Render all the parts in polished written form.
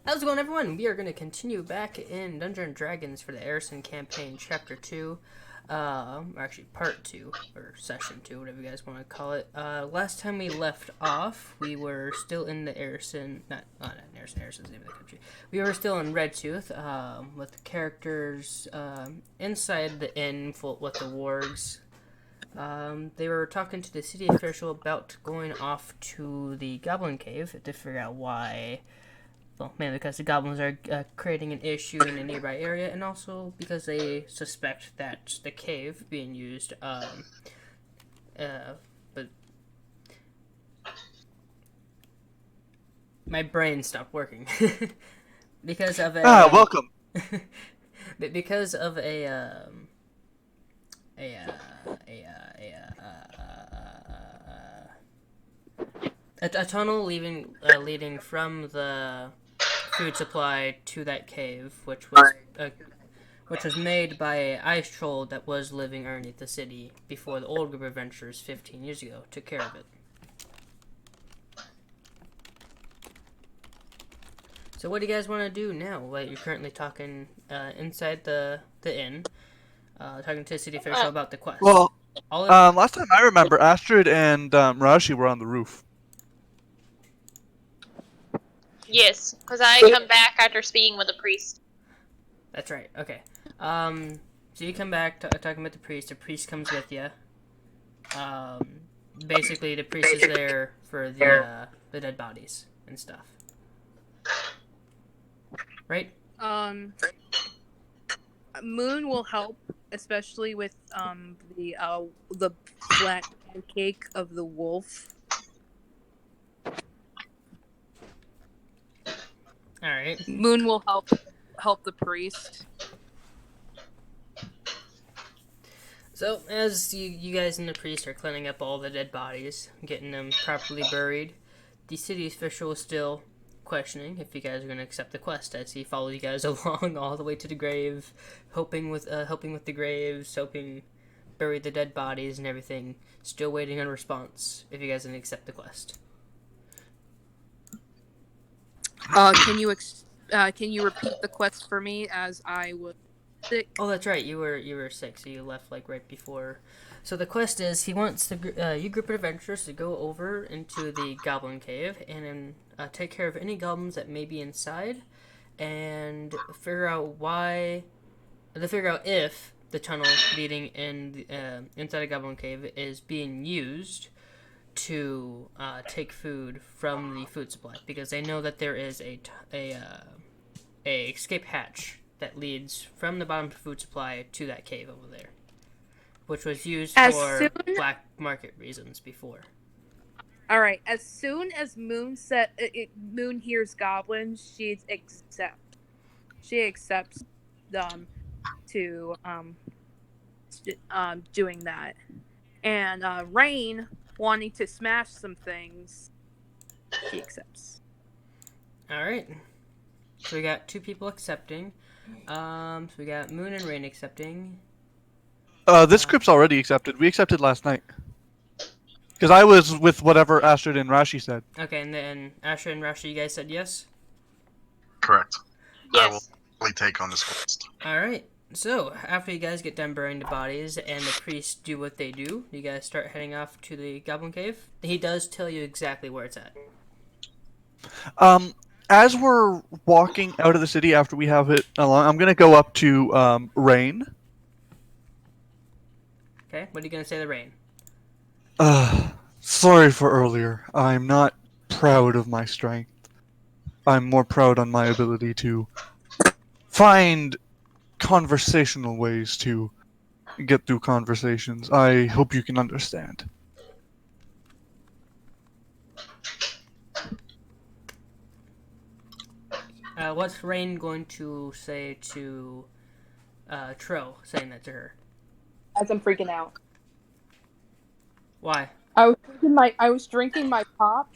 How's it going, everyone? We are going to continue back in Dungeons & Dragons for the Irrisen campaign, Chapter 2. Or actually, Part 2, or Session 2, whatever you guys want to call it. Last time we left off, we were still in the Irrisen... Not Irrisen, Irrisen's the name of the country. We were still in Redtooth, with the characters inside the inn with the wargs. They were talking to the city official about going off to the Goblin Cave to figure out why. Well, mainly because the goblins are creating an issue in a nearby area, and also because they suspect that the cave being used. But my brain stopped working because of Welcome. because of a a a tunnel leading from the food supply to that cave, which was made by an ice troll that was living underneath the city before the old group of adventurers 15 years ago took care of it. So what do you guys want to do now? Well, you're currently talking inside the inn, talking to the city official about the quest. Well, last time I remember, Astrid and Rashi were on the roof. Yes, because I come back after speaking with the priest. That's right. Okay. So you come back talking with the priest. The priest comes with you. Basically, the priest is there for the dead bodies and stuff. Right? Moon will help, especially with the black pancake of the wolf. All right. Moon will help the priest. So as you guys and the priest are cleaning up all the dead bodies, getting them properly buried, the city official is still questioning if you guys are going to accept the quest, as he follows you guys along all the way to the grave, helping with the graves, bury the dead bodies and everything. Still waiting on a response if you guys are going to accept the quest. Can you repeat the quest for me, as I was sick? Oh, that's right. You were sick, so you left like right before. So the quest is he wants you group of adventurers to go over into the Goblin Cave and take care of any goblins that may be inside, and figure out if the tunnel leading inside a Goblin Cave is being used to take food from the food supply, because they know that there is a escape hatch that leads from the bottom of the food supply to that cave over there, which was used for black market reasons before. All right. As soon as Moon hears goblins, she accepts to doing that, and Rain wanting to smash some things, she accepts. All right. So we got two people accepting. So we got Moon and Rain accepting. This group's already accepted. We accepted last night. Because I was with whatever Astrid and Rashi said. Okay, and then Asher and Rashi, you guys said yes? Correct. Yes. I will really take on this quest. All right. So, after you guys get done burying the bodies and the priests do what they do, you guys start heading off to the Goblin Cave. He does tell you exactly where it's at. As we're walking out of the city after we have it along, I'm going to go up to Rain. Okay, what are you going to say to Rain? Sorry for earlier. I'm not proud of my strength. I'm more proud on my ability to find conversational ways to get through conversations. I hope you can understand. What's Rain going to say to Tro, saying that to her? As I'm freaking out. Why? I was drinking my pop,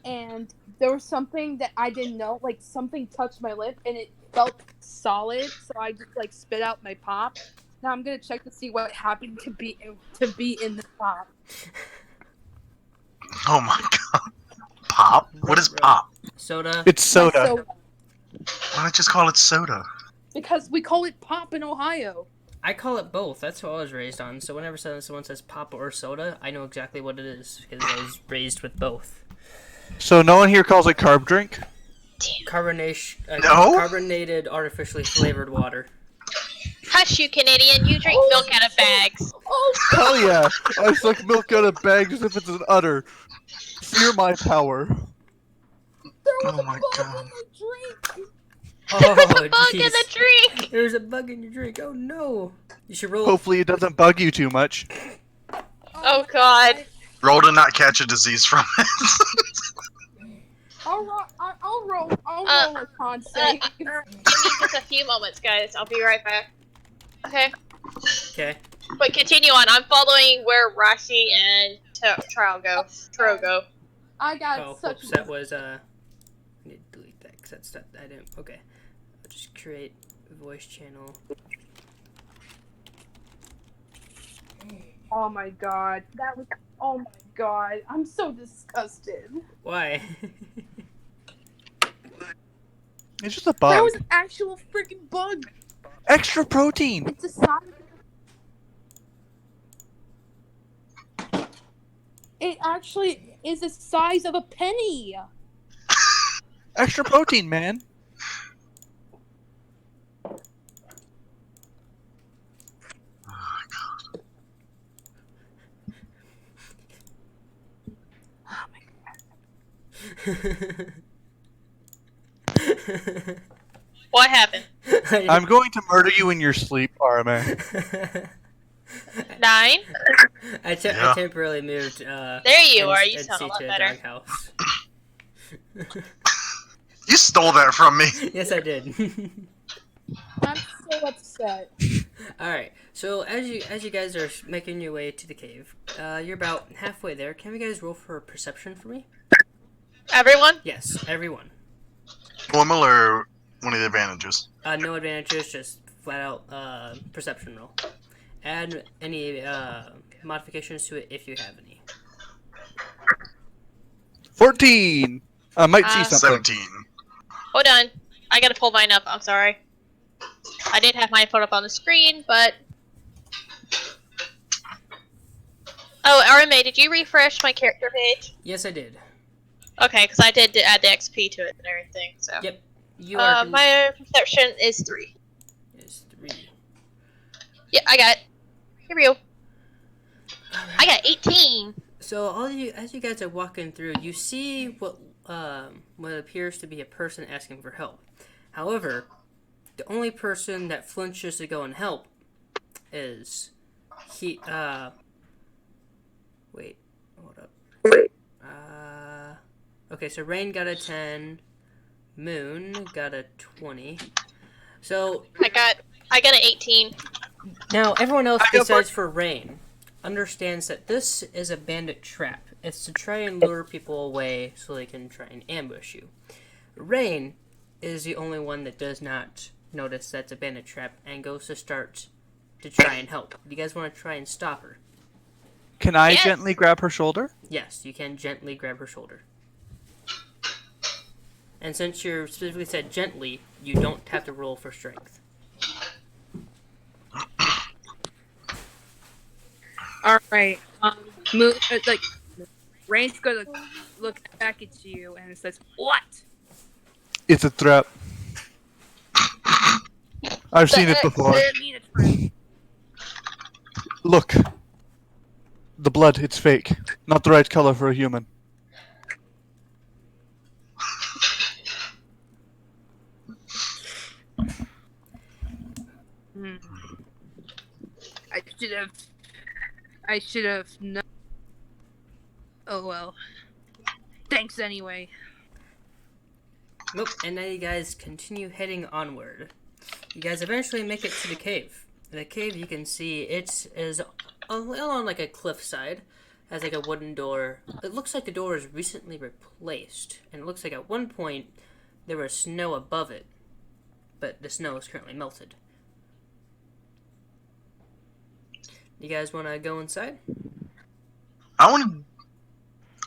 and there was something that I didn't know, like something touched my lip, and it felt solid, so I just like spit out my pop. Now I'm gonna check to see what happened to be in the pop. Oh my god. Pop? What is pop? Soda? It's soda. So Why not just call it soda? Because we call it pop in Ohio. I call it both. That's what I was raised on. So whenever someone says pop or soda, I know exactly what it is because I was raised with both. So no one here calls it carb drink? No? Carbonated, artificially flavored water. Hush, you Canadian. You drink milk out of bags. Oh, Hell yeah! I suck milk out of bags as if it's an udder. Fear my power. there was Oh a my bug God. in my drink. Oh, There's a bug in jeez. the drink. There's a bug in your drink. Oh no! You should roll. Hopefully it doesn't bug you too much. Oh God. Roll to not catch a disease from it. I'll roll a con save. Give me just a few moments, guys. I'll be right back. Okay. Okay. But continue on. I'm following where Rashi and Tro go. I got Oh, such whoops, that was I need to delete that because that's stuff I didn't. Okay. I'll just create a voice channel. Oh my god. That was oh my god. I'm so disgusted. Why? It's just a That bug. was an actual freaking bug. Extra protein! It's the size. It actually is the size of a penny. Extra protein, man. What happened? I'm going to murder you in your sleep, RMA. 9? I Yeah. temporarily moved. There you are. You NC sound a lot to better. doghouse. You stole that from me. Yes, I did. I'm so upset. All right. So as you guys are making your way to the cave, you're about halfway there. Can you guys roll for perception for me? Everyone? Yes, everyone. Normal or one of the advantages? No advantages, just flat out perception roll. Add any modifications to it if you have any. 14! I might see something. 17. Hold on. I gotta pull mine up. I'm sorry. I did have mine put up on the screen, but... Oh, RMA, did you refresh my character page? Yes, I did. Okay, because I did add the XP to it and everything, so... Yep. You are. My perception is 3. Is 3. Yeah, I got it. Here we go. I got 18. So as you guys are walking through, you see what appears to be a person asking for help. However, the only person that flinches to go and help is he. Wait, hold up. Okay, so Rain got a 10, Moon got a 20. So I got an 18. now everyone else besides for Rain understands that this is a bandit trap. It's to try and lure people away so they can try and ambush you. Rain is the only one that does not notice that's a bandit trap and goes to start to try and help. Do you guys want to try and stop her? Can I Yes. gently grab her shoulder? Yes, you can gently grab her shoulder. And since you're specifically said gently, you don't have to roll for strength. All right. Like, Rain's gonna look back at you and it says, "What?" It's a trap. I've seen it before. What do you mean it's real? Look. The blood, it's fake. Not the right color for a human. I should have known. Oh well. Thanks anyway. Nope, and now you guys continue heading onward. You guys eventually make it to the cave. In the cave, you can see it is along like a cliffside. Has like a wooden door. It looks like the door is recently replaced, and it looks like at one point there was snow above it, but the snow is currently melted. You guys want to go inside? I want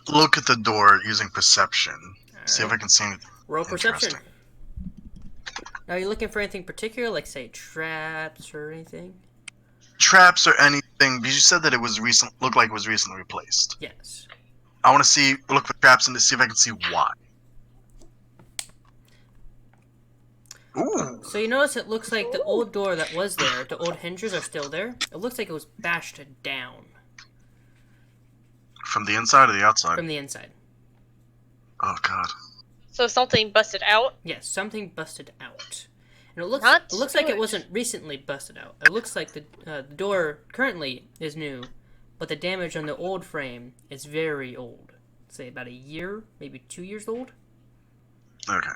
to look at the door using perception. See if I Alright. can see anything. Roll perception. Interesting. Now, are you looking for anything particular, like, say, traps or anything? Traps or anything, because you said that it was looked like it was recently replaced. Yes. I want to look for traps and to see if I can see why. Ooh. So you notice it looks like the old door that was there, the old hinges are still there. It looks like it was bashed down From the inside or the outside? from the inside. Oh god. So something busted out. Yes, something busted out. And it Not looks like it good. wasn't recently busted out. It looks like the door currently is new, but the damage on the old frame is very old. Say about a year, maybe 2 years old. Okay.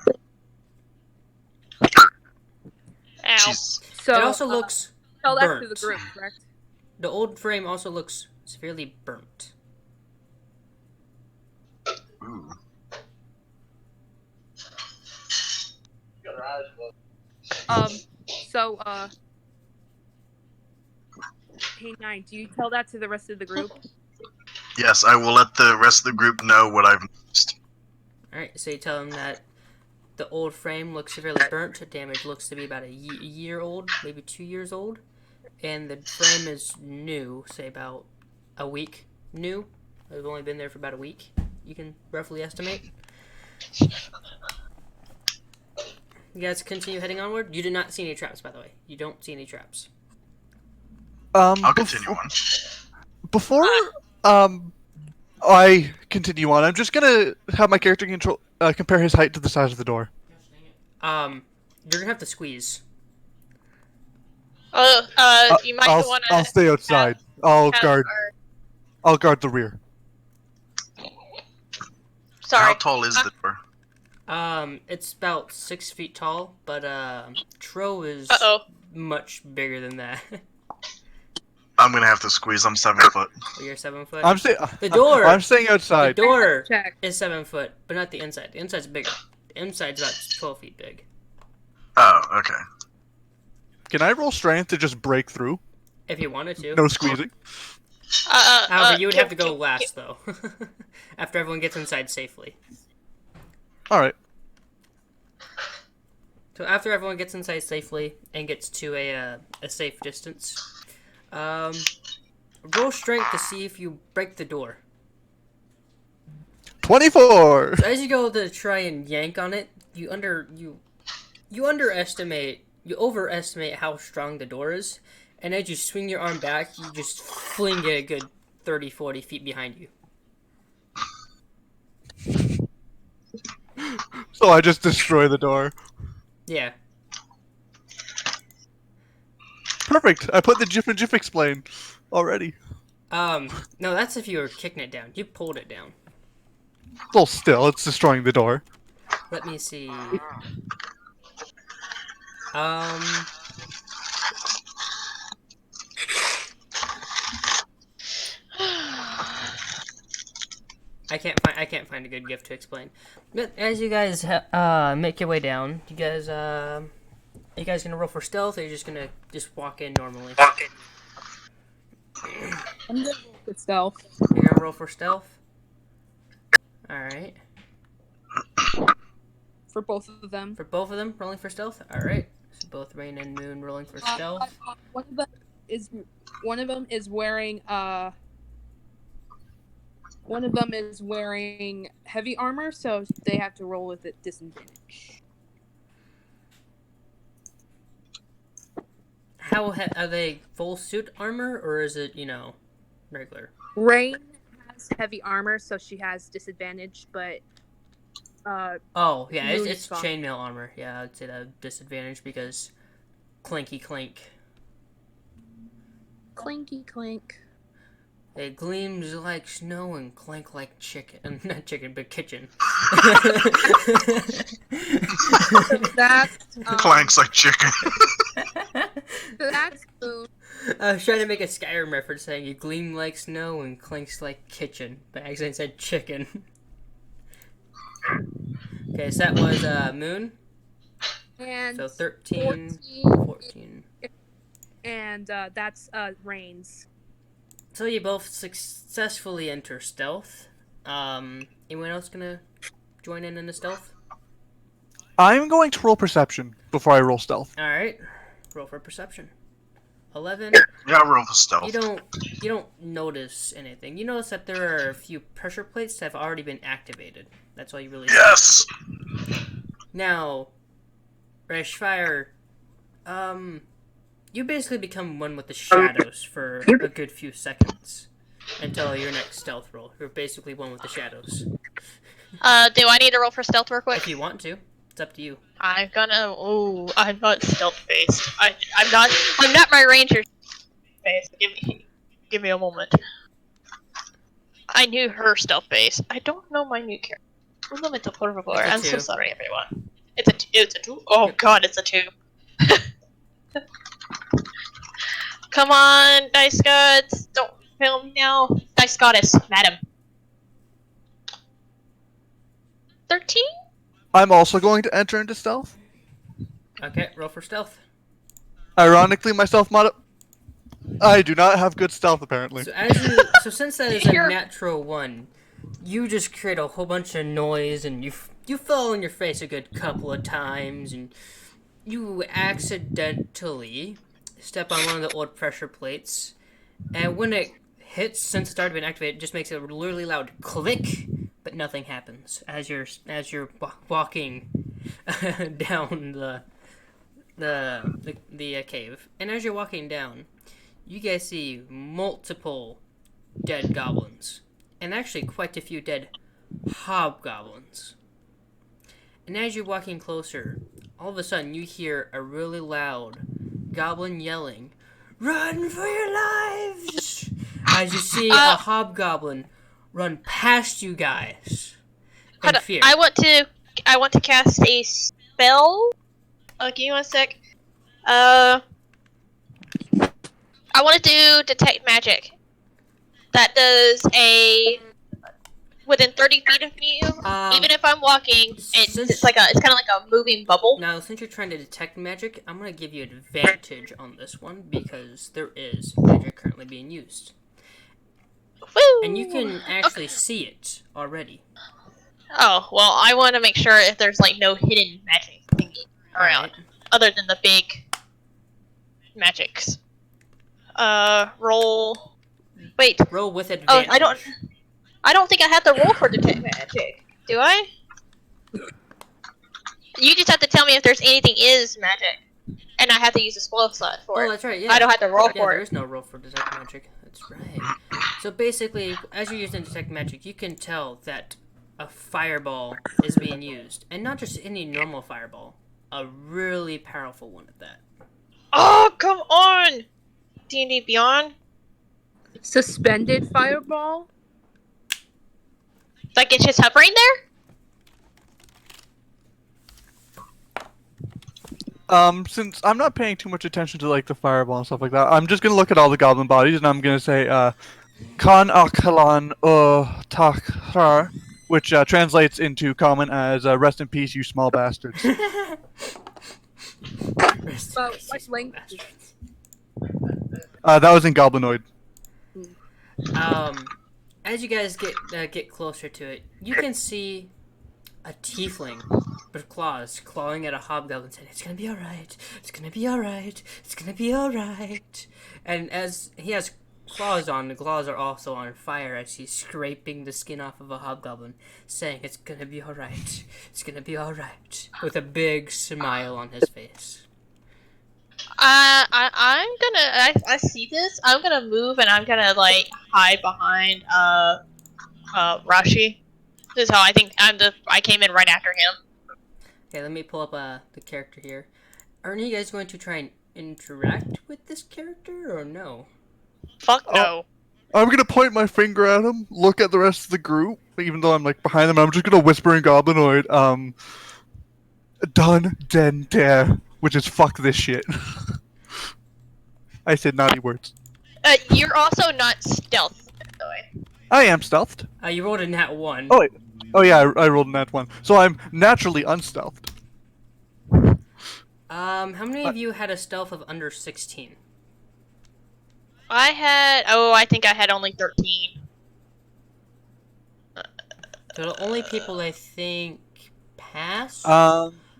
Ow. Jeez. So It also looks tell that to burnt. the group, correct? The old frame also looks severely burnt. Ooh. So hey Nine, do you tell that to the rest of the group? Yes, I will let the rest of the group know what I've noticed. Alright, so you tell them that the old frame looks severely burnt. The damage looks to be about a year old, maybe 2 years old. And the frame is new, say about a week new. It's only been there for about a week, you can roughly estimate. You guys continue heading onward. You do not see any traps, by the way. You don't see any traps. I'll continue on. Before I continue on, I'm just gonna have my character compare his height to the size of the door. You're gonna have to squeeze. You might want to. I'll stay outside. I'll guard the rear. Sorry. How tall is the door? It's about 6 feet tall, but Tro is much bigger than that. I'm gonna have to squeeze. I'm 7 foot. Oh, you're 7 foot. The door. I'm staying outside. The door Check. is 7 foot, but not the inside. The inside's bigger. The inside's about 12 feet big. Oh, okay. Can I roll strength to just break through? If you wanted to. No squeezing. However, you would have to go last, though. After everyone gets inside safely. Alright. So after everyone gets inside safely and gets to a safe distance, roll strength to see if you break the door. 24! So as you go to try and yank on it, you overestimate how strong the door is, and as you swing your arm back, you just fling it a good 30, 40 feet behind you. So I just destroy the door. Yeah. Perfect. I put the GIF and GIF explain already. No, that's if you were kicking it down. You pulled it down. Well, still, it's destroying the door. Let me see. I can't find a good gift to explain. But as you guys make your way down, you guys gonna roll for stealth, or are you just gonna walk in normally? I'm gonna roll for stealth. You're gonna roll for stealth. All right. For both of them. For both of them, rolling for stealth. All right. So both Rain and Moon rolling for stealth. One of them is wearing heavy armor, so they have to roll with it disadvantage. Are they full suit armor, or is it regular? Rain has heavy armor, so she has disadvantage, but Oh yeah, Moon it's is fine. chainmail armor. Yeah, I'd say that disadvantage because clanky clank. clanky clank. It gleams like snow and clank like chicken. Not chicken, but kitchen. That's Clanks like chicken. that's Moon. I was trying to make a Skyrim reference saying you gleam like snow and clanks like kitchen, but I accidentally said chicken. Okay, so that was Moon. And So 13, 14. And that's Rain's. So you both successfully enter stealth. Anyone else gonna join in the stealth? I'm going to roll perception before I roll stealth. All right, roll for perception. 11. Yeah, roll for stealth. You don't notice anything. You notice that there are a few pressure plates that have already been activated. That's all you really see. Yes! Now, Rashfire, you basically become one with the shadows for a good few seconds until your next stealth roll. You're basically one with the shadows. Do I need to roll for stealth real quick? If you want to, it's up to you. I'm gonna. Ooh, I'm not stealth based. I'm not my ranger based. Give me a moment. I knew her stealth based. I don't know my new character. Un momento, por favor. It's a I'm so 2. sorry, everyone. It's a 2. Oh Yep. god, it's a 2. Come on, dice gods, don't fail me now. Dice goddess, madam. 13? I'm also going to enter into stealth. Okay, roll for stealth. Ironically, my stealth mod. I do not have good stealth apparently. So since that is a You're- natural 1, you just create a whole bunch of noise, and you fall on your face a good couple of times, and you accidentally step on one of the old pressure plates, and when it hits, since it's already been activated, it just makes a really loud click, but nothing happens as you're walking down the cave. And as you're walking down, you guys see multiple dead goblins, and actually quite a few dead hobgoblins. And as you're walking closer, all of a sudden you hear a really loud goblin yelling, "Run for your lives!" As you see a hobgoblin run past you guys in fear. I want to cast a spell. Give me 1 sec. I want to do detect magic. That does a within 30 feet of me. Even if I'm walking, it's kind of like a moving bubble. Now, since you're trying to detect magic, I'm going to give you advantage on this one because there is magic currently being used. Woo! And you can actually see it already. Oh, well, I want to make sure if there's like no hidden magic thingy around, Alright. other than the big magics. Roll. Wait. Roll with Oh, advantage. I don't think I have to roll for detect magic. Do I? You just have to tell me if there's anything is magic, and I have to use a spell slot for Oh, it. that's right, yeah. I don't have to roll Yeah, for there it. is no roll for detect magic. That's right. So basically, as you're using detect magic, you can tell that a fireball is being used. And not just any normal fireball. A really powerful one at that. Oh, come on! D&D Beyond? Suspended fireball? Like it's just hovering there? Since I'm not paying too much attention to like the fireball and stuff like that, I'm just gonna look at all the goblin bodies and I'm gonna say, Kan Akalan Takhar, which translates into common as rest in peace, you small bastards. But what language? That was in Goblinoid. As you guys get closer to it, you can see a tiefling with claws clawing at a hobgoblin saying, "It's gonna be alright, it's gonna be alright, it's gonna be alright." And as he has claws on, the claws are also on fire as he's scraping the skin off of a hobgoblin, saying, "It's gonna be alright, it's gonna be alright," with a big smile on his face. I see this. I'm gonna move and I'm gonna like hide behind Rashi. This is how I think I came in right after him. Okay, let me pull up the character here. Aren't you guys going to try and interact with this character or no? Fuck no. I'm gonna point my finger at him, look at the rest of the group, even though I'm like behind them, and I'm just gonna whisper in Goblinoid, done, den, dare, which is fuck this shit. I said naughty words. You're also not stealth, by the way. I am stealthed. You rolled a nat 1. Oh wait. Oh yeah, I rolled a nat 1. So I'm naturally unstealthed. How many of you had a stealth of under 16? I think I had only 13. So the only people I think pass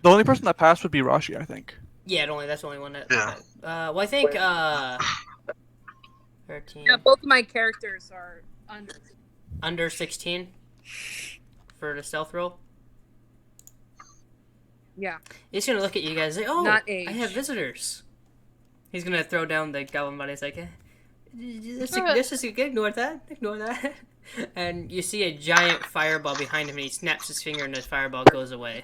The only person that passed would be Rashi, I think. Yeah, that's the only one that. Yeah. Well, I think 13 Yeah, both of my characters are under. under 16 for the stealth roll. Yeah. He's gonna look at you guys like, oh, Not I age. have visitors. He's gonna throw down the goblin body. He's like, this is ignore that. And you see a giant fireball behind him, and he snaps his finger, and the fireball goes away.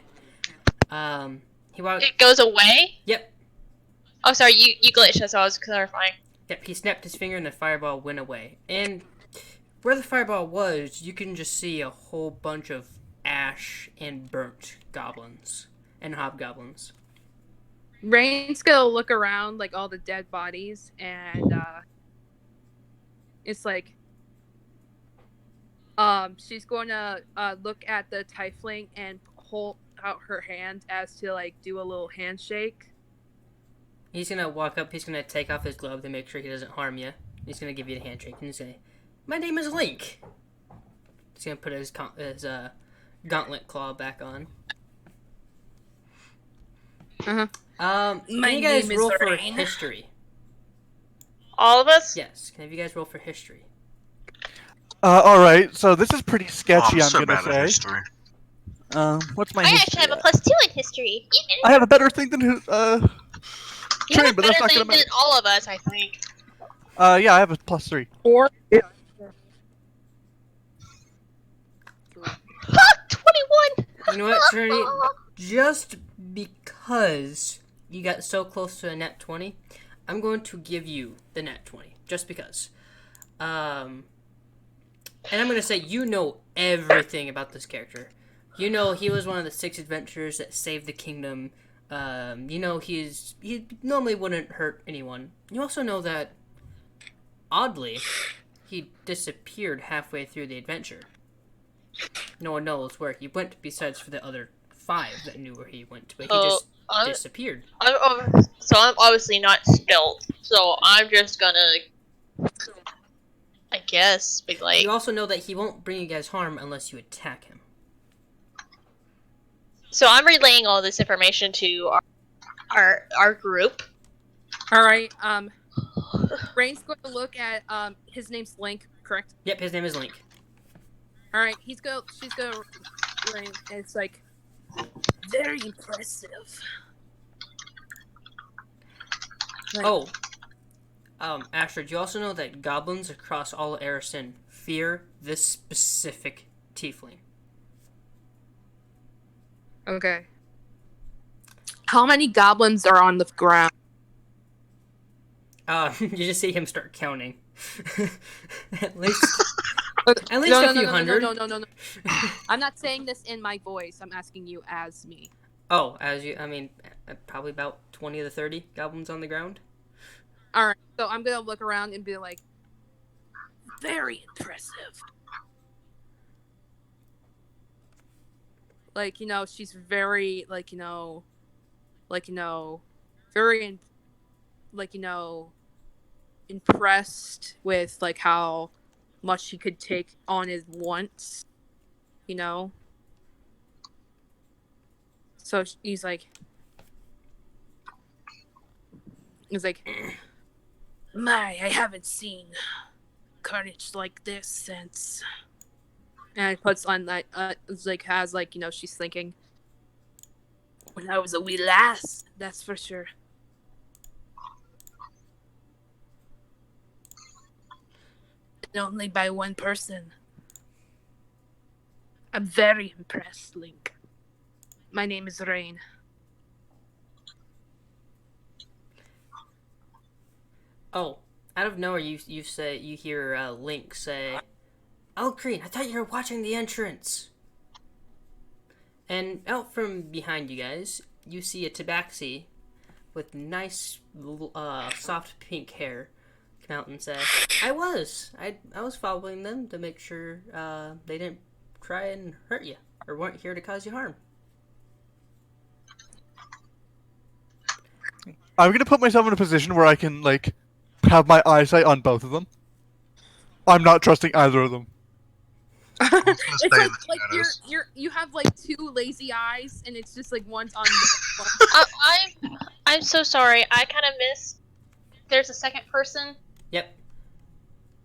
It goes away? Yep. Oh, sorry, you glitched, that's all I was clarifying. Yep, he snapped his finger, and the fireball went away. And where the fireball was, you can just see a whole bunch of ash and burnt goblins and hobgoblins. Rain's gonna look around like all the dead bodies, and it's like she's going to look at the tiefling and hold out her hand as to like do a little handshake. He's gonna walk up, he's gonna take off his glove to make sure he doesn't harm you. He's gonna give you a handshake and say, "My name is Link." He's gonna put his gauntlet claw back on. Uh-huh. Can My you guys name is roll for Lorraine. history? All of us? Yes. Can you guys roll for history? Alright, so this is pretty sketchy, I'm I'm so gonna bad at say. history. What's my I history actually have a at? +2 in history. I have a better thing than, You have train, a but that's better not thing gonna matter. than all of us, I think. Yeah, I have a +3. Or Ha! 21! You know what, Trinity? Just because you got so close to a net 20, I'm going to give you the net 20. Just because. And I'm going to say you know everything about this character. You know he was one of the 6 adventurers that saved the kingdom. You know he normally wouldn't hurt anyone. You also know that, oddly, he disappeared halfway through the adventure. No one knows where he went besides for the other 5 that knew where he went, but he just disappeared. So I'm obviously not stealth, so I'm just gonna, I guess, be like... You also know that he won't bring you guys harm unless you attack him. So I'm relaying all this information to our group. all right. Rain's going to look at his name's Link, correct? Yep, his name is Link. All right. She's gonna Rain, and it's like very impressive. Like, Oh, Astrid, you also know that goblins across all of Irrisen fear this specific tiefling. okay. How many goblins are on the ground? You just see him start counting. At least a few hundred. No. I'm not saying this in my voice. I'm asking you as me. Oh, probably about 20 of the 30 goblins on the ground. All right. So I'm gonna look around and be like, very impressive. Like, she's very very impressed with like how much she could take on at once, So he's like, my, I haven't seen carnage like this since. And it puts on that, she's thinking, when I was a wee lass, that's for sure. And only by one person. I'm very impressed, Link. My name is Rain. Oh, out of nowhere, you hear Link say, "Oh, Green, I thought you were watching the entrance." And out from behind you guys, you see a tabaxi with nice, soft pink hair come out and say, I was following them to make sure they didn't try and hurt you or weren't here to cause you harm." I'm gonna put myself in a position where I can, have my eyesight on both of them. I'm not trusting either of them. It's stay in like the shadows. you have like two lazy eyes, and it's just like one's on. The I'm so sorry. I kind of missed. There's a second person Yep.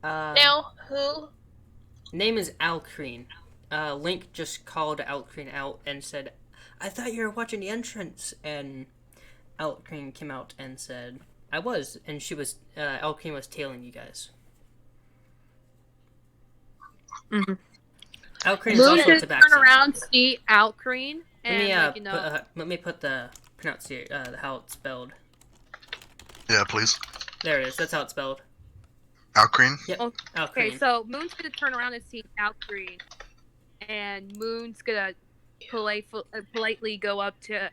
now. Who? Name is Alcreen. Link just called Alcreen out and said, "I thought you were watching the entrance." And Alcreen came out and said, "I was." And she was. Alcreen was tailing you guys. Mhm. Alcreen is Moon also a should tabaxi. turn around, see Alcreen, and Let me put the how it's spelled. Yeah, please. There it is. That's how it's spelled. Alcreen. Yep. Okay, Alcreen. so Moon's gonna turn around and see Alcreen, and Moon's gonna politely go up to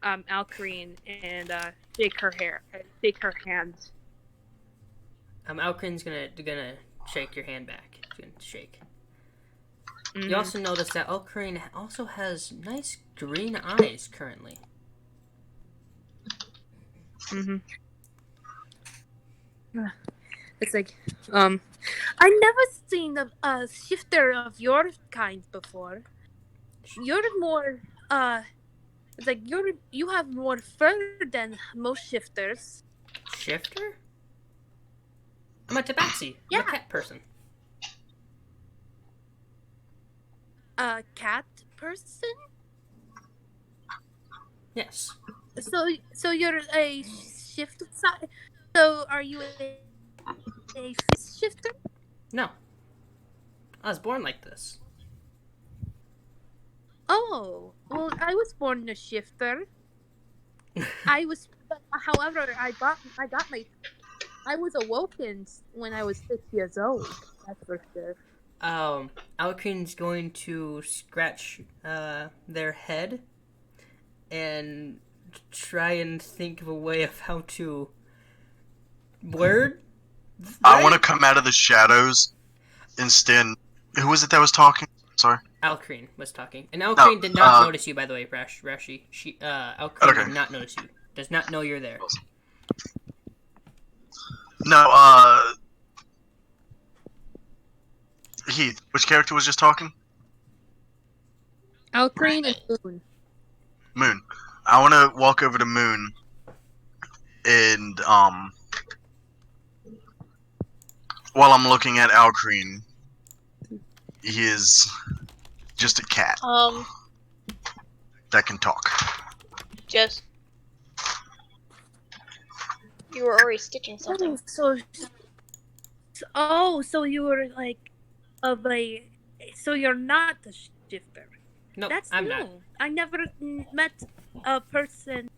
Alcreen and shake her hand. Alcreen's gonna shake your hand back. He's gonna shake. Mhm. You also notice that Alcreen also has nice green eyes currently. Mhm. It's like, I never seen a shifter of your kind before. You're more, it's like you have more fur than most shifters. Shifter? I'm a tabaxi. I'm a Yeah. cat person. A cat person? Yes. So you're a shift side. So are you a shifter? No. I was born like this. Oh, well, I was born a shifter. However, I was awoken when I was 6 years old. That's for sure. Alcreen's going to scratch their head and try and think of a way of how to word. I want to come out of the shadows and stand. Who was it that was talking? Sorry. Alcreen was talking, and Alcreen did not notice you. By the way, Rashi. Alcreen Okay. did not notice you. Does not know you're there. No, Heath, which character was just talking? Alcreen and Moon. Moon. I want to walk over to Moon and, while I'm looking at Alcreen, he is just a cat that can talk. Just. You were already stitching something. So you were like so you're not a shifter. Nope, That's I'm new. not. I never met a person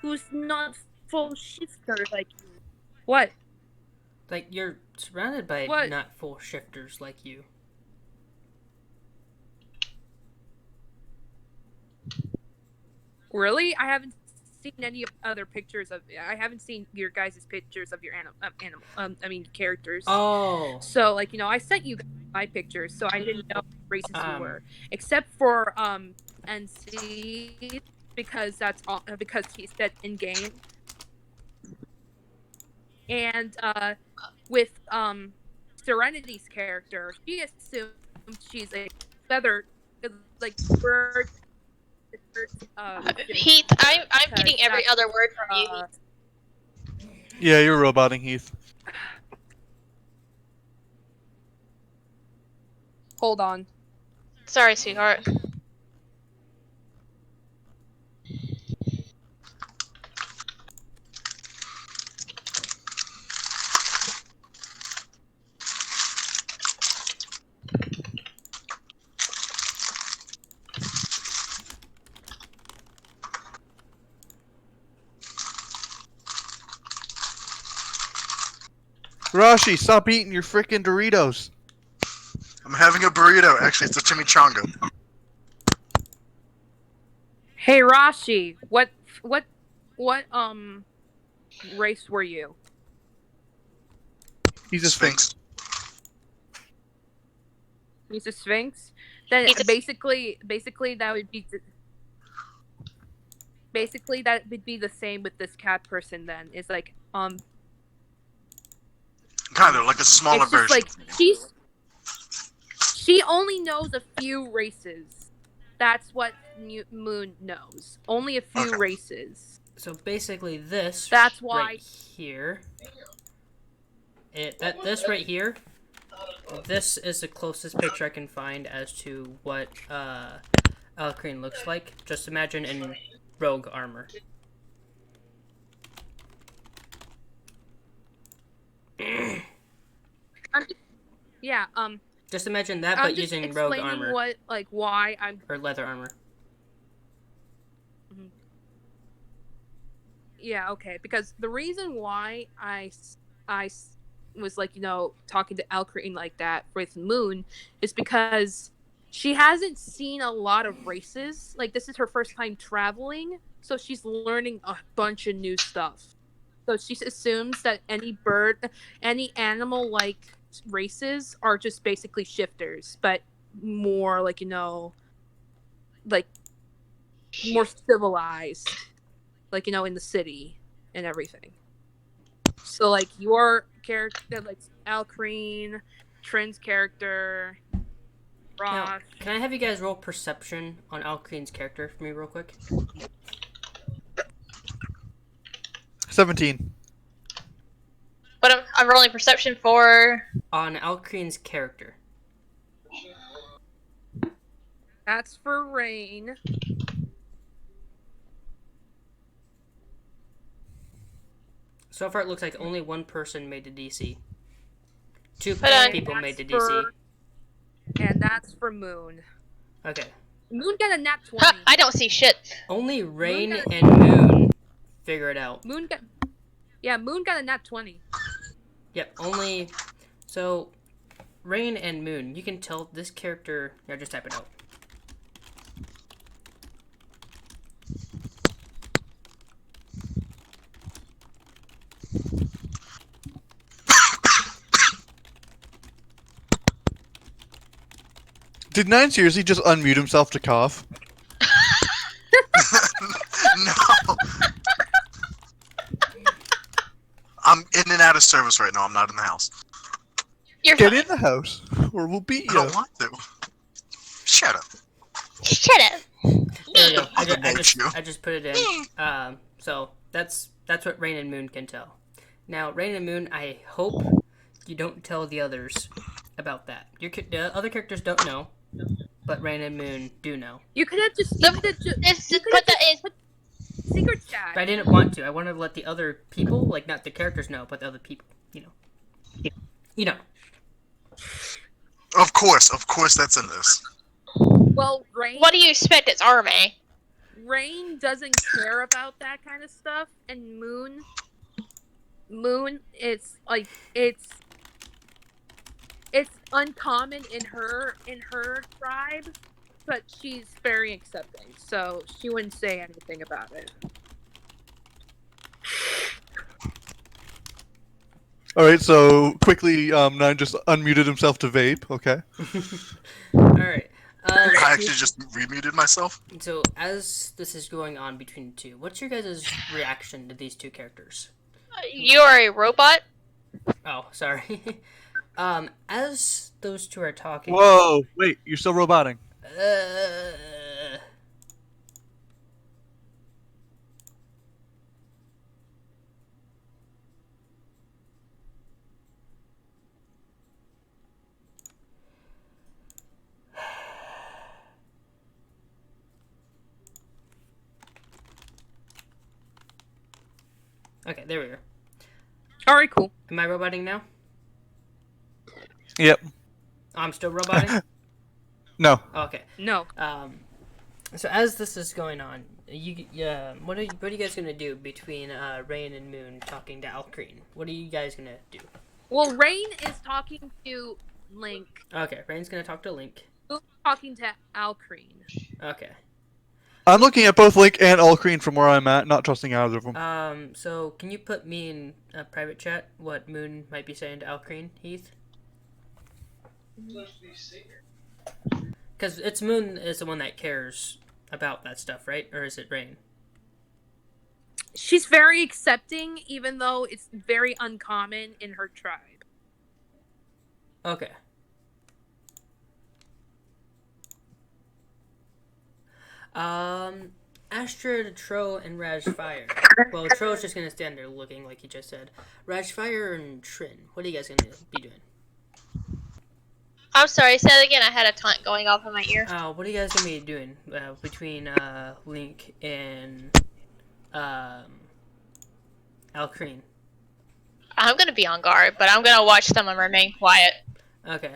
who's not full shifter like you. What? Like, you're surrounded by What? not full shifters like you. Really? I haven't seen any other pictures of. I haven't seen your guys' pictures of your characters. Oh. So I sent you my pictures, so I didn't know what races you were, except for NC because that's all because he said in game, and with Serenity's character, she assumed she's a feather like bird. Heath, I'm getting every other word from you. Yeah, you're roboting, Heath. Hold on. Sorry, sweetheart. Rashi, stop eating your frickin' Doritos. I'm having a burrito. Actually, it's a chimichanga. Hey Rashi, what race were you? He's a Sphinx. He's a Sphinx. Then basically that would be the same with this cat person. Then it's like Kind of like a smaller it's just version. like She only knows a few races. That's what Moon knows. Only a few Okay. races. So basically, this That's why. right here, this right here, this is the closest picture I can find as to what Alcrine looks like. Just imagine in rogue armor. Yeah. Just imagine that, I'm but just using rogue explaining armor what, like, why I'm. or leather armor. Yeah. Okay. Because the reason why I was like, talking to Alcrine like that with Moon is because she hasn't seen a lot of races. Like, this is her first time traveling, so she's learning a bunch of new stuff. So she assumes that any animal like races are just basically shifters, but more like, like more civilized, like, in the city and everything. So, like, your character, like Alcrine, Trin's character, Now, Ross. can I have you guys roll perception on Alcrine's character for me real quick? 17. But I'm rolling perception for. On Alcrine's character. That's for Rain. So far, it looks like only one person made the DC. Two Hold on. people made the DC. And that's for Moon. Okay. Moon got a nat 20. Ha, I don't see shit. Only Rain Moon got- and Moon figure it out. Moon got a nat 20. Yep, only... So, Rain and Moon, you can tell this character... Yeah, just type it out. Did Nine seriously just unmute himself to cough? No. I'm in and out of service right now. I'm not in the house. You're Get fine. in the house, or we'll beat I you. don't want to. Shut up. Shut up. There you go. you. I just put it in. So, that's what Rain and Moon can tell. Now, Rain and Moon, I hope you don't tell the others about that. The other characters don't know, but Rain and Moon do know. You could have just. Just put that in. Secret chat. But I didn't want to. I wanted to let the other people, like not the characters know, but the other people, You know. Of course Oh, that's in this. Well, Rain. What do you expect? It's army. Rain doesn't care about that kind of stuff, and Moon, it's like it's uncommon in her tribe, but she's very accepting, so she wouldn't say anything about it. Alright, so quickly, Nine just unmuted himself to vape, okay? Alright. I actually just remuted myself. So, as this is going on between the two, what's your guys' reaction to these two characters? You are a robot? Oh, sorry. As those two are talking... Whoa, wait, you're still roboting. Okay, there we go. Alright, cool. Am I roboting now? Yep. I'm still roboting? No. Okay. No. So as this is going on, what are you guys gonna do between Rain and Moon talking to Alcrine? What are you guys gonna do? Well, Rain is talking to Link. Okay, Rain's gonna talk to Link. Moon's talking to Alcrine. Okay. I'm looking at both Link and Alcrine from where I'm at, not trusting either of them. So can you put me in a private chat what Moon might be saying to Alcrine, Heath? Because it's Moon is the one that cares about that stuff, right? Or is it Rain? She's very accepting, even though it's very uncommon in her tribe. Okay. Astrid, Tro, and Rajfire. Well, Tro's just gonna stand there looking like he just said. Rajfire and Trin, what are you guys gonna be doing? I'm sorry, say that again. I had a taunt going off in my ear. What are you guys gonna be doing between Link and Alcreen? I'm gonna be on guard, but I'm gonna watch them and remain quiet. Okay.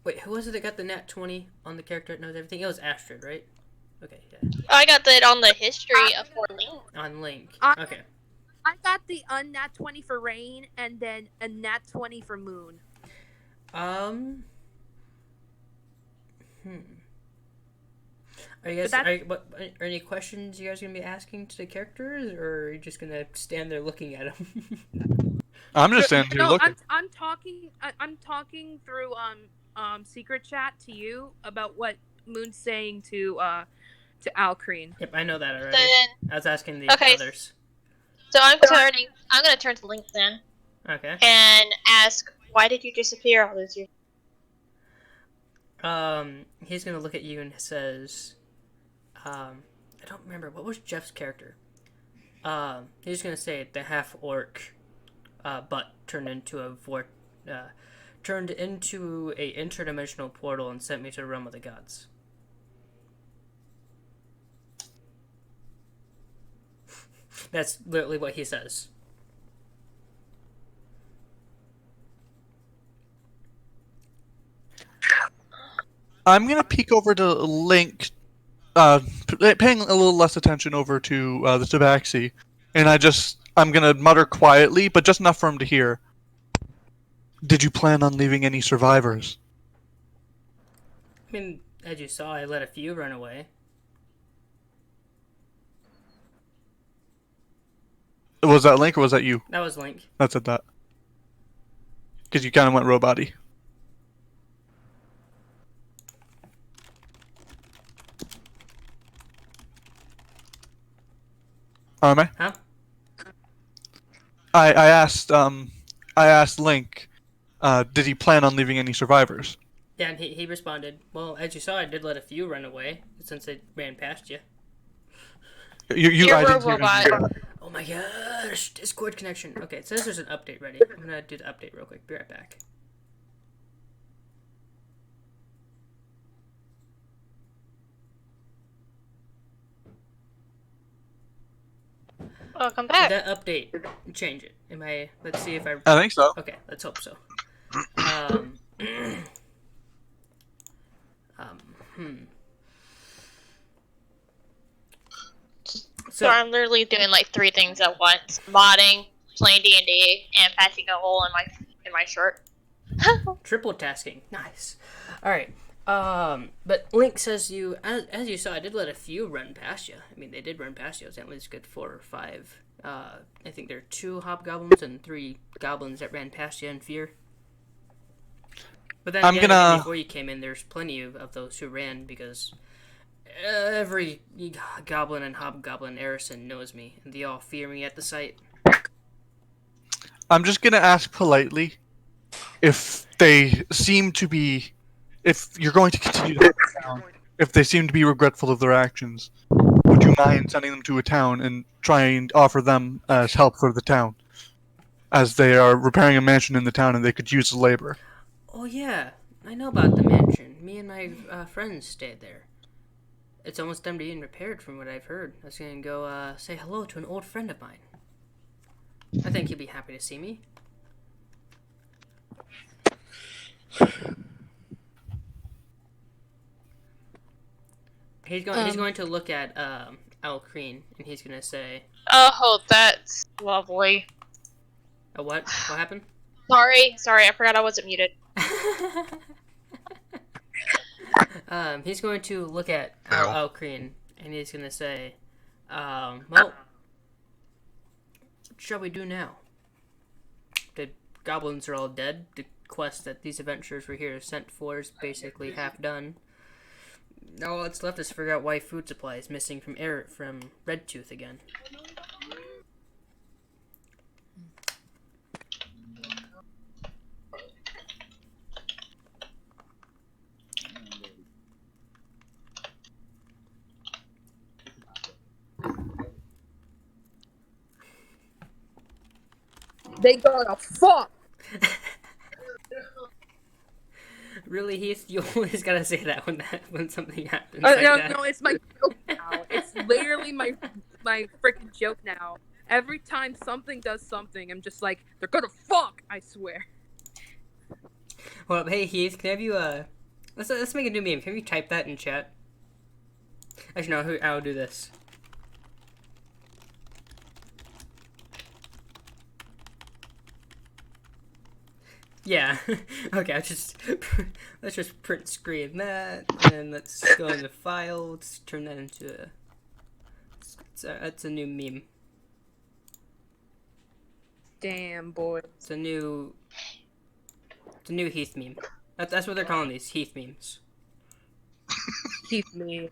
Wait, who was it that got the nat 20 on the character that knows everything? It was Astrid, right? Okay, yeah. I got that on the history of Link. On Link. I- Okay. I got the unnat 20 for Rain and then a nat 20 for Moon. Are you guys? But Are any questions you guys gonna be asking to the characters, or are you just gonna stand there looking at them? I'm just standing here No, looking. I'm talking through secret chat to you about what Moon's saying to Alcreen. Yep, I know that already. Then, I was asking the Okay. others. so I'm gonna turn to Link then Okay. and ask, why did you disappear all those years? He's gonna look at you and says, I don't remember what was Jeff's character. He's gonna say the half orc, butt turned into a turned into a interdimensional portal and sent me to the realm of the gods. That's literally what he says. I'm gonna peek over to Link, paying a little less attention over to the Tabaxi, and I'm gonna mutter quietly, but just enough for him to hear. Did you plan on leaving any survivors? I mean, as you saw, I let a few run away. Was that Link or was that you That was Link. that said that? Because you kind of went robot-y. Am I? Huh? I asked Link, did he plan on leaving any survivors? Yeah, and he responded, well, as you saw, I did let a few run away since they ran past you. You're I a didn't hear robot. anything. Oh my gosh, Discord connection. Okay, it says there's an update ready. I'm gonna do the update real quick. Be right back. Welcome Did back. that update change it? Let's see if I... I think so. Okay, let's hope so. Um, So I'm literally doing like 3 things at once: modding, playing D&D, and patching a hole in my shirt. triple tasking. Nice. Alright. But Link says as you saw, I did let a few run past you. I mean, they did run past you. It was at least good 4 or 5. I think there are 2 hobgoblins and 3 goblins that ran past you in fear. But then before you came in, there's plenty of those who ran because every goblin and hobgoblin in Irrisen knows me, and they all fear me at the sight. I'm just gonna ask politely if they seem to be, if you're going to continue to down, if they seem to be regretful of their actions, would you mind sending them to a town and try and offer them as help for the town, as they are repairing a mansion in the town and they could use the labor? Oh yeah, I know about the mansion. Me and my friends stayed there. It's almost done being repaired from what I've heard. I was gonna go say hello to an old friend of mine. I think he'd be happy to see me. He's going to look at Alcreen and he's gonna say, Oh, that's lovely. what? What happened? Sorry, I forgot I wasn't muted. He's going to look at Ow. Alcreen and he's gonna say, well, what shall we do now? The goblins are all dead. The quest that these adventurers were here sent for is basically half done. Now all that's left is figure out why food supply is missing from Redtooth again. They gotta fuck. Really, Heath? You always gotta say that when something happens like No, that. no, it's my joke now. It's literally my freaking joke now. Every time something does something, I'm just like, they're gonna fuck. I swear. Well, hey Heath, can I have you let's make a new meme. Can you type that in chat? Actually, no, I'll do this. Yeah. Okay, let's just print screen that, and then let's go into file. Let's turn that into a. That's a new meme. Damn, boy. It's a new Heath meme. That's what they're calling these, Heath memes. Keep me.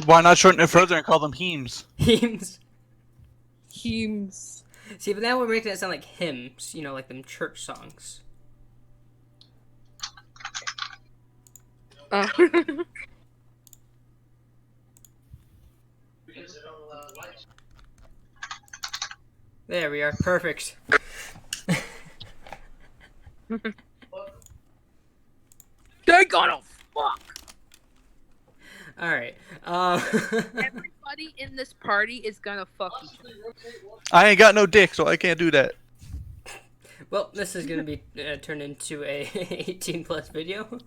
Why not shorten it further and call them hemes? Memes. Hymns. See, but now we're making it sound like hymns. You know, like them church songs. There we are. Perfect. They're gonna fuck. All right. Everybody in this party is gonna fuck each other. I ain't got no dick, so I can't do that. Well, this is gonna be turned into a 18+ video.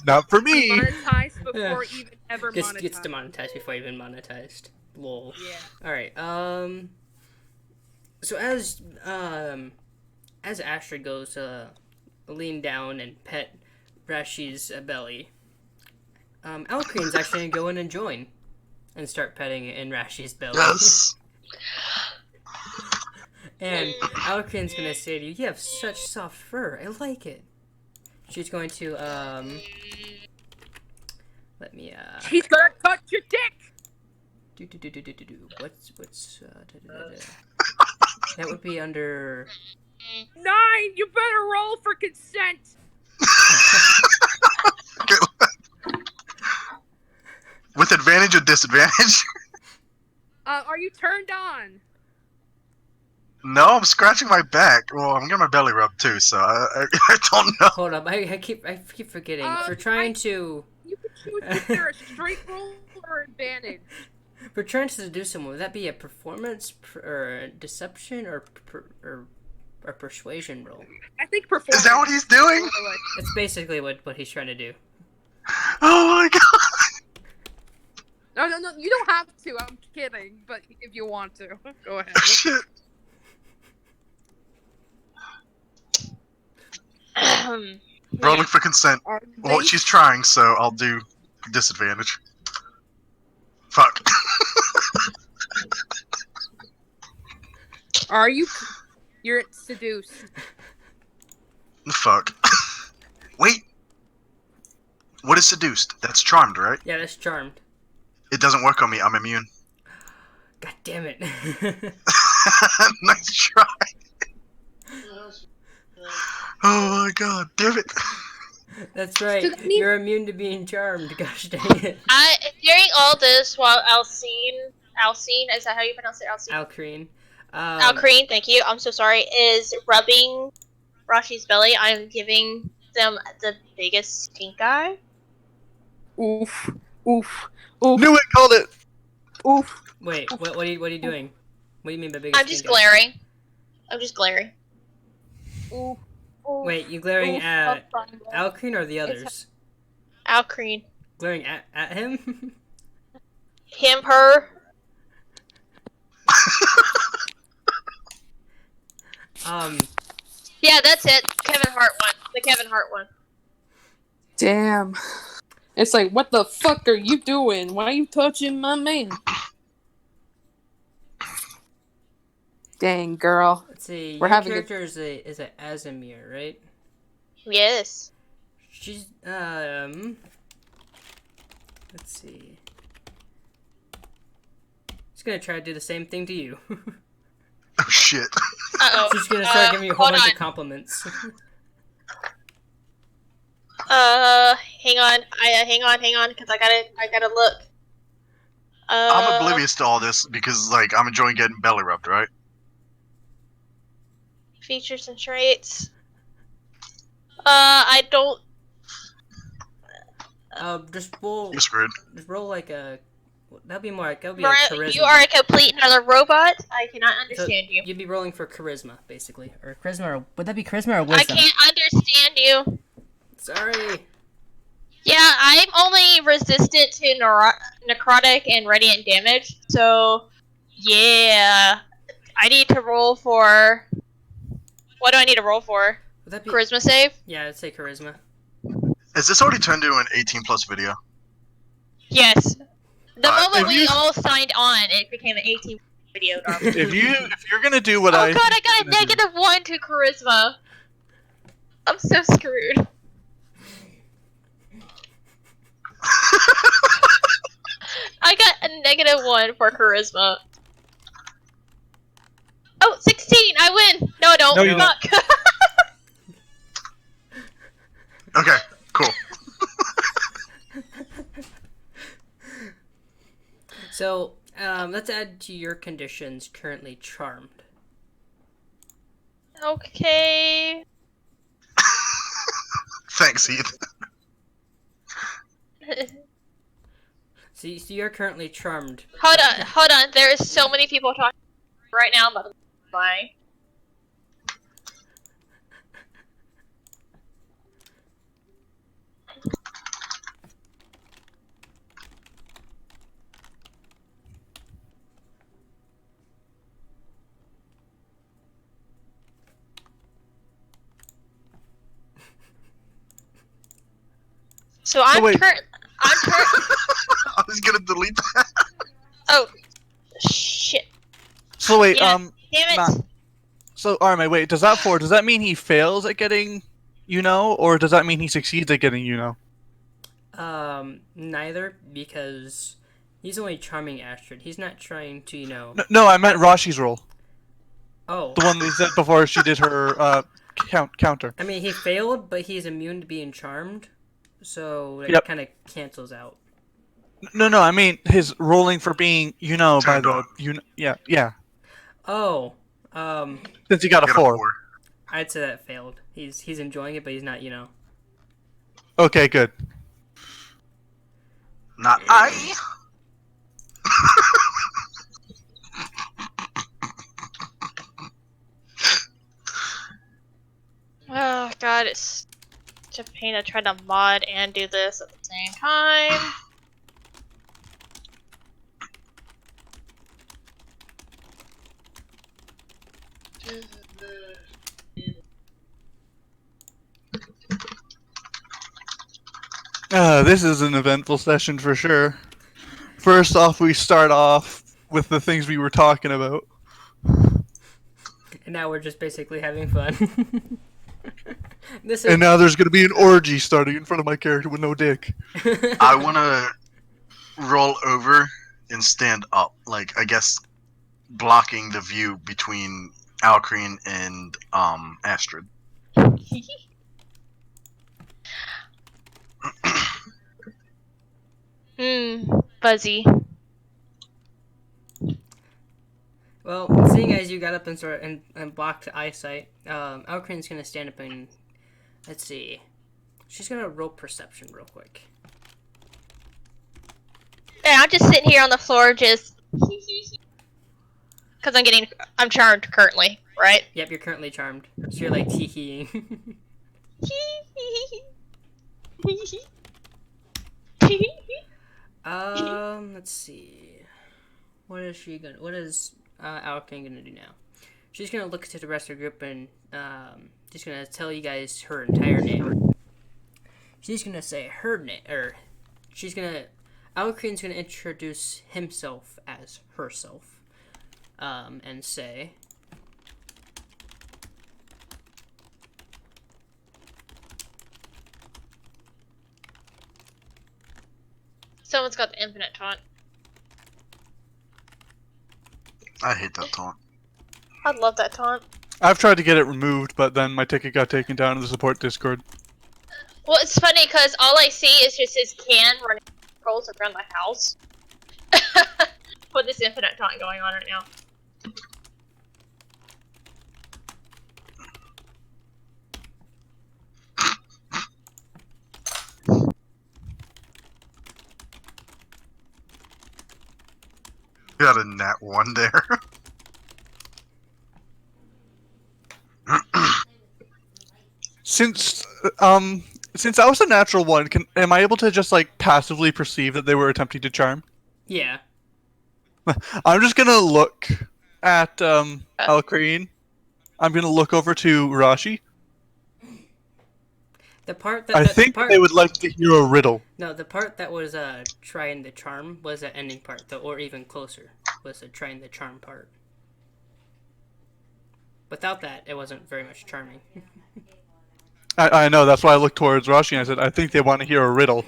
Not for me. Monetized before even ever Gets monetized. demonetized before even monetized. Lol. Yeah. All right. So as Astrid goes lean down and pet Rashi's belly, Alcrine's actually gonna go in and join and start petting in Rashi's belly. Yes. And Alcrine's gonna say to you, "You have such soft fur. I like it." She's going to let me She's gonna cut your dick. What's that would be under 9. You better roll for consent. With advantage or disadvantage? Are you turned on? No, I'm scratching my back. Well, I'm getting my belly rubbed too, so I don't know. Hold up, I keep forgetting. We're trying to You can choose either a straight roll or advantage. we're trying to seduce someone. Would that be a performance or a deception or persuasion roll? I think performance. Is that what he's doing? That's basically what he's trying to do. Oh my god. No, you don't have to. I'm kidding, but if you want to, go ahead. Shit. Rolling for consent. Are Well, they- she's trying, so I'll do disadvantage. Fuck. Are you? You're seduced. Fuck. Wait. What is seduced? That's charmed, right? Yeah, that's charmed. It doesn't work on me. I'm immune. God damn it. Nice try. Oh my god, damn it. That's right. Does that mean- You're immune to being charmed. Gosh dang it. During all this, while Alcine, is that how you pronounce it? Alcine? Alcrine. Alcrine, thank you. I'm so sorry. Is rubbing Rashi's belly. I'm giving them the biggest stink eye. Oof, oof, oof, Knew it, called it. oof. Wait, what are you doing? What do you mean by biggest? I'm just stink eye? glaring. I'm just glaring. Oof. Wait, you glaring Oof, at Pathfinder. Alcrine or the others? Alcrine. Glaring at him? Him, her. Yeah, that's it. Kevin Hart one. The Kevin Hart one. Damn. It's like, what the fuck are you doing? Why are you touching my man? Dang, girl. Let's see. We're Your having a- character is a Azimir, right? Yes. She's let's see. She's gonna try to do the same thing to you. Oh shit. Uh-oh. She's gonna start giving you a whole hold bunch on. of compliments. Hang on. Hang on, because I gotta look. I'm oblivious to all this because, like, I'm enjoying getting belly rubbed, right? features and traits. I don't. Just roll. You're screwed. Just roll like a. That'd be more. That'd be a charisma. You are a complete another robot. I cannot understand you. You'd be rolling for charisma, basically, or charisma. Or would that be charisma or wisdom? I can't understand you. Sorry. Yeah, I'm only resistant to necrotic and radiant damage, so yeah, I need to roll for. What do I need to roll for? Would that be Charisma save? Yeah, I'd say charisma. Is this already turned into an 18+ video? Yes. The moment if we you- all signed on, it became an 18 video. If you're gonna do what Oh I god, I got a -1 to charisma. I'm so screwed. I got a -1 for charisma. Oh, 16! I win! No, I don't. No, you don't. Fuck. Okay, cool. So, let's add to your conditions currently charmed. Okay. Thanks, Heath. So you're currently charmed. Hold on. There is so many people talking right now about my. So I'm wait. I was gonna delete that. Oh, shit! So wait, Yeah. Damn it! Matt. So Arme, wait, does that mean he fails at getting or does that mean he succeeds at getting Neither, because he's only charming Astrid. He's not trying to, No, I meant Rashi's roll. Oh. The one we said before she did her counter. I mean, he failed, but he's immune to being charmed, so it Yep. kind of cancels out. No, I mean his rolling for being by Turned the on. yeah. Oh, Since he got a Get 4. I'd say that failed. He's enjoying it, but he's not, Okay, good. Not I. Oh god, it's such a pain to try to mod and do this at the same time. This is an eventful session for sure. First off, we start off with the things we were talking about. And now we're just basically having fun. This is... And now there's gonna be an orgy starting in front of my character with no dick. I wanna roll over and stand up, like I guess blocking the view between Alcrine and Astrid. Fuzzy. Well, seeing as you got up and blocked eyesight, Alcrine's gonna stand up and let's see. She's gonna roll perception real quick. Yeah, I'm just sitting here on the floor, just because I'm charmed currently, right? Yep, you're currently charmed. So you're like tee-heeing. Let's see. What is Alcrine gonna do now? She's gonna look to the rest of the group and she's gonna tell you guys her entire name. She's gonna say her name, Alcrine's gonna introduce himself as herself, and say, Someone's got the infinite taunt. I hate that taunt. I love that taunt. I've tried to get it removed, but then my ticket got taken down in the support Discord. Well, it's funny because all I see is just his can running circles around the house. With this infinite taunt going on right now. got a nat 1 there. Since that was a natural one, am I able to just like passively perceive that they were attempting to charm? Yeah. I'm just gonna look at Alcrine. I'm gonna look over to Rashi. The part that I think they would like to hear a riddle. No, the part that was trying the charm was the ending part, though, or even closer was the trying the charm part. Without that, it wasn't very much charming. I know, that's why I looked towards Rashi and I said, I think they want to hear a riddle.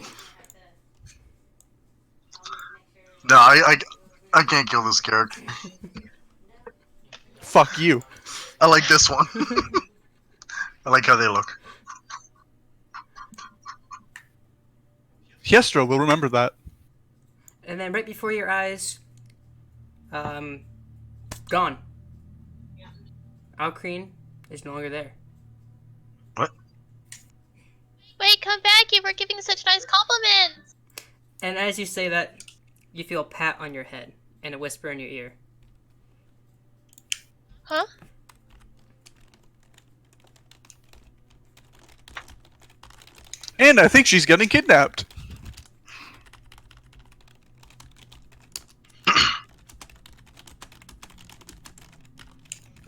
No, I can't kill this character. Fuck you. I like this one. I like how they look. Hiestro will remember that. And then right before your eyes, gone. Alcrine is no longer there. What? Wait, come back! You were giving such nice compliments! And as you say that, you feel a pat on your head and a whisper in your ear. Huh? And I think she's getting kidnapped.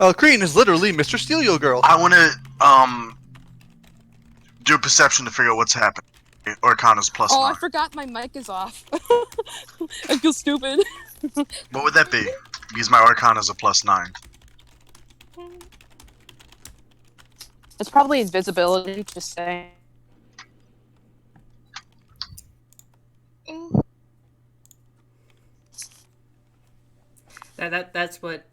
Alcrine is literally Mr. Steelio Girl. I want to do a perception to figure out what's happening. Arcana's plus Oh, 9. I forgot my mic is off. I feel stupid. What would that be? Because my Arcana's a plus 9. It's probably invisibility, just saying. That's what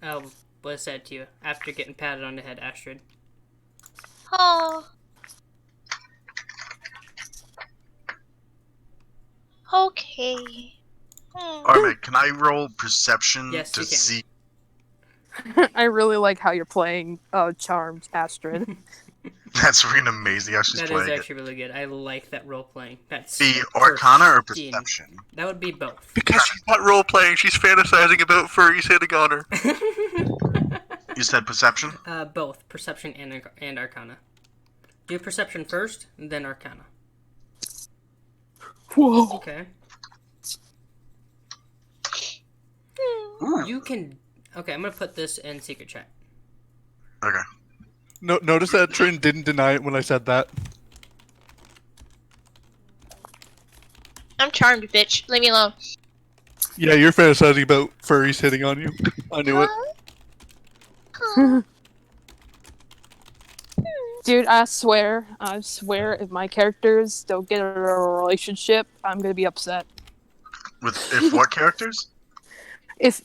was said to you after getting patted on the head, Astrid. Oh. Okay. Alright, can I roll perception Yes, to you can. see? I really like how you're playing Charmed, Astrid. That's freaking amazing how she's That is playing it. actually really good. I like that role playing. That's The Arcana or pristine. perception? That would be both. Because she's not role-playing, she's fantasizing about furries hitting on her. You said perception? Both perception and arcana. Do perception first, then arcana. Whoa. Okay. Ooh. You can. Okay, I'm gonna put this in secret chat. Okay. Notice that Trin didn't deny it when I said that. I'm charmed, bitch. Leave me alone. Yeah, you're fantasizing about furries hitting on you. I knew it. Dude, I swear, if my characters don't get a relationship, I'm gonna be upset. If what characters? If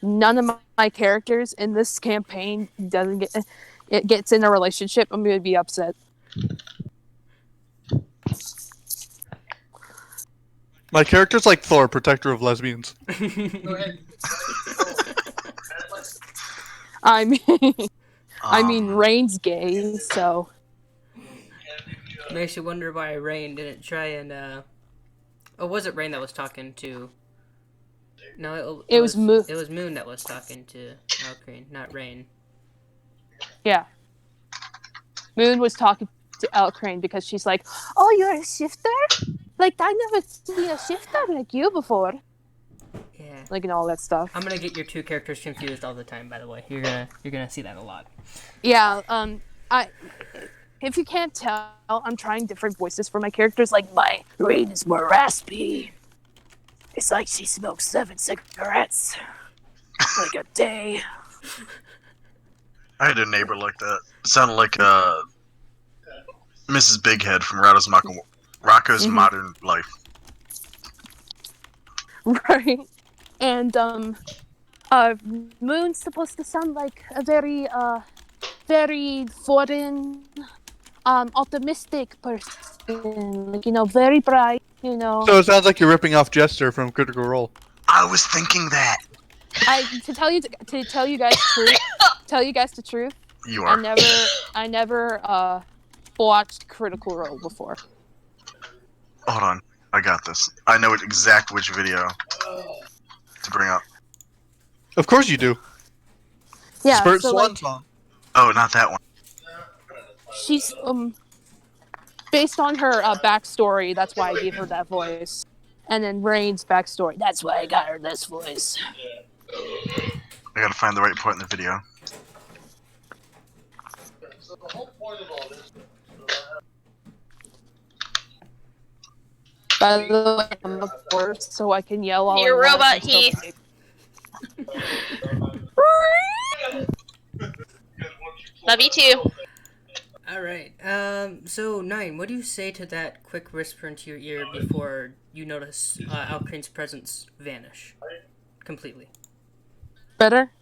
none of my characters in this campaign gets in a relationship, I'm gonna be upset. My character's like Thor, protector of lesbians. I mean, Rain's gay, so. Makes you wonder why Rain didn't try and. Oh, was it Rain that was talking to? No, It was Moon. It was Moon that was talking to Alcrine, not Rain. Yeah. Moon was talking to Alcrine because she's like, "Oh, you're a shifter? Like I never seen a shifter like you before." Yeah. Like and all that stuff. I'm gonna get your two characters confused all the time. By the way, you're gonna see that a lot. Yeah. If you can't tell, I'm trying different voices for my characters. Like my Rain is more raspy. It's like she smokes 7 cigarettes like a day. I had a neighbor like that. It sounded like Mrs. Bighead from Rocco's Modern Life. Right. And Moon's supposed to sound like a very foreign, optimistic person. Like, very bright, So it sounds like you're ripping off Jester from Critical Role. I was thinking that. To tell you guys the truth, You are. I never watched Critical Role before. Hold on. I got this. I know exact which video to bring up. Of course you do. Yeah, Spirit so Swan like song. Oh, not that one. she's based on her backstory. That's why I gave her that voice. And then Rain's backstory. That's why I got her this voice. I gotta find the right point in the video. By the way, I'm a force, so I can yell all I Your want robot and still Heath. type. Love you too. Alright, so 9, what do you say to that quick whisper into your ear before you notice Alcrane's presence vanish completely? Better?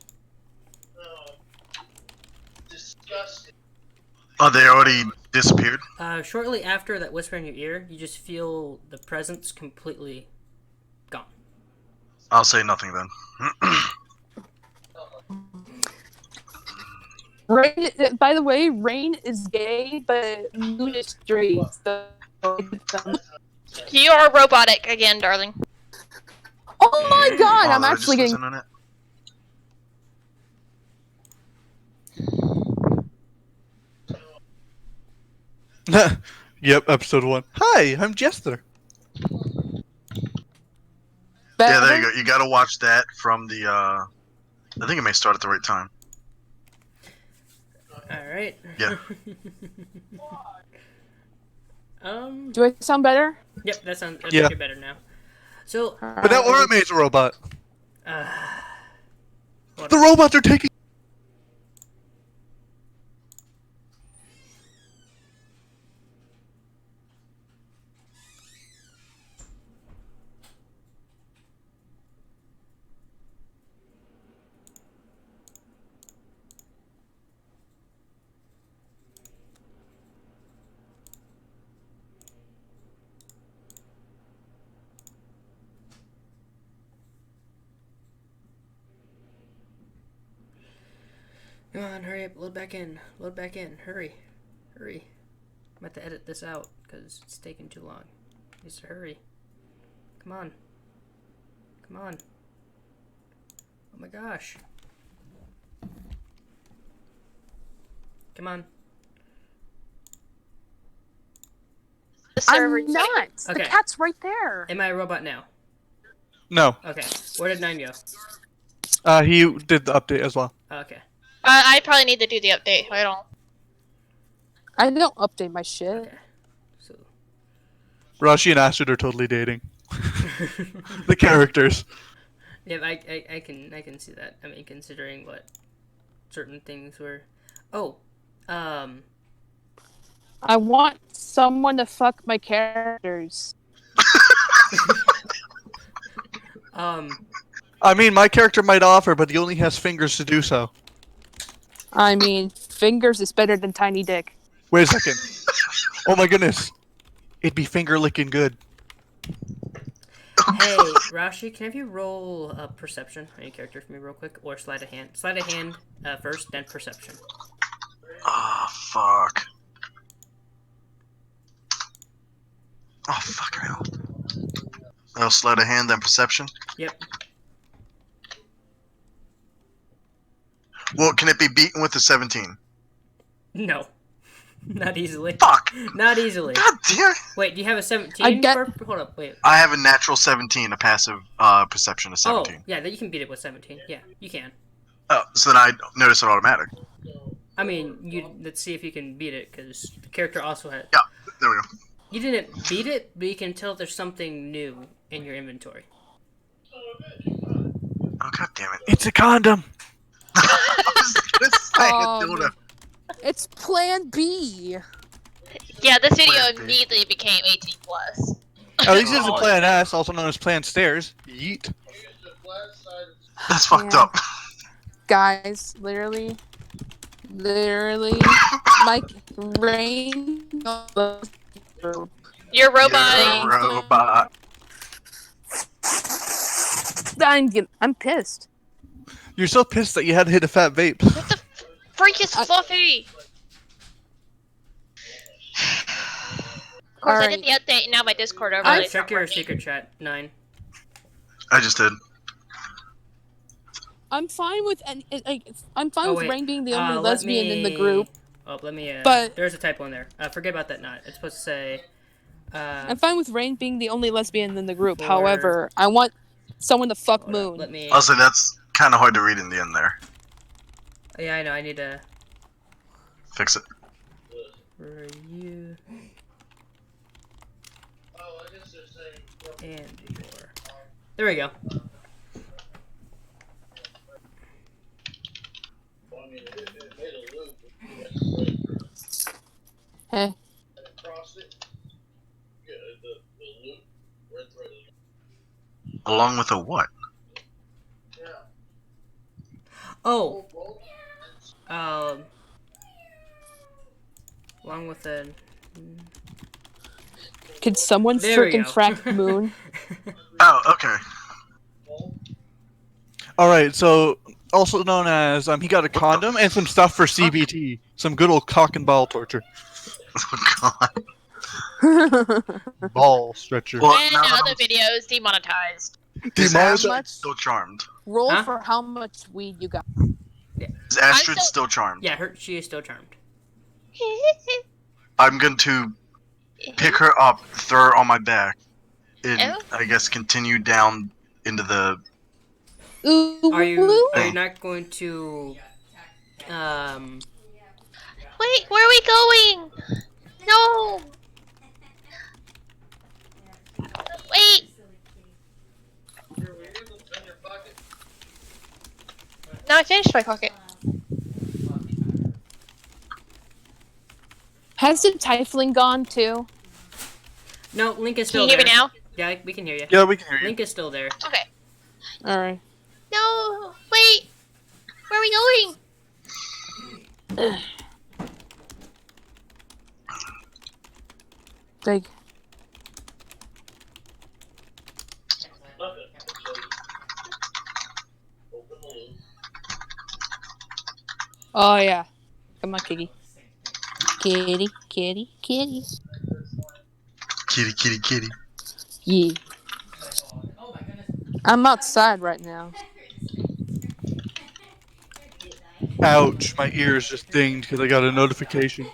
Oh, they already disappeared? Shortly after that whisper in your ear, you just feel the presence completely gone. I'll say nothing then. Rain, by the way, Rain is gay, but Moon is straight. So, You are robotic again, darling. oh my god, Oh, I'm did I actually just getting. listen on it? Yep, episode 1. Hi, I'm Jester. Better? Yeah, there you go. You gotta watch that from the, I think it may start at the right time. Alright. Yeah. Do I sound better? Yep, that sounds Yeah. better now. So, But now Oramade's a robot. what- The robots are taking. Come on, hurry up, load back in, hurry, hurry. I'm about to edit this out, because it's taking too long. Needs to hurry. Come on. Come on. Oh my gosh. Come on. The server I'm not. The Okay. cat's right there. Am I a robot now? No. Okay. Where did 9 go? He did the update as well. Okay. I probably need to do the update. I don't. I don't update my shit. Okay. So. Rashi and Astrid are totally dating. The characters. Yeah, I can see that. I mean, considering what certain things were. Oh. I want someone to fuck my characters. I mean, my character might offer, but he only has fingers to do so. I mean, fingers is better than tiny dick. Wait a second. Oh my goodness. It'd be finger licking good. Hey, Rashi, can I have you roll perception on your character for me real quick? Or sleight of hand. Sleight of hand first, then perception. Oh, fuck. Oh, fuck hell. Oh, sleight of hand, then perception? Yep. Well, can it be beaten with a 17? No. Not easily. Fuck! Not easily. God damn it! Wait, do you have a 17? I get- Hold up, wait. I have a natural 17, a passive perception of 17. Oh, yeah, then you can beat it with 17. Yeah, you can. Oh, so then I notice it automatic. I mean, let's see if you can beat it, because the character also had... Yeah, there we go. You didn't beat it, but you can tell there's something new in your inventory. Oh, god damn it. It's a condom. I was gonna say it, It's Plan B. Yeah, this video Plan B. immediately became 18 plus. At least it's a Plan S, also known as Plan Stairs. Yeet. That's fucked Yeah. up. Guys, literally, my Rain. You're roboting. Robot. I'm pissed. You're so pissed that you had to hit a fat vape. What the freak is Fluffy? Of course, I Alright. did the update, and now my Discord overlay. Check your secret chat, 9. I just did. I'm fine with I'm fine Oh, with wait. Rain being the only Let lesbian in the me- group. Oh, let me. But- There's a typo in there. Forget about that. Not. It's supposed to say. I'm fine with Rain being the only lesbian in the group. For- However, I want someone to fuck Hold up, Moon. let me. Also, that's kind of hard to read in the end there. Yeah, I know. I need to. Fix it. For you. And your. There we go. Hey. Along with a what? Oh. Along with a. Could someone There we freaking go. frack Moon? Oh, okay. Alright, so also known as he got a condom and some stuff for CBT. Some good old cock and ball torture. Oh god. Ball stretcher. Well, And now that other I'm- videos demonetized. Is Demonetized? Astrid still charmed? Roll Huh? for how much weed you got. Is Astrid still- still charmed? Yeah, she is still charmed. I'm going to pick her up, throw her on my back, and Oh. I guess continue down into the. Ooh, Are you Hey. not going to Wait, where are we going? No. Wait. No, I finished my pocket. Has the Tiefling gone too? No, Link is Can still you hear there. me now? Yeah, we can hear you. Yeah, we can hear you. Link is still there. Okay. Alright. No. Wait. Where are we going? Like, oh yeah. Come on, kitty. Kitty, kitty, kitty. Kitty, kitty, kitty. Yeah. I'm outside right now. Ouch, my ears just dinged because I got a notification.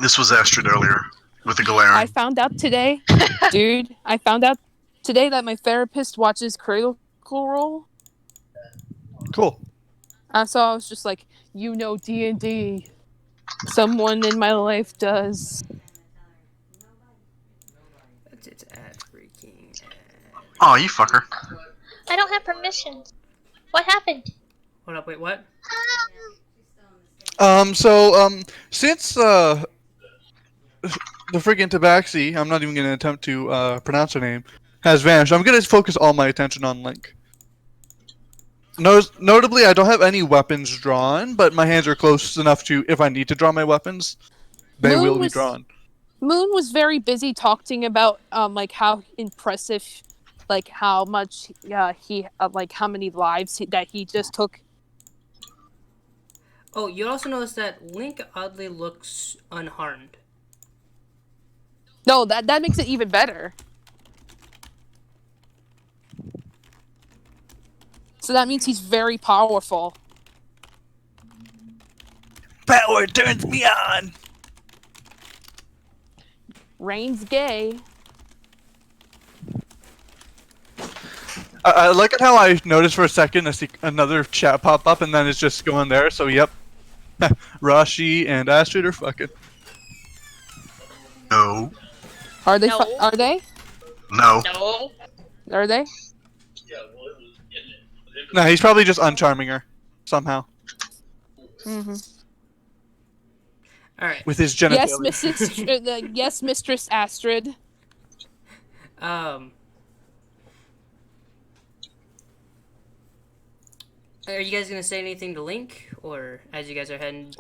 This was Astrid earlier with the glare. I found out today, dude. I found out today that my therapist watches Critical Role. Cool. So I was just like, you know, D&D. Someone in my life does. It's ad freaking ad. Oh, you fucker. I don't have permissions. What happened? Hold up, wait, what? Since the friggin' Tabaxi, I'm not even gonna attempt to pronounce her name, has vanished, I'm gonna focus all my attention on Link. Notably, I don't have any weapons drawn, but my hands are close enough to, if I need to draw my weapons, they Moon will be was- drawn. Moon was very busy talking about like how impressive, like how much he like how many lives that he just took. Oh, you also notice that Link oddly looks unharmed. No, that makes it even better. So that means he's very powerful. Power turns me on! Rain's gay. I like it how I noticed for a second another chat pop up and then it's just going there, so yep. Rashi and Astrid are fucking. No. Are they? No. Are they? No. No. Are they? Nah, he's probably just uncharming her. Somehow. Mm-hmm. Alright. Yes, With his genitalia. Mrs. Yes, Mistress Astrid. Are you guys gonna say anything to Link, or as you guys are heading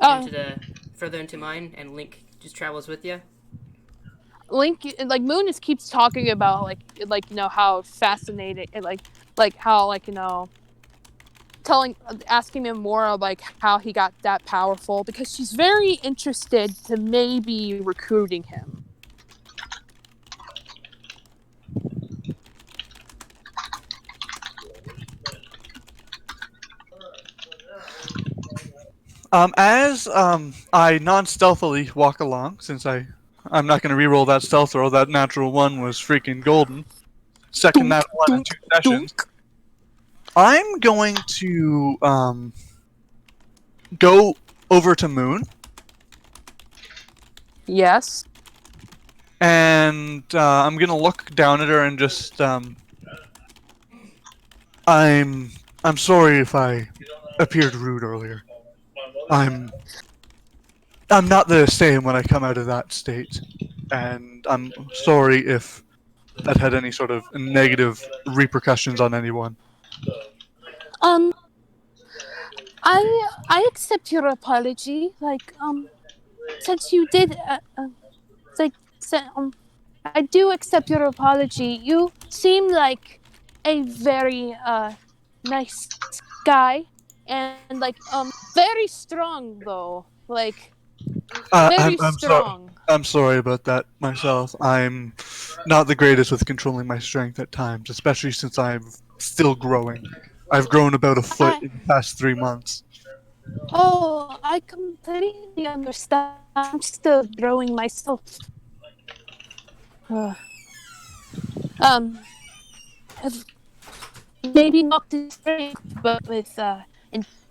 further into mine, and Link just travels with you? Link, like Moon, just keeps talking about like you know how fascinating, and like how like you know asking him more of like how he got that powerful because she's very interested to maybe recruiting him. As I non-stealthily walk along, since I'm not going to re-roll that stealth roll. That natural one was freaking golden. Second nat one in 2 sessions. I'm going to go over to Moon, Yes. and I'm gonna look down at her and just I'm sorry if I appeared rude earlier. I'm not the same when I come out of that state, and I'm sorry if that had any sort of negative repercussions on anyone. I accept your apology. Like since you did like I do accept your apology. You seem like a very nice guy and like very strong though. Like very I'm strong. I'm sorry about that myself. I'm not the greatest with controlling my strength at times, especially since I'm still growing. I've grown about a foot in the past 3 months. Oh, I completely understand. I'm still growing myself. Uh, have- maybe not the strength, but with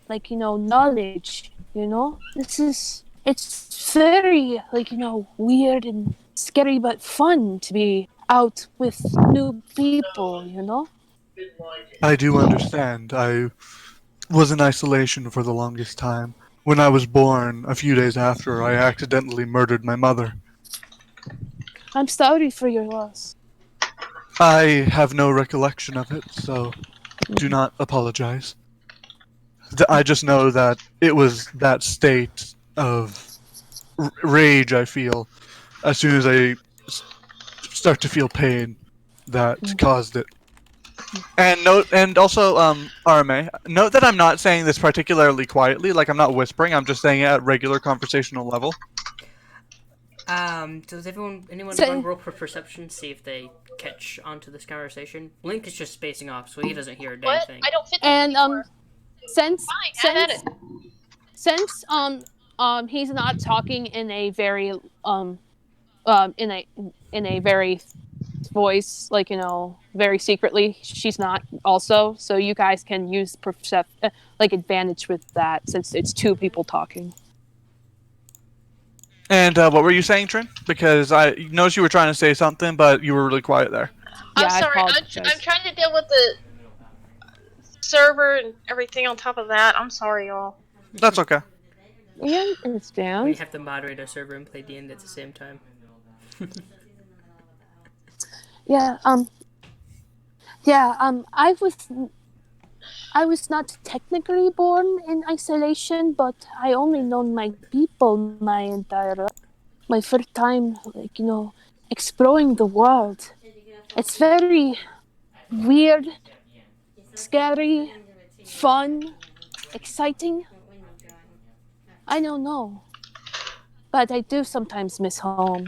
like knowledge. It's very like weird and scary, but fun to be out with new people. I do understand. I was in isolation for the longest time. When I was born, a few days after, I accidentally murdered my mother. I'm sorry for your loss. I have no recollection of it, so do not apologize. I just know that it was that state of rage I feel as soon as I start to feel pain that caused it. And also, RMA, note that I'm not saying this particularly quietly, like I'm not whispering, I'm just saying it at regular conversational level. Does anyone So- run roll for perception, see if they catch onto this conversation? Link is just spacing off, so he doesn't hear a damn What? thing. I don't fit. And since Fine, have at it. since he's not talking in a very in a very voice, like very secretly, she's not also, so you guys can use like advantage with that since it's 2 people talking. And what were you saying, Trin? Because I noticed you were trying to say something, but you were really quiet there. Yeah, I'm I sorry. apologize. I'm trying to deal with the server and everything on top of that. I'm sorry, y'all. That's okay. Yeah, We understand. have to moderate a server and play D&D at the same time. Yeah, I was not technically born in isolation, but I only known my people my entire life. My first time, like, exploring the world. It's very weird, scary, fun, exciting. I don't know. But I do sometimes miss home.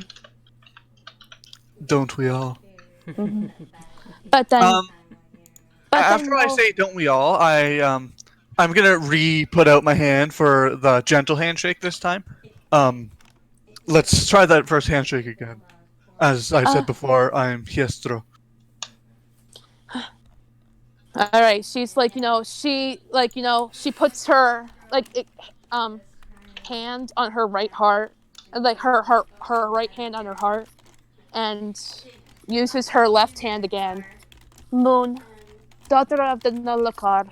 Don't we all? But then, After I say "don't we all," I'm gonna put out my hand for the gentle handshake this time. Let's try that first handshake again. As I said before, I'm Hiestro. all right, she's like, she puts her hand on her right heart, like her right hand on her heart, and uses her left hand again. Moon, daughter of the Nulakar,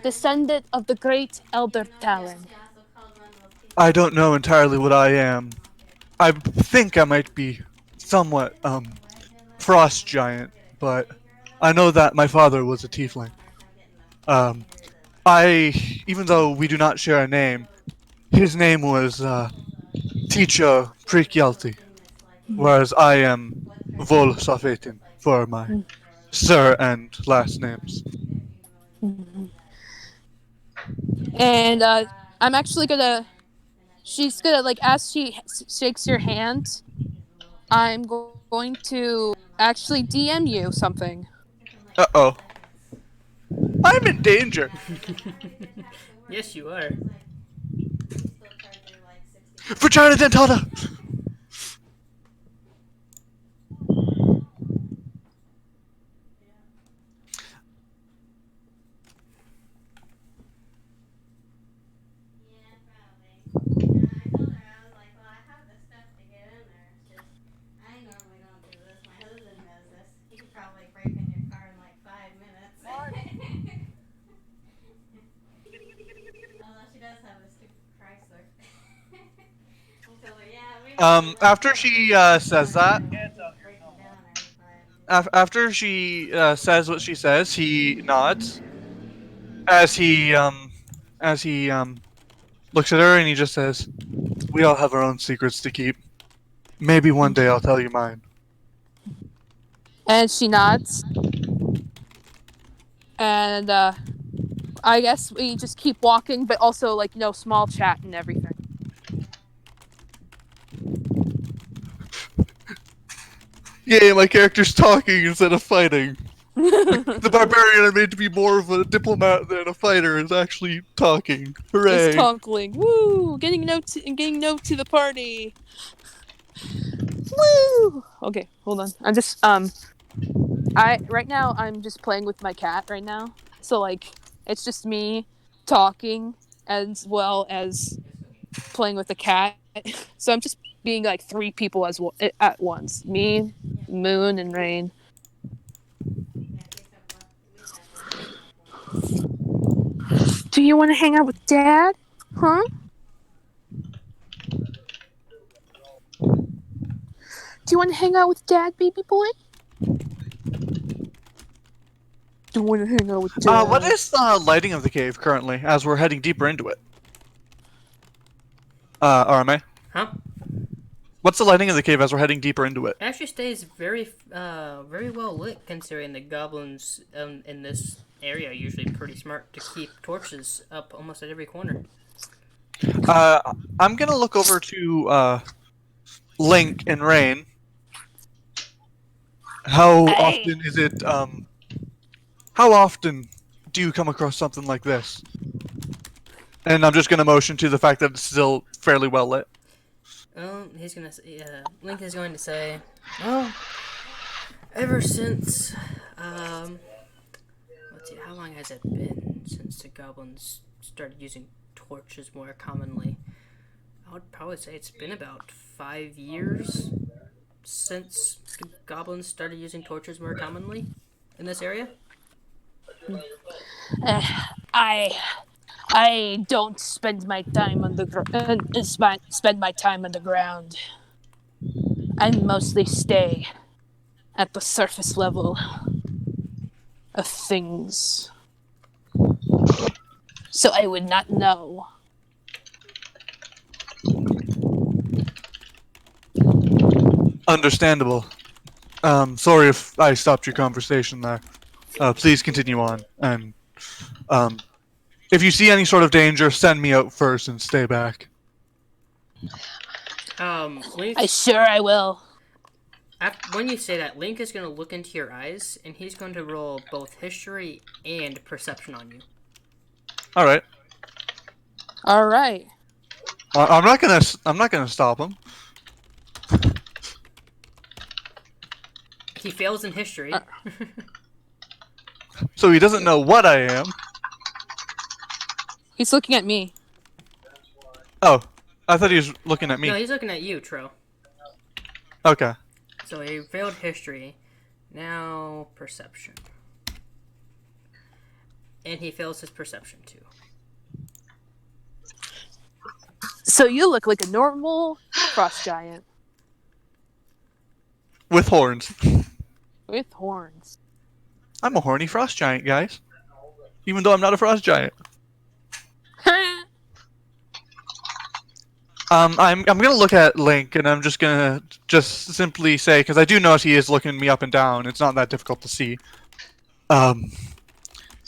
descendant of the great Elder Talon. I don't know entirely what I am. I think I might be somewhat frost giant, but I know that my father was a tiefling. Even though we do not share a name, his name was Teacher Prikyalti, whereas I am Vol Safetin for my sir and last names. And I'm actually gonna. She's gonna like as she shakes your hand. I'm going to actually DM you something. Uh-oh. I'm in danger. Yes, you are. Vagina dentata! After she says that, after she says what she says, he nods as he looks at her and he just says, "We all have our own secrets to keep. Maybe one day I'll tell you mine." And she nods. And I guess we just keep walking, but also like no small chat and everything. Yay, my character's talking instead of fighting. The barbarian I made to be more of a diplomat than a fighter is actually talking. Hooray! It's tonkling. Woo! Getting note to the party. Woo! Okay, hold on. I'm just right now I'm just playing with my cat right now. So like it's just me talking as well as playing with the cat. So I'm just being like three people at once. Me, Moon, and Rain. Do you want to hang out with Dad? Huh? Do you want to hang out with Dad, baby boy? Do you want to hang out with Dad? What is the lighting of the cave currently as we're heading deeper into it? RMA? Huh? What's the lighting of the cave as we're heading deeper into it? It actually stays very well lit, considering the goblins in this area are usually pretty smart to keep torches up almost at every corner. I'm gonna look over to Link and Rain. How often is it? How often do you come across something like this? And I'm just gonna motion to the fact that it's still fairly well lit. He's gonna say, Link is going to say, well, ever since, let's see, how long has it been since the goblins started using torches more commonly? I would probably say it's been about 5 years since the goblins started using torches more commonly in this area. I don't spend my time on the spend my time on the ground. I mostly stay at the surface level of things. So I would not know. Understandable. Sorry if I stopped your conversation there. Please continue on. And if you see any sort of danger, send me out first and stay back. Link, I will. when you say that, Link is going to look into your eyes, and he's going to roll both history and perception on you. All right. I'm not gonna stop him. He fails in history. So he doesn't know what I am. He's looking at me. Oh, I thought he was looking at me. No, he's looking at you, Tro. Okay. So he failed history. Now perception. And he fails his perception too. So you look like a normal frost giant With horns. with horns. I'm a horny frost giant, guys. Even though I'm not a frost giant. I'm gonna look at Link, and I'm just gonna simply say, because I do notice he is looking me up and down. It's not that difficult to see.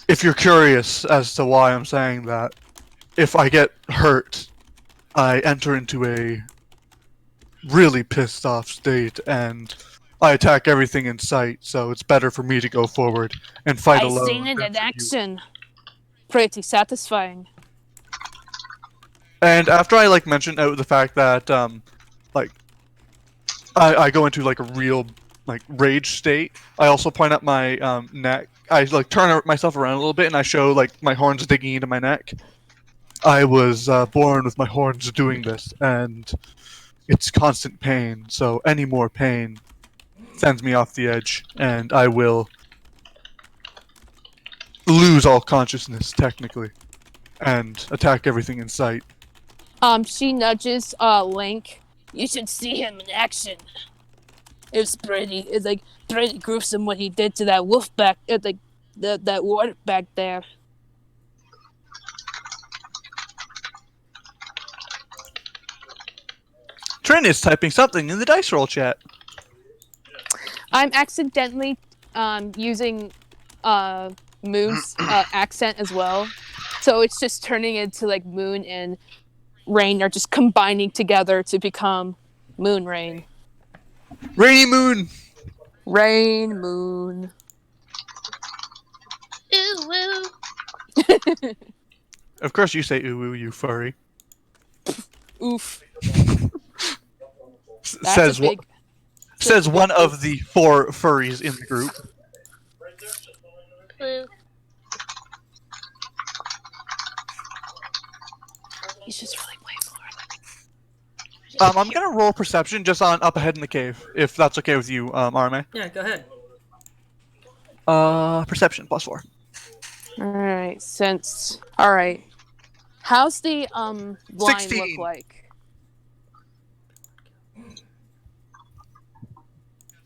if you're curious as to why I'm saying that, if I get hurt, I enter into a really pissed off state and I attack everything in sight, so it's better for me to go forward and fight alone. I seen it in action. Pretty satisfying. And after I like mention out the fact that like I go into like a real like rage state, I also point out my neck. I like turn myself around a little bit and I show like my horns digging into my neck. I was born with my horns doing this, and it's constant pain. So any more pain sends me off the edge, and I will lose all consciousness technically, and attack everything in sight. She nudges Link. You should see him in action. It's like pretty gruesome what he did to that wolf back that wart back there. Trin is typing something in the dice roll chat. I'm accidentally using Moon's accent as well. So it's just turning into like Moon and Rain are just combining together to become Moon Rain. Rainy Moon! Rain Moon. Ooh, woo. Of course you say ooh, ooh, you furry. Oof. Says big... says one of the 4 furries in the group. Woo. He's just really playful. I'm gonna roll perception just on up ahead in the cave, if that's okay with you, RMA. Yeah, go ahead. Perception +4. Alright, alright. How's the blind 16. look like?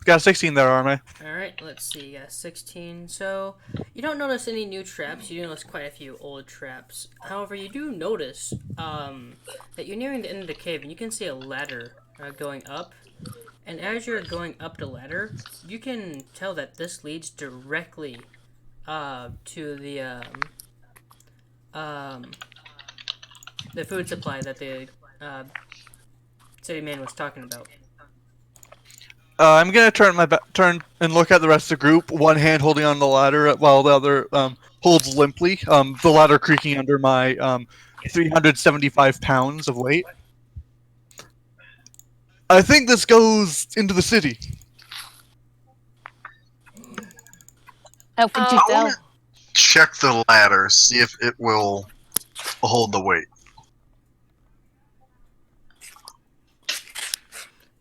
Got a 16 there, RMA. Alright, let's see. 16. So, you don't notice any new traps. You do notice quite a few old traps. However, you do notice that you're nearing the end of the cave, and you can see a ladder going up. And as you're going up the ladder, you can tell that this leads directly to the food supply that the city man was talking about. I'm gonna turn and look at the rest of the group. One hand holding on the ladder while the other holds limply. The ladder creaking under my 375 pounds of weight. I think this goes into the city. How could you I tell? wanna check the ladder, see if it will hold the weight.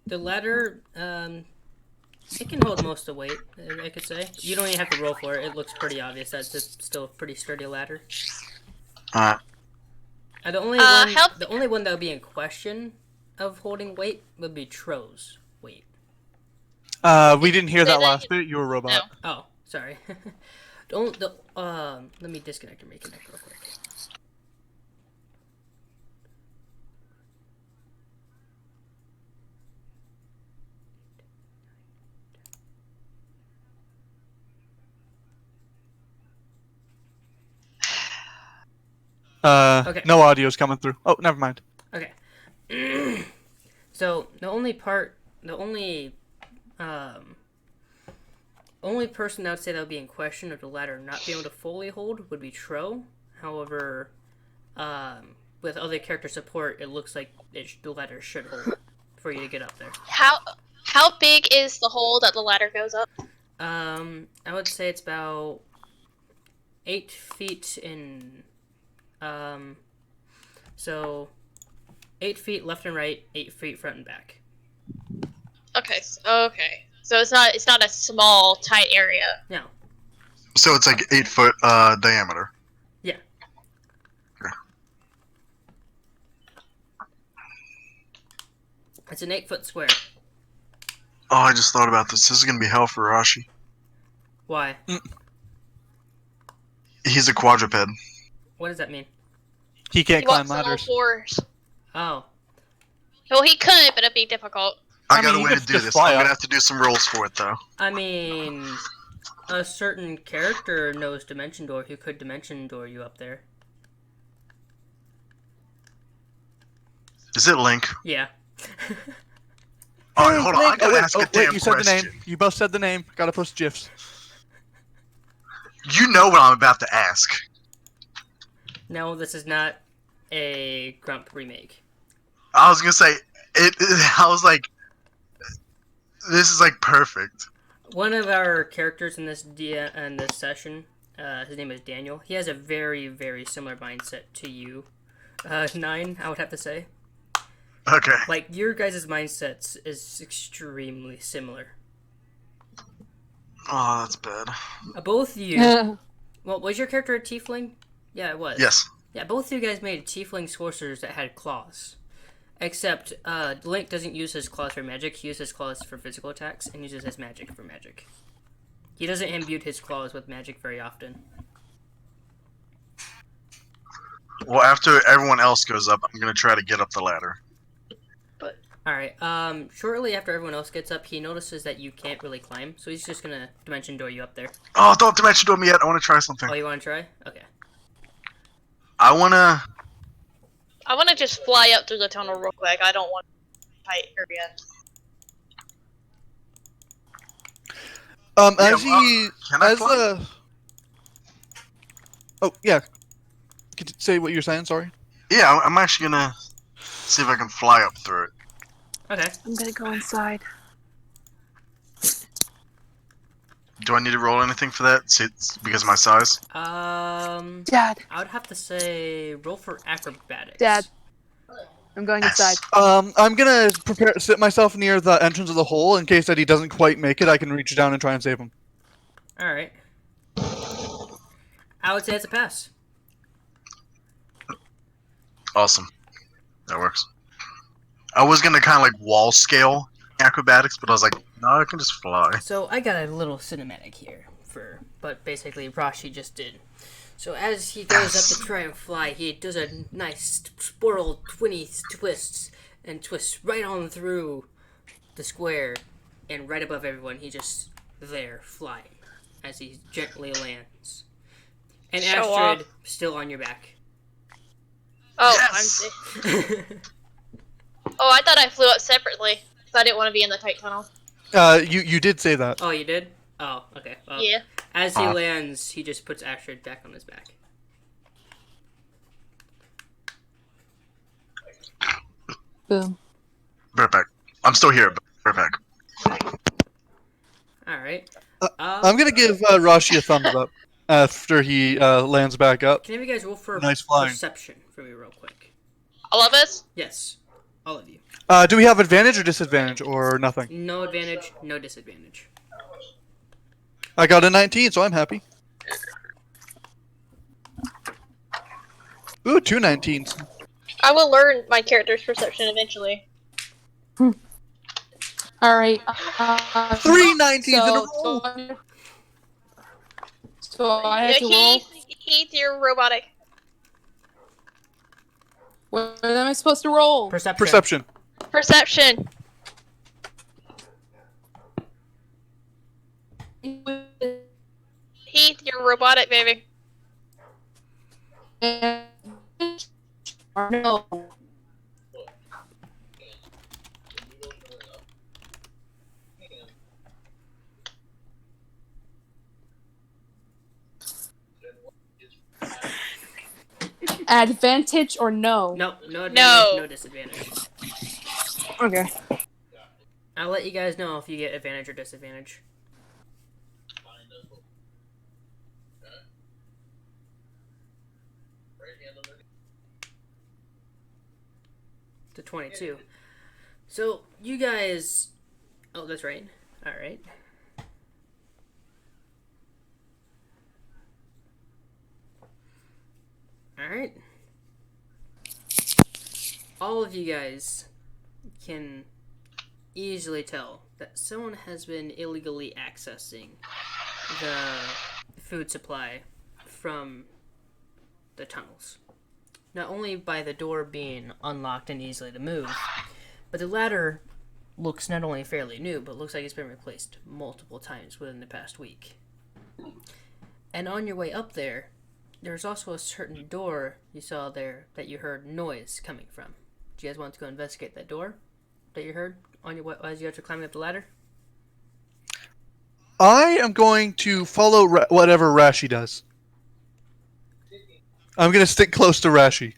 The ladder, it can hold most of the weight, I could say. You don't even have to roll for it. It looks pretty obvious that it's still a pretty sturdy ladder. Alright. The only one that would be in question of holding weight would be Tro's weight. We didn't hear that last bit. You were a robot. No. Oh, sorry. Let me disconnect and reconnect real quick. Okay. No audio's coming through. Oh, never mind. Okay. So the only person I would say that would be in question of the ladder not being able to fully hold would be Tro. However, with other character support, it looks like the ladder should hold for you to get up there. How big is the hole that the ladder goes up? I would say it's about 8 feet in. So 8 feet left and right, 8 feet front and back. Okay. So it's not a small, tight area. No. So it's like 8 foot diameter. Yeah. Okay. It's an 8-foot square. Oh, I just thought about this. This is gonna be hell for Rashi. Why? He's a quadruped. What does that mean? He can't He climb walks on all ladders. fours. Oh. Well, he could, but it'd be difficult. I I got mean, a way you to could do just this. fly I'm gonna up. have to do some rolls for it though. I mean, a certain character knows Dimension Door who could Dimension Door you up there. Is it Link? Yeah. Alright, hold on. I gotta ask a damn you said the question. name. You both said the name. Gotta post GIFs. You know what I'm about to ask. No, this is not a Grump remake. I was gonna say I was like, this is like perfect. One of our characters in this session, his name is Daniel. He has a very, very similar mindset to you, 9. I would have to say. Okay. Like your guys' mindsets is extremely similar. Oh, that's bad. Both of you. Well, was your character a tiefling? Yeah, it was. Yes. Yeah, both of you guys made tiefling sorcerers that had claws. Except, Link doesn't use his claws for magic, he uses claws for physical attacks, and uses his magic for magic. He doesn't imbue his claws with magic very often. Well, after everyone else goes up, I'm gonna try to get up the ladder. Alright, shortly after everyone else gets up, he notices that you can't really climb, so he's just gonna Dimension Door you up there. Oh, don't Dimension Door me yet. I want to try something. Oh, you wanna try? Okay. I wanna. I want to just fly up through the tunnel real quick. I don't want a tight area. Oh yeah. Could you say what you're saying? Sorry. Yeah, I'm actually gonna see if I can fly up through it. Okay. I'm gonna go inside. Do I need to roll anything for that? See, it's because of my size. Dad. I would have to say roll for acrobatics. Dad. I'm going inside. I'm gonna sit myself near the entrance of the hole in case that he doesn't quite make it. I can reach down and try and save him. Alright. I would say it's a pass. Awesome. That works. I was gonna kind of like wall scale acrobatics, but I was like, no, I can just fly. So I got a little cinematic here but basically Rashi just did. So as he goes up to try and fly, he does a nice sportle 20 twists and twists right on through the square, and right above everyone, he just there flying as he gently lands. And Show Astrid off. still on your back. Oh, Yes! Oh, I thought I flew up separately. 'Cause I didn't want to be in the tight tunnel. You did say that. Oh, you did? Oh, okay. Well, Yeah. as he lands, he just puts Astrid back on his back. Boom. Right back. I'm still here, but right back. Alright. I'm gonna give Rashi a thumbs up after he lands back up. Can any of you guys roll for Nice flying. perception for me real quick? All of us? Yes. All of you. Do we have advantage or disadvantage or nothing? No advantage, no disadvantage. I got a 19, so I'm happy. Ooh, 2 19s. I will learn my character's perception eventually. Alright. 3 19s in a row. So I have to roll. Heath, you're robotic. What am I supposed to roll? Perception. Perception. Heath, you're robotic, baby. No. Advantage or no? No, no advantage, No. no disadvantage. Okay. I'll let you guys know if you get advantage or disadvantage. To 22. So, you guys... Oh, that's right. Alright. Alright. All of you guys can easily tell that someone has been illegally accessing the food supply from the tunnels. Not only by the door being unlocked and easily to move, but the ladder looks not only fairly new, but looks like it's been replaced multiple times within the past week. And on your way up there, there's also a certain door you saw there that you heard noise coming from. Do you guys want to go investigate that door that you heard on your as you guys are climbing up the ladder? I am going to follow whatever Rashi does. I'm going to stick close to Rashi.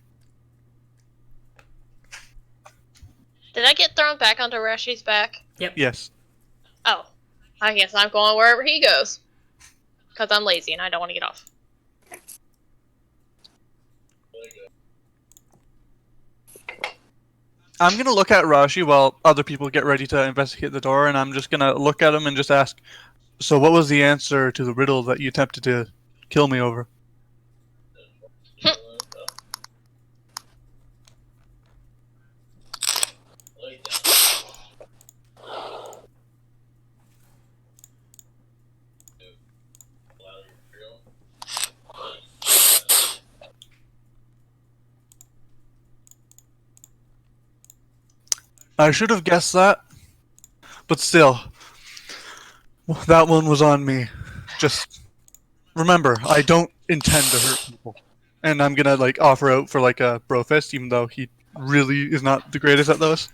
Did I get thrown back onto Rashi's back? Yes. Oh. I guess I'm going wherever he goes. Because I'm lazy and I don't want to get off. I'm going to look at Rashi while other people get ready to investigate the door, and I'm just going to look at him and just ask, so what was the answer to the riddle that you attempted to kill me over? I should have guessed that, but still, that one was on me. Just remember, I don't intend to hurt people. And I'm gonna like offer out for like a bro fist, even though he really is not the greatest at those.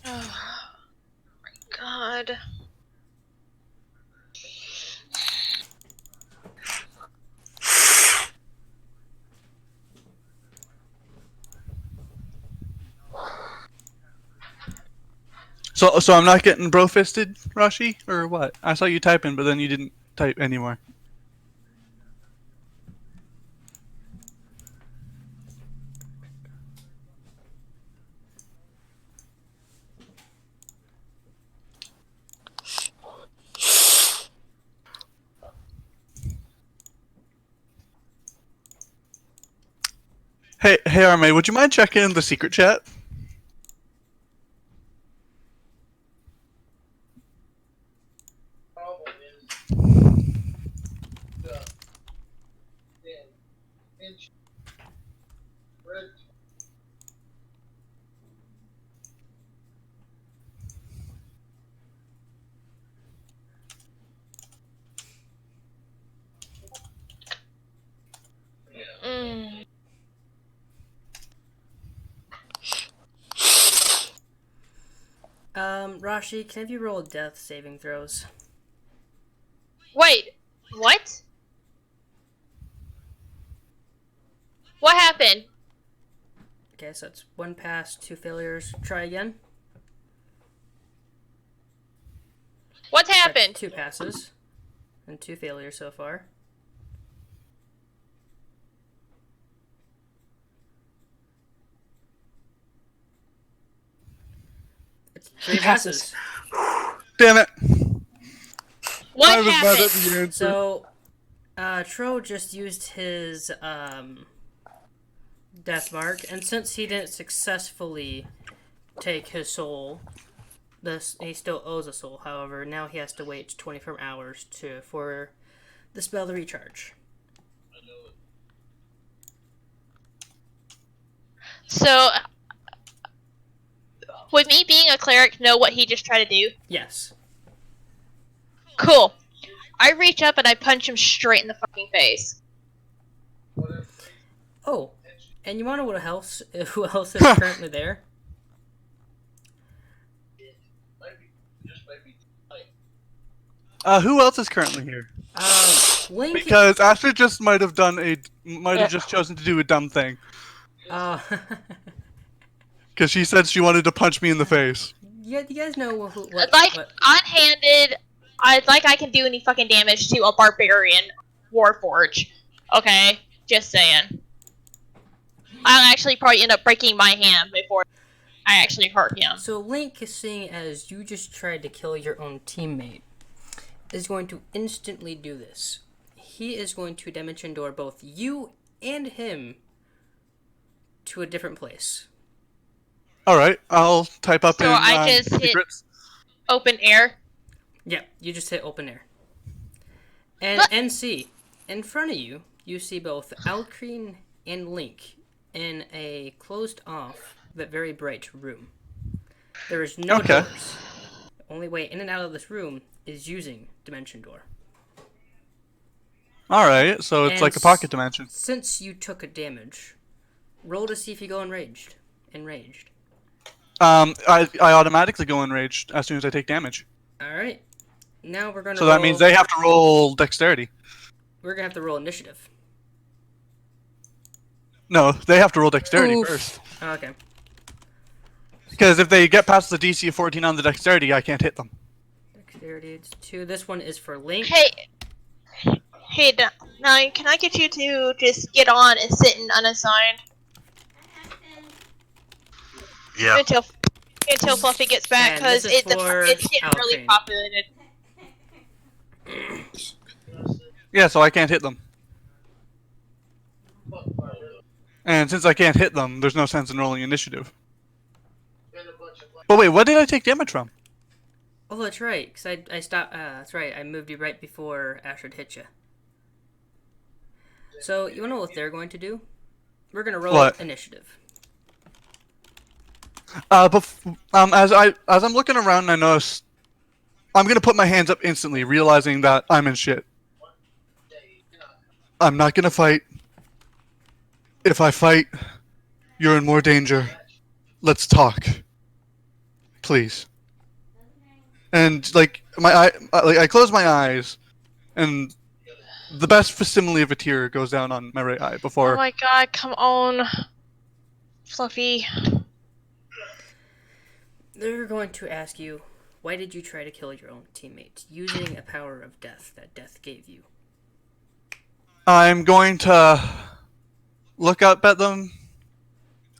Oh my god. So I'm not getting bro fisted, Rashi, or what? I saw you typing, but then you didn't type anymore. Hey, Arme, would you mind checking the secret chat? Mm. Rashi, can have you roll death saving throws? Wait, what? What happened? Okay, so it's 1 pass, 2 failures. Try again. What That's happened? 2 passes and 2 failures so far. It's 3 passes. Damn it! What I was mad at happened? the answer. So, Tro just used his death mark, and since he didn't successfully take his soul, he still owes a soul. However, now he has to wait 24 hours for the spell to recharge. So, would me being a cleric know what he just tried to do? Yes. Cool. I reach up and I punch him straight in the fucking face. Oh, and you want to know who else is currently there? Who else is currently here? Link. Because Astrid just might have just chosen to do a dumb thing. Because she said she wanted to punch me in the face. Yeah, you guys know what Unhanded, I can do any fucking damage to a barbarian warforge. Okay, just saying. I'll actually probably end up breaking my hand before I actually hurt him. So Link, seeing as you just tried to kill your own teammate, is going to instantly do this. He is going to dimension door both you and him to a different place. Alright, I'll type up So in I just hit secrets. open air. Yeah, you just hit open air. And NC, In front of you, you see both Alcrine and Link in a closed off but very bright room. There is no Okay. doors. The only way in and out of this room is using Dimension Door. Alright, so it's And like a pocket dimension. Since you took a damage, roll to see if you go enraged. Enraged. I automatically go enraged as soon as I take damage. Alright. Now we're gonna So roll... that means they have to roll dexterity. We're gonna have to roll initiative. No, they have to roll dexterity Oof. first. Oh, okay. Because if they get past the DC of 14 on the dexterity, I can't hit them. Dexterity, it's 2. This one is for Link. Hey, Nine, can I get you to just get on and sit in unassigned Yeah. until Fluffy gets back? And Because this is it's for getting really Alpine. populated. Yeah, so I can't hit them. And since I can't hit them, there's no sense in rolling initiative. But wait, what did I take damage from? Oh, that's right. Because I stopped. That's right. I moved you right before Ashford hit you. So, you want to know what they're going to do? We're going to roll What? initiative. As I'm looking around, I notice I'm gonna put my hands up instantly, realizing that I'm in shit. I'm not gonna fight. If I fight, you're in more danger. Let's talk, please. And like I close my eyes, and the best facsimile of a tear goes down on my right eye Oh before. my god, come on. Fluffy. They're going to ask you, why did you try to kill your own teammate using a power of death that death gave you? I'm going to look up at them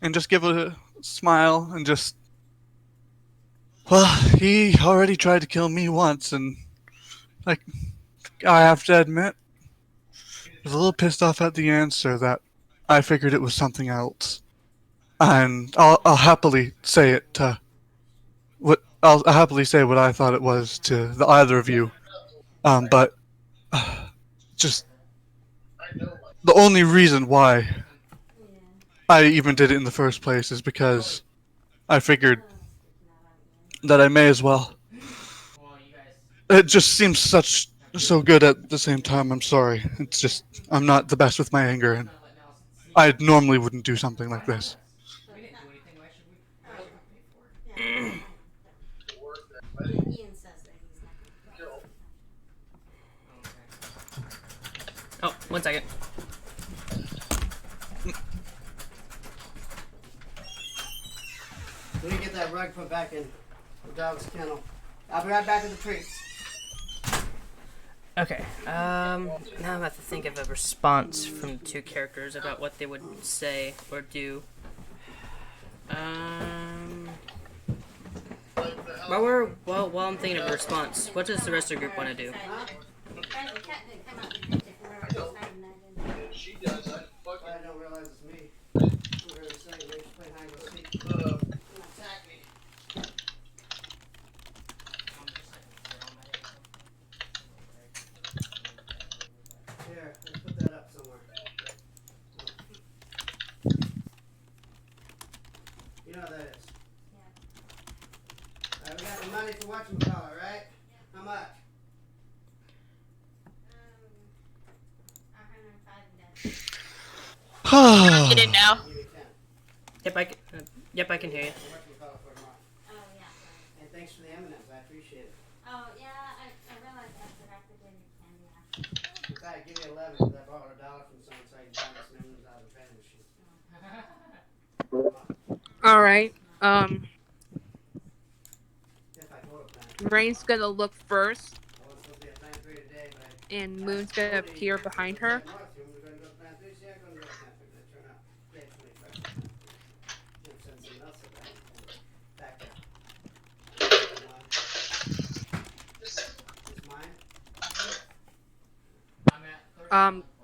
and just give a smile and just. Well, he already tried to kill me once, and like, I have to admit, I was a little pissed off at the answer that I figured it was something else, and I'll happily say it to I'll happily say what I thought it was to the either of you, but just the only reason why I even did it in the first place is because I figured that I may as well. It just seems so good at the same time. I'm sorry. It's just I'm not the best with my anger, and I normally wouldn't do something like this. Oh, 1 second. Let me get that rug put back in the dog's kennel. I'll be right back with the treats. Okay, now I'm about to think of a response from the two characters about what they would say or do. While I'm thinking of a response, what does the rest of the group want to do? I don't realize it's me. We're gonna say we should play hide and seek. Attack me. Here, let's put that up somewhere. You know what that is? Yeah. We got the money for whatchamacallit, right? How much? Get in now. Give me 10. Yep, I can hear you. Whatchamacallit for tomorrow. Oh, yeah. And thanks for the M&Ms, I appreciate it. Oh, yeah, I realized I forgot to give you candy. In fact, give me 11 because I borrowed $1 from someone so I can buy some M&Ms out of the vending machine. All right. If I go to plan. Rain's gonna look first, I was supposed to be at plan 3 today, but I and Moon's gonna appear behind her.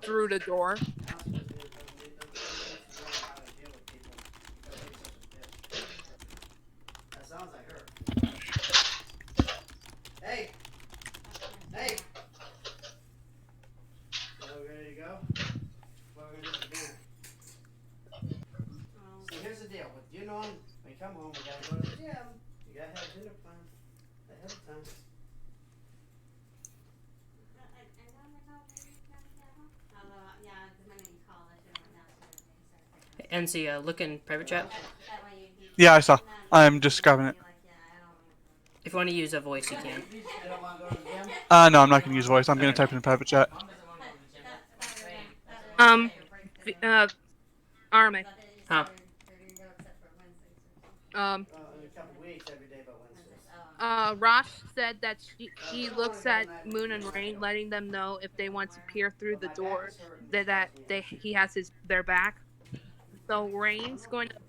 Through the door. That sounds like her. Hey! Hey! So we're gonna NC, look in private chat. Yeah, I saw. I'm just grabbing it. If you want to use a voice, you can. I don't want to go to the gym. No, I'm not gonna use voice. I'm gonna type it in private chat. Arme. Huh? Um, In a couple weeks, every day but Wednesdays. Rosh said that she looks at Moon and Rain, letting them know if they want to peer through the door that he has their back. So Rain's going to Quick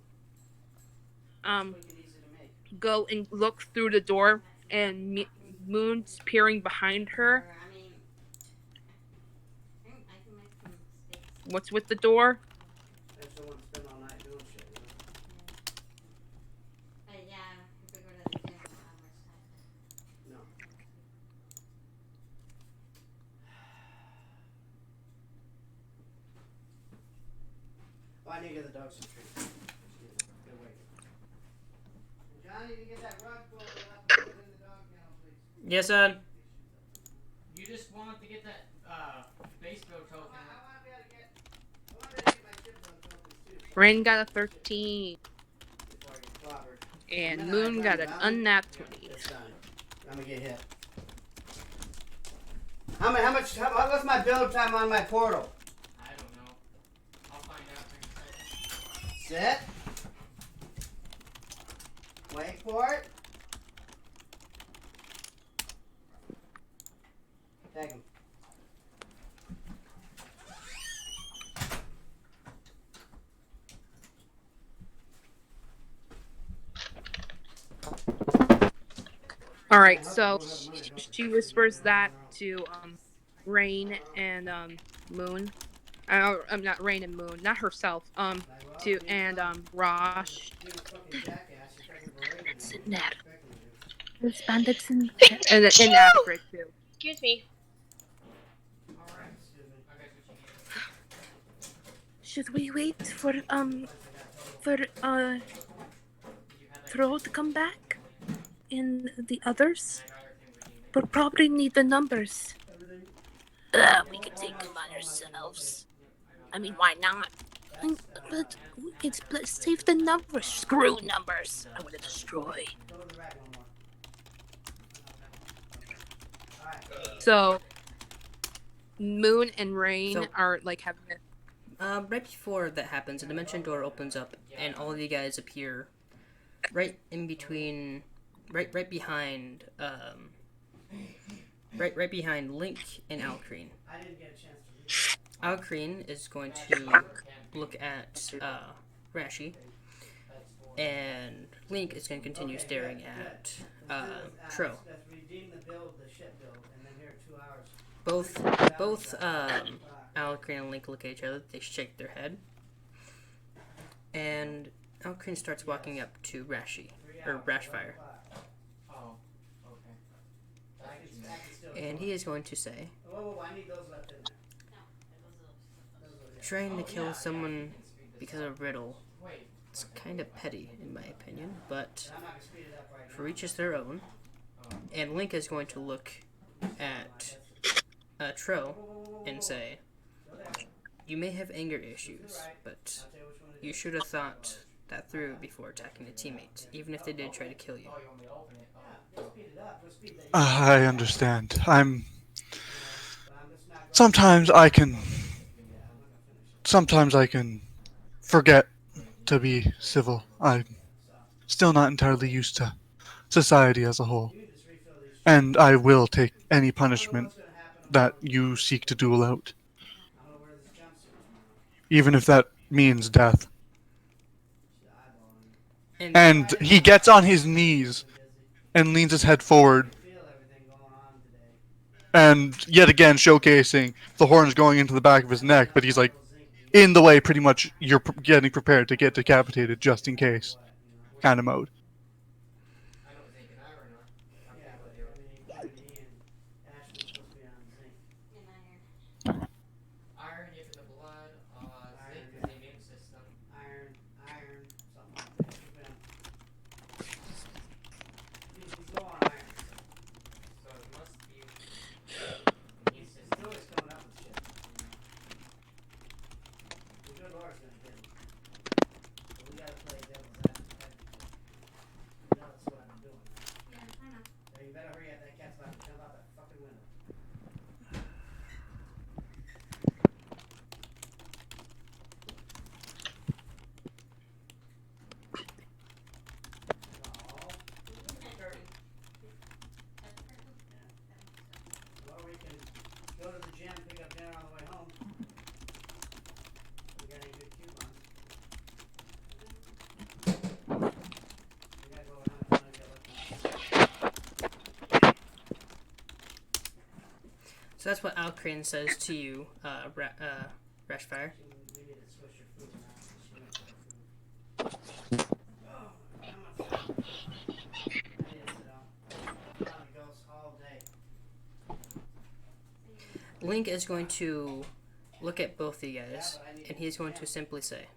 and easy to make. go and look through the door, and Moon's peering behind her. What's with the door? I just don't want to spend all night doing shit, you know? No. Oh, I need to get the dogs some treats. Get away. Johnny, you get that rug pulled up, put it in the dog kennel, please. Yes, son. You just wanted to get that base build token. I want to be able to get my ship build tokens too. Rain got a 13, Before I get clobbered. and Moon got an unnat 20. It's done. I'm gonna get hit. What's my build time on my portal? I don't know. I'll find out for you. Sit. Wait for it. Tag him. All right, so she whispers that to Rain and Moon. I'm not Rain and Moon, not herself. To and Rosh. It's in there. There's bandits in there. And Afric too. Excuse me. Should we wait for Throw to come back? And the others? We'll probably need the numbers. We can take them on ourselves. I mean, why not? But we can save the numbers. Screw numbers. I want to destroy. So, Moon and Rain are like having a... Right before that happens, a dimension door opens up, and all of you guys appear right in between, right behind Link and Alcreen. I didn't get a chance to read. Alcreen is going to look at Rashi, and Link is going to continue staring at Tro. Let's redeem the ship build, and then here 2 hours. Both Alcreen and Link look at each other. They shake their head, and Alcreen starts walking up to Rashi, or Rashfire, Oh, okay. and he is going to say, Whoa, I need those left in there. trying to kill someone because of a riddle. It's kind of petty, in my opinion, but I'm not gonna speed it up right now. for each is their own. And Link is going to look at Tro and say, you may have anger issues, but you should have thought that through before attacking a teammate, even if they did try to kill you. I understand. Sometimes I can forget to be civil. I'm still not entirely used to society as a whole. And I will take any punishment that you seek to dole out. Even if that means death. And he gets on his knees and leans his head forward. And yet again showcasing the horns going into the back of his neck, but he's like in the way pretty much you're getting prepared to get decapitated just in case kind of mode. Iron, you have in the blood. Zinc is the immune system. Iron, something like that. He's low on iron. So it must be immune He's system. always coming up with shit. The good Lord's gonna get him. we can go to the gym, pick up dinner on the way home. We got any good coupons? We gotta go how much money we got left. So that's what Alcrian says to you, Rashfire. We need to switch your food around. She went for her food. Oh, how much? I need to sit down. I'm on the ghost all day. Link is going to look at both of you guys, and he's going to simply say,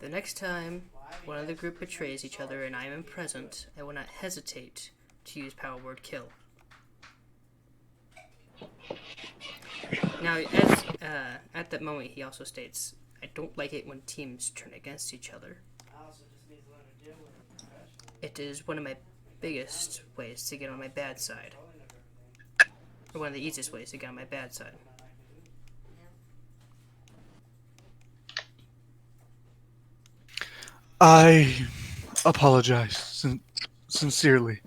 "The next time one of the group betrays each other and I am present, I will not hesitate to use power word kill." Now, as at that moment, he also states, "I don't like it when teams turn against each other. Also just needs to learn to deal with it professionally. It is one of my biggest ways to get on my bad side. Or one of the easiest ways to get on my bad side." I apologize sincerely.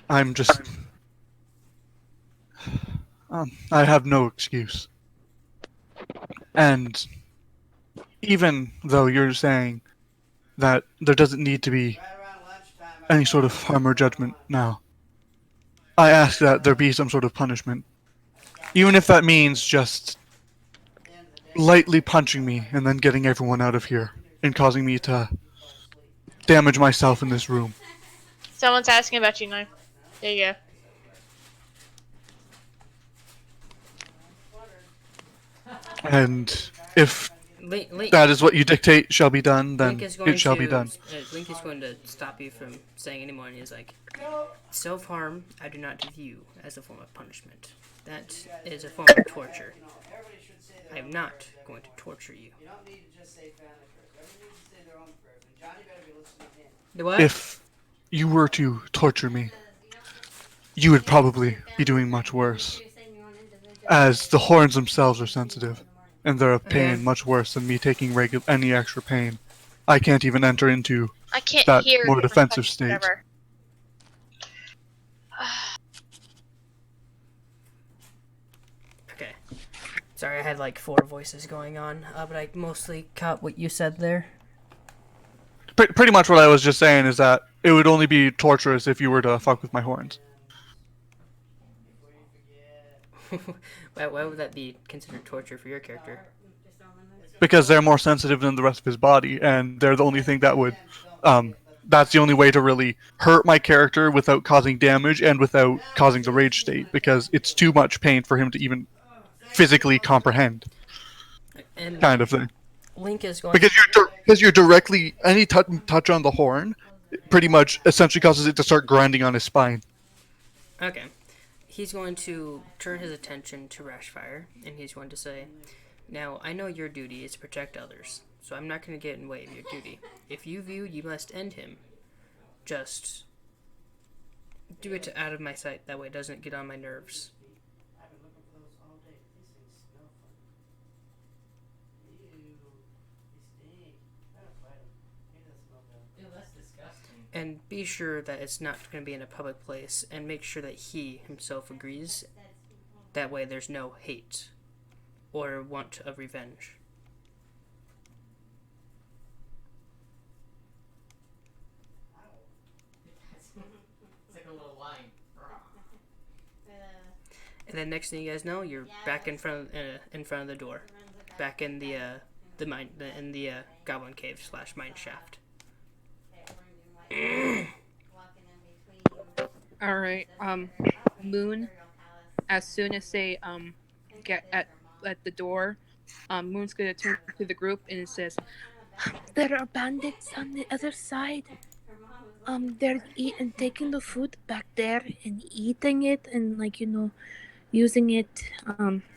I'm just. I have no excuse. And even though you're saying that there doesn't need to be Right around lunchtime, any sort of harm or judgment now, I ask that there be some sort of punishment. Even if that means just lightly punching me and then getting everyone out of here and causing me to damage myself in this room. Someone's asking about you now. There you go. And if Link that is what you dictate shall be done, then is going it shall to, be done. Link is going to stop you from saying anymore, and he's like, "Self-harm, I do not view as a form of punishment. That is a form of torture. everybody should say I their am not going to torture you." You don't need to just say family prayers. Everybody needs to say their own prayers. And Johnny better be listening in. The what? If you were to torture me, you would probably be doing much worse, as the horns themselves are sensitive, and they're a pain Okay. much worse than me taking any extra pain. I can't even enter into I can't that hear more you, defensive but state. whatever. Okay. Sorry, I had like 4 voices going on, but I mostly caught what you said there. Pretty much what I was just saying is that it would only be torturous if you were to fuck with my horns. Why would that be considered torture for your character? Because they're more sensitive than the rest of his body, and they're the only thing that would, that's the only way to really hurt my character without causing damage and without causing the rage state, because it's too much pain for him to even physically comprehend, And kind of thing. Link is going. Because you're directly, any touch on the horn, pretty much essentially causes it to start grinding on his spine. Okay. He's going to turn his attention to Rashfire, and he's going to say, "Now, I know your duty is to protect others, so I'm not going to get in the way of your duty. If you view you must end him, just do it out of my sight. That way it doesn't get on my nerves." I've been looking for those all day. These things smell funny. Ew. They stink. I gotta fight them. Maybe that smell bad. Ew, that's disgusting. And be sure that it's not going to be in a public place, and make sure that he himself agrees. That way there's no hate or want of revenge. It's like a little line. And then next thing you guys know, you're back in front of the door, back in the goblin cave / mine shaft. All right. Moon. As soon as they get at the door, Moon's gonna turn to the group and it says, "There are bandits on the other side. They're taking the food back there and eating it and using it.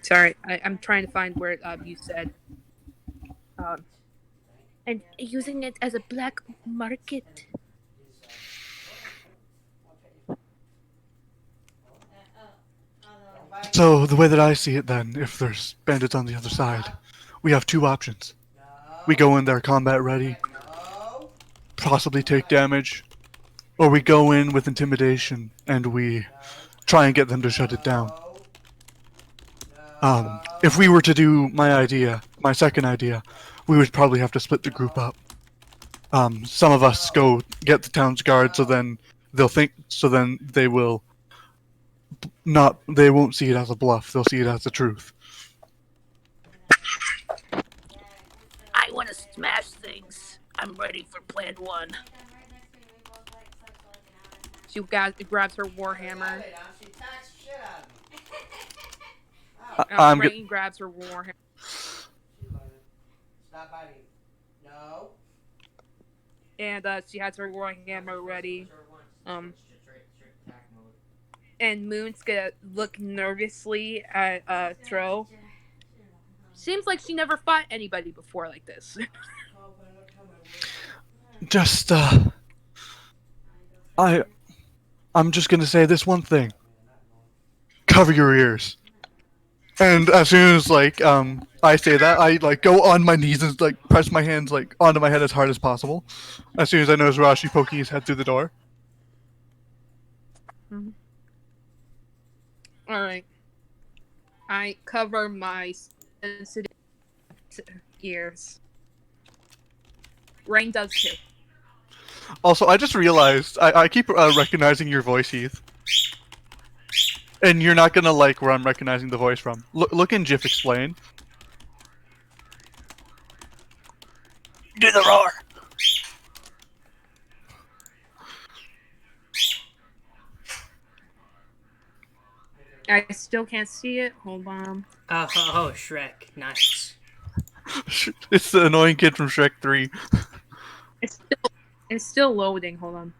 Sorry, I'm trying to find where you said. And using it as a black market." So, the way that I see it then, if there's bandits on the other side, we have 2 options. We go in there combat ready, possibly take damage, or we go in with intimidation and we try and get them to shut it down. No. If we were to do my second idea, we would probably have to split the group up. Some of us go get the town's guard, so then they will they won't see it as a bluff, they'll see it as the truth. I want to smash things. I'm ready for plan 1. She grabs her warhammer. She attacks the shit out of me. I'm Rain grabs her warhammer. Stop biting. No. And she has her warhammer ready. And Moon's gonna look nervously at Throw. Seems like she never fought anybody before like this. just I'm just gonna say this one thing. Cover your ears. And as soon as I say that, I go on my knees and press my hands onto my head as hard as possible. As soon as I notice Rashi poking his head through the door. Mm-hmm. All right. I cover my sensitive ears. Rain does too. Also, I just realized I keep recognizing your voice, Heath. And you're not gonna like where I'm recognizing the voice from. Look in GIF explain. Do the roar. I still can't see it. Hold on. Oh, Shrek. Nice. It's the annoying kid from Shrek 3. It's still loading. Hold on.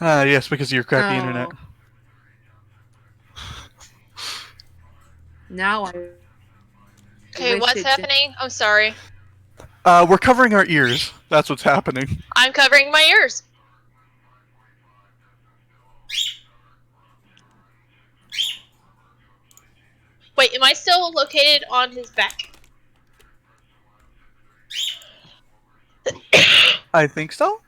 Yes, because of your crappy internet. Now Okay, what's happening? I'm sorry. We're covering our ears. That's what's happening. I'm covering my ears. Wait, am I still located on his back? I think so.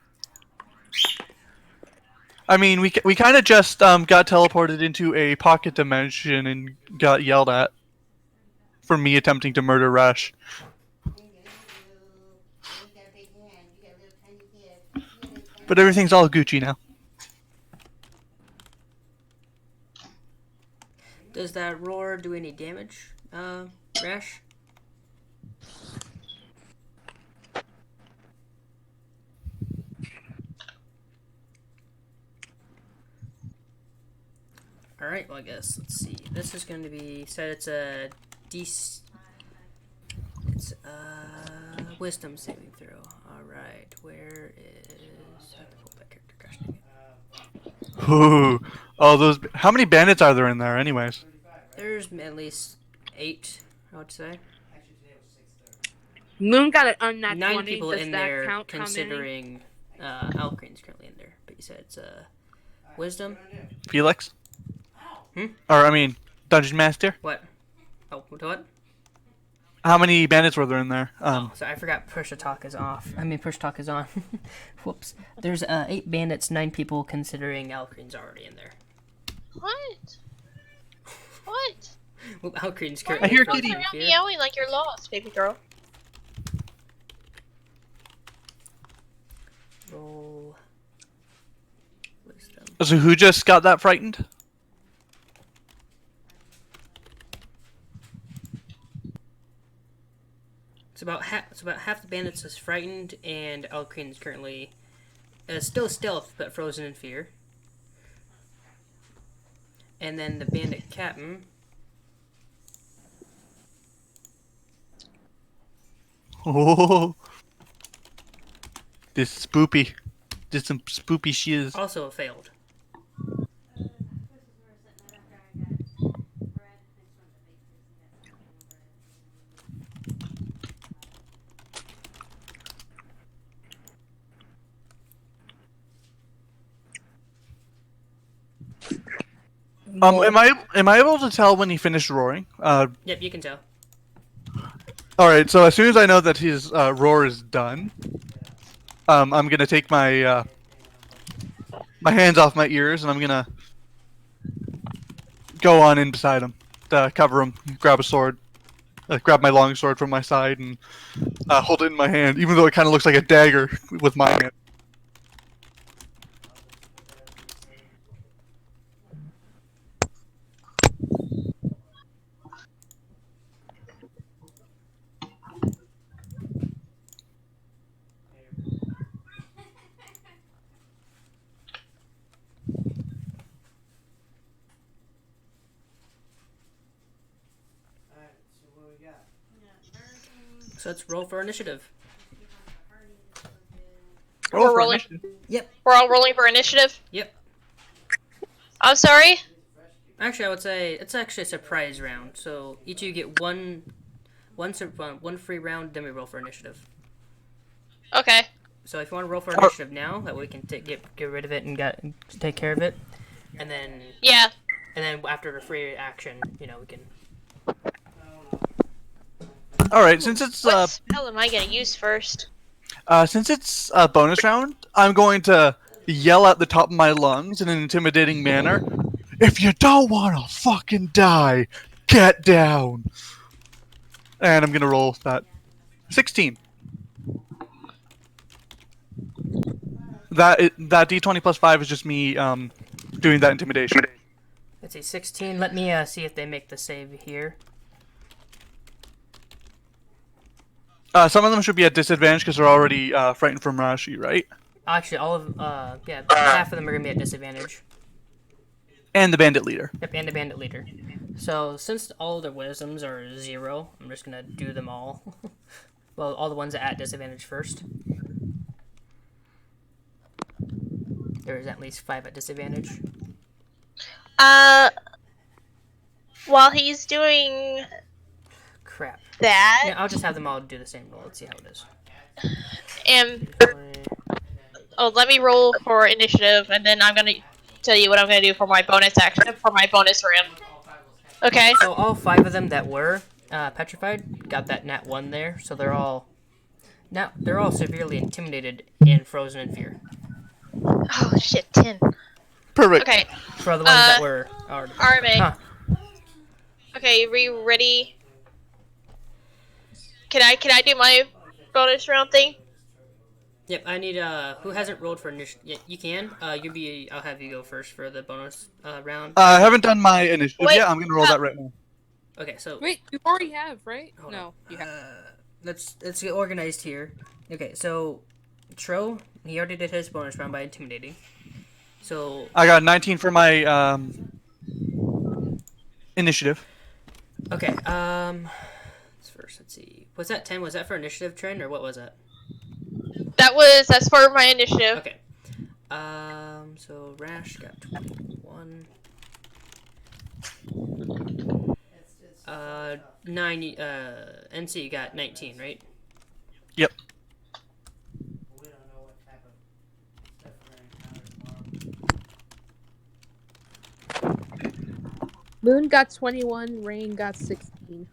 I mean, we kind of just got teleported into a pocket dimension and got yelled at for me attempting to murder Rash. But everything's all Gucci now. Does that roar do any damage, Rash? Alright, well I guess, let's see. This is going to be, said it's a wisdom saving throw. Alright, where is, I have to pull that character, gosh dang it. Ooh. Oh, those, how many bandits are there in there anyways? There's at least 8, I would say. Moon got an unnatural 9 20. people Does in that there count? considering Alcrane's currently in there. But you said it's wisdom? Felix? Or, I mean, Dungeon Master? What? Oh, what? How many bandits were there in there? So I forgot push to talk is off. I mean, push to talk is on. Whoops. There's 8 bandits, 9 people considering Alcrane's already in there. What? What? Well, Alcrane's Why currently are you Kitty. walking around meowing like you're lost, baby girl? Roll wisdom. So who just got that frightened? It's about half the bandits is frightened, and Alcrane is currently still stealth but frozen in fear. And then the bandit captain. Oh, this is spoopy. This some spoopy shiz. Also failed. Am I able to tell when he finished roaring? Yep, you can tell. All right. So as soon as I know that his roar is done, I'm gonna take my my hands off my ears and I'm gonna go on in beside him to cover him. Grab a sword, grab my long sword from my side, and hold it in my hand, even though it kind of looks like a dagger with my hand. Alright, so what we got? So let's roll for initiative. Roll We're for rolling. initiative. Yep. We're all rolling for initiative. Yep. I'm sorry. Actually, I would say it's actually a surprise round. So each of you get one free round, then we roll for initiative. Okay. So if you want to roll for initiative now, that way we can get rid of it and take care of it, and then Yeah. after the free action, we can. All right. Since it's What spell am I gonna use first? since it's a bonus round, I'm going to yell at the top of my lungs in an intimidating manner. If you don't want to fucking die, get down. And I'm gonna roll that 16. That D20 plus 5 is just me doing that intimidation. Let's see, 16. Let me see if they make the save here. Some of them should be at disadvantage because they're already frightened from Rashi, right? Actually, all of half of them are gonna be at disadvantage. And the bandit leader. Yep, and the bandit leader. So since all of their wisdoms are 0, I'm just gonna do them all. Well, all the ones at disadvantage first. There's at least 5 at disadvantage. While he's doing Crap. that, Yeah, I'll just have them all do the same roll. Let's see how it is. and let me roll for initiative, and then I'm gonna tell you what I'm gonna do for my bonus action for my bonus round. Okay. So all 5 of them that were petrified got that nat 1 there. So they're all severely intimidated and frozen in fear. Oh shit, 10. Perfect. Okay. For the ones that were Arme. Huh. Okay, are you ready? Can I do my bonus round thing? Yep, I need who hasn't rolled for initiative? Yeah, you can. I'll have you go first for the bonus round. I haven't done my initiative Wait, yet. I'm gonna roll that right now. Okay, so Wait, you already have, right? hold No, on. you have. Let's get organized here. Okay, so Tro, he already did his bonus round by intimidating. So I got 19 for my initiative. okay, first let's see. Was that 10? Was that for initiative trend or what was that? That's part of my initiative. Okay. So Rash got 21. 9. NC got 19, right? Yep. We don't know what type of stuff we're gonna encounter tomorrow. Moon got 21, Rain got 16.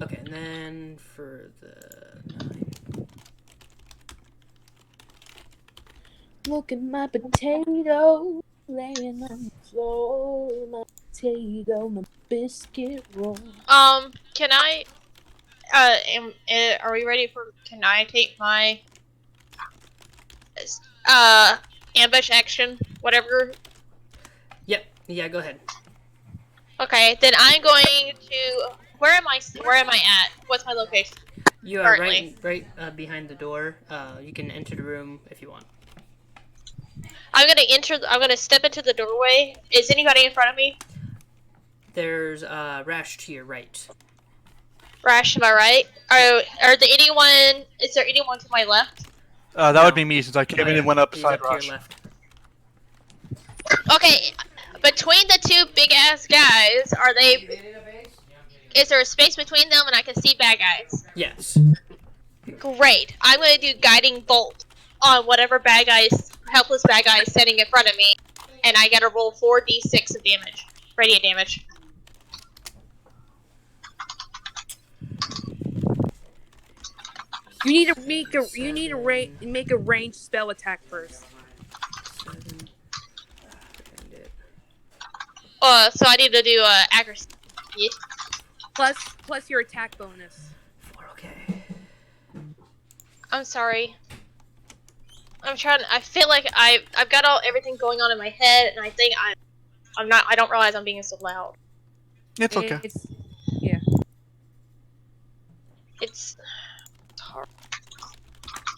Okay, and then for the 9. Look at my potato laying on the floor. My potato, my biscuit roll. Can I? Are we ready for? Can I take my? Ambush action, whatever. Yep. Yeah, go ahead. Okay, then I'm going to. Where am I at? What's my location? You are Currently. right behind the door. You can enter the room if you want. I'm gonna step into the doorway. Is anybody in front of me? There's Rash to your right. Rash, am I right? Is there anyone to my left? That No. would be me since I came in and went up He's beside up to Rush. your left. Okay, between the two big ass guys, is there a space between them and I can see bad guys? Yes. Great. I'm gonna do guiding bolt on whatever helpless bad guy is standing in front of me, and I gotta roll 4d6 of damage. Radiant damage. You need to make a ranged spell attack first. 7. Bandit. So I need to do accuracy. Yeah. Plus your attack bonus. 4. Okay. I'm sorry. I'm trying. I feel like I've got everything going on in my head, and I think I'm not. I don't realize I'm being so loud. It's okay. Yeah. It's hard.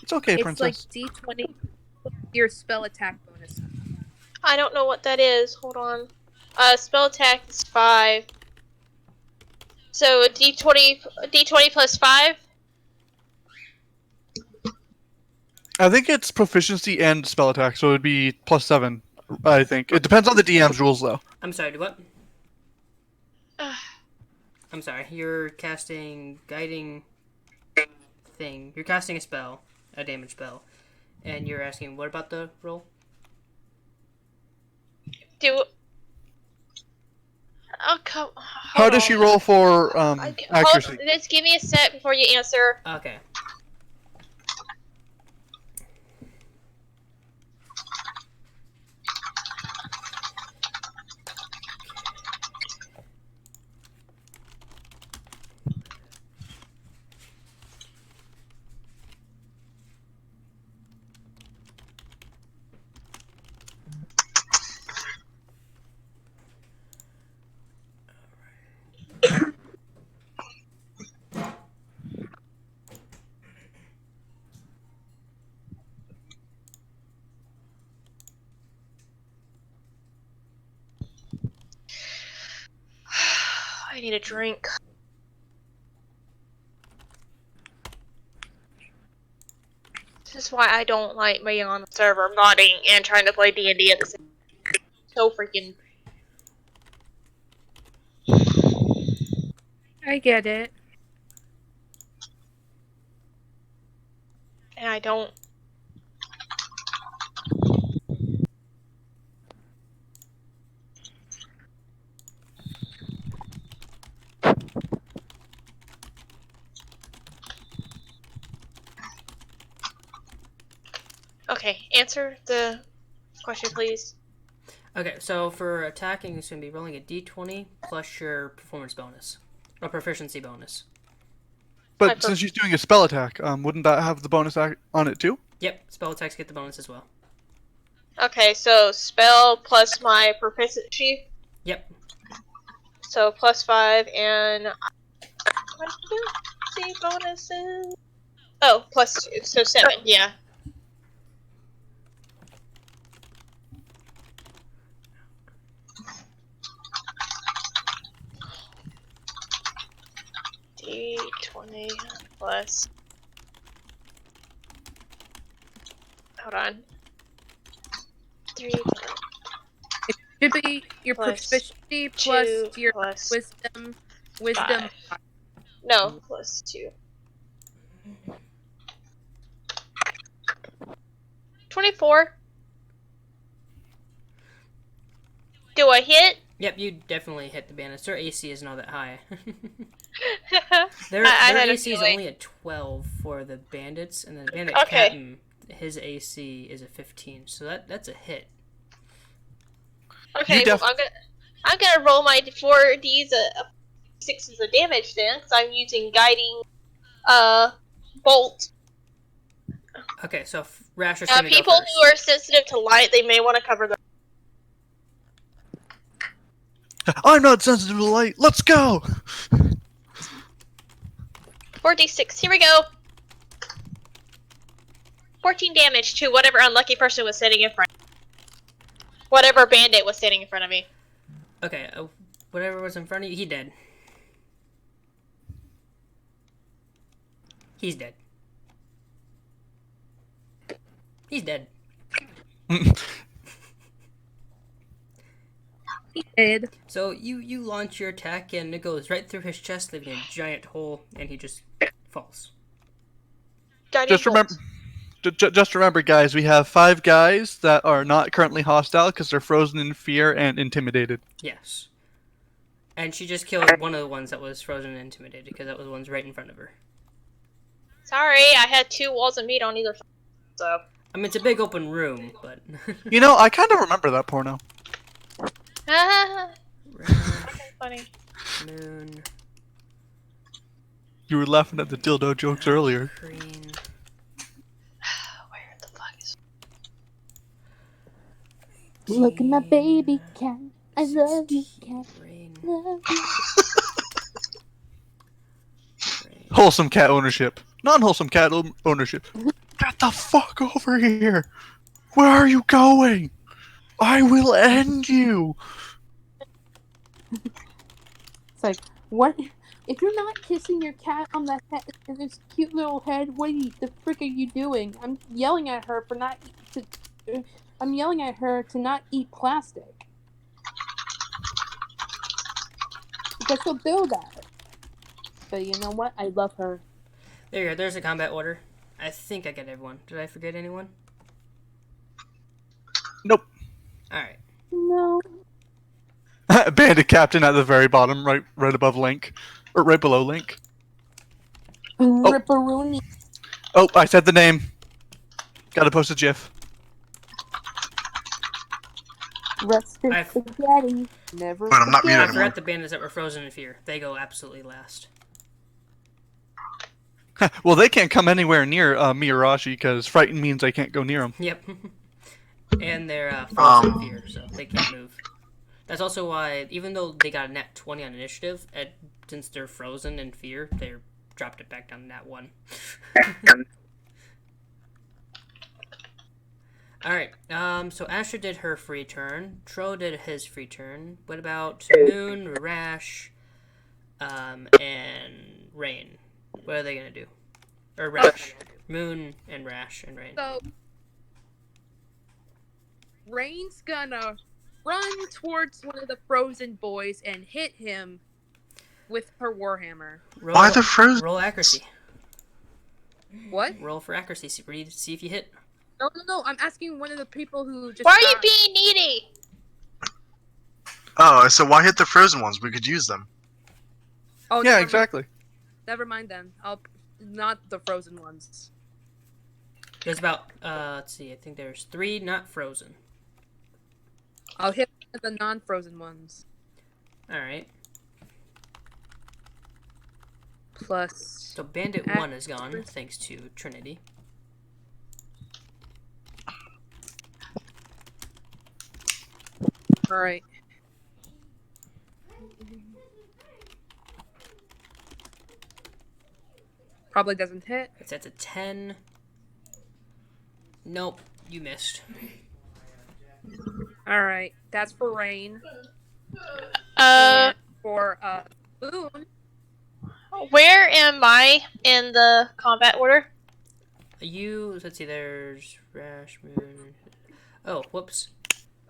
It's okay, It's princess. like D20 your spell attack bonus. I don't know what that is. Hold on. Spell attack is 5. So D20 plus 5. I think it's proficiency and spell attack, so it'd be +7. I think it depends on the DM's rules, though. I'm sorry, do what? I'm sorry, you're casting guiding thing. You're casting a spell, a damage spell, and you're asking what about the roll? How does she roll for accuracy? Just give me a sec before you answer. Okay. I need a drink. This is why I don't like being on the server, modding and trying to play D&D at the same time. So freaking. I get it. And I don't. Okay, answer the question, please. Okay, so for attacking, it's going to be rolling a d20 plus your performance bonus. Or proficiency bonus. But since she's doing a spell attack, wouldn't that have the bonus on it too? Yep, spell attacks get the bonus as well. Okay, so spell plus my proficiency. Yep. So plus 5 and what do the bonuses? Oh, plus 2, so 7. Yeah. D20 plus. Hold on. 3. It should be your Plus proficiency plus 2 your plus wisdom. 5. No, plus 2. 24. Do I hit? Yep, you definitely hit the bandits. Their AC is not that high. I their had a AC is feeling. only a 12 for the bandits, and then the bandit Okay. captain, his AC is a 15, so that's a hit. Okay, well, I'm gonna roll my 4Ds 6s of damage then, because I'm using guiding bolt. Okay, so Rasher's gonna People go first. who are sensitive to light, they may want to cover their. I'm not sensitive to light. Let's go. 4d6. Here we go. 14 damage to whatever unlucky person was sitting in front. Whatever bandit was sitting in front of me. Okay, whatever was in front of you, he dead. He's dead. He's dead. He did. So you launch your attack and it goes right through his chest, leaving a giant hole, and he just falls. Just remember, guys, we have 5 guys that are not currently hostile because they're frozen in fear and intimidated. Yes. And she just killed one of the ones that was frozen and intimidated because that was the ones right in front of her. Sorry, I had 2 walls of meat on either side, so. I mean, it's a big open room, but. You know, I kind of remember that porno. Rash, Funny. moon, You were laughing at the dildo jokes earlier. green. Where the fuck is. Look at my baby cat. I love you, cat. Rain, Love you. rain. Wholesome cat ownership. Non-wholesome cat ownership. Get the fuck over here! Where are you going? I will end you! It's like, what? If you're not kissing your cat on the head, this cute little head, the frick are you doing? I'm yelling at her for not I'm yelling at her to not eat plastic. Because she'll do that. But you know what? I love her. There you go. There's a combat order. I think I got everyone. Did I forget anyone? Nope. Alright. No. Bandit captain at the very bottom, right above Link. Or right below Link. Ripperoonie. Oh, I said the name. Gotta post a gif. Rusted I've- spaghetti. Never But I'm not forget. muted I anymore. forgot the bandits that were frozen in fear. They go absolutely last. Well, they can't come anywhere near Miyarashi, because frightened means I can't go near them. Yep. And they're frozen in fear, so they can't move. That's also why, even though they got a nat 20 on initiative, since they're frozen in fear, they dropped it back down to nat 1. Alright, so Asher did her free turn. Tro did his free turn. What about Moon, Rash, and Rain? What are they gonna do? Or Rash. Moon and Rash and Rain. So, Rain's gonna run towards one of the frozen boys and hit him with her warhammer. Roll, Why the frozen? roll accuracy. What? Roll for accuracy. See if you hit. No. I'm asking one of the people who just. Why are you got- being needy? Oh, so why hit the frozen ones? We could use them. Oh, Yeah, never exactly. Never mind then. I'll not the frozen ones. There's about, let's see, I think there's 3 not frozen. I'll hit the non-frozen ones. Alright. Plus. So Bandit 1 is gone, thanks to Trinity. Alright. Probably doesn't hit. That's a 10. Nope, you missed. Alright. That's for Rain. For Boone. Where am I in the combat order? Let's see, there's Rash, Moon. Oh, whoops.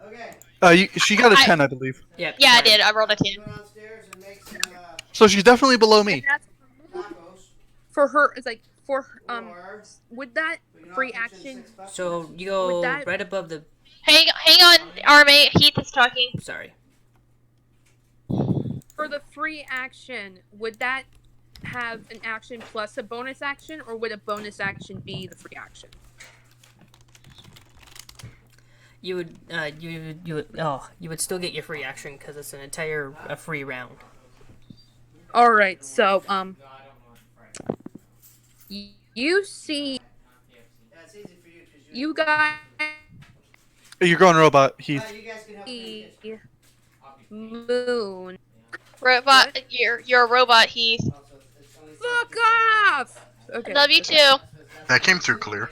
Okay. She got a I- 10, I believe. Yeah, Yeah, I sorry. did. I rolled a 10. Go downstairs and make some So she's definitely below me. And that's tacos. for her. It's like for Or would that we can all free pitch in action? $6 So you go With that- right above the. Hang on, Army. Heath is talking. Sorry. For the free action, would that have an action plus a bonus action, or would a bonus action be the free action? You would, you would still get your free action because it's an entire free round. All right. So you see, Yeah, it's easy for you because you guys You're going robot, Heath. You guys can help me. see Moon. Robot, you're a robot, Heath. Also, it's only Fuck off. Okay. Love you too. That came through clear.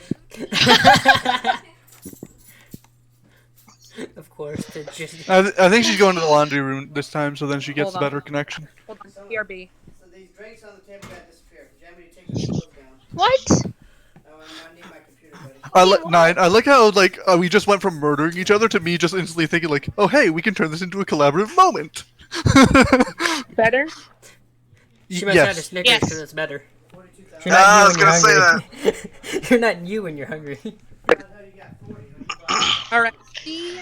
Of course, to just. I think she's going to the laundry room this time, so then she gets Hold a on. better connection. Hold on. BRB. So these drinks on the table gotta disappear. Could you have me to take the clothes down? What? Oh, I need my computer, buddy. I like how like we just went from murdering each other to me just instantly thinking like, oh hey, we can turn this into a collaborative moment. Better. She must have had a Yes. Snickers Yes. because it's better. 42,000. You're not I you was when you're gonna say hungry. You're not you when you're hungry. How you got 40? When you buy All right. See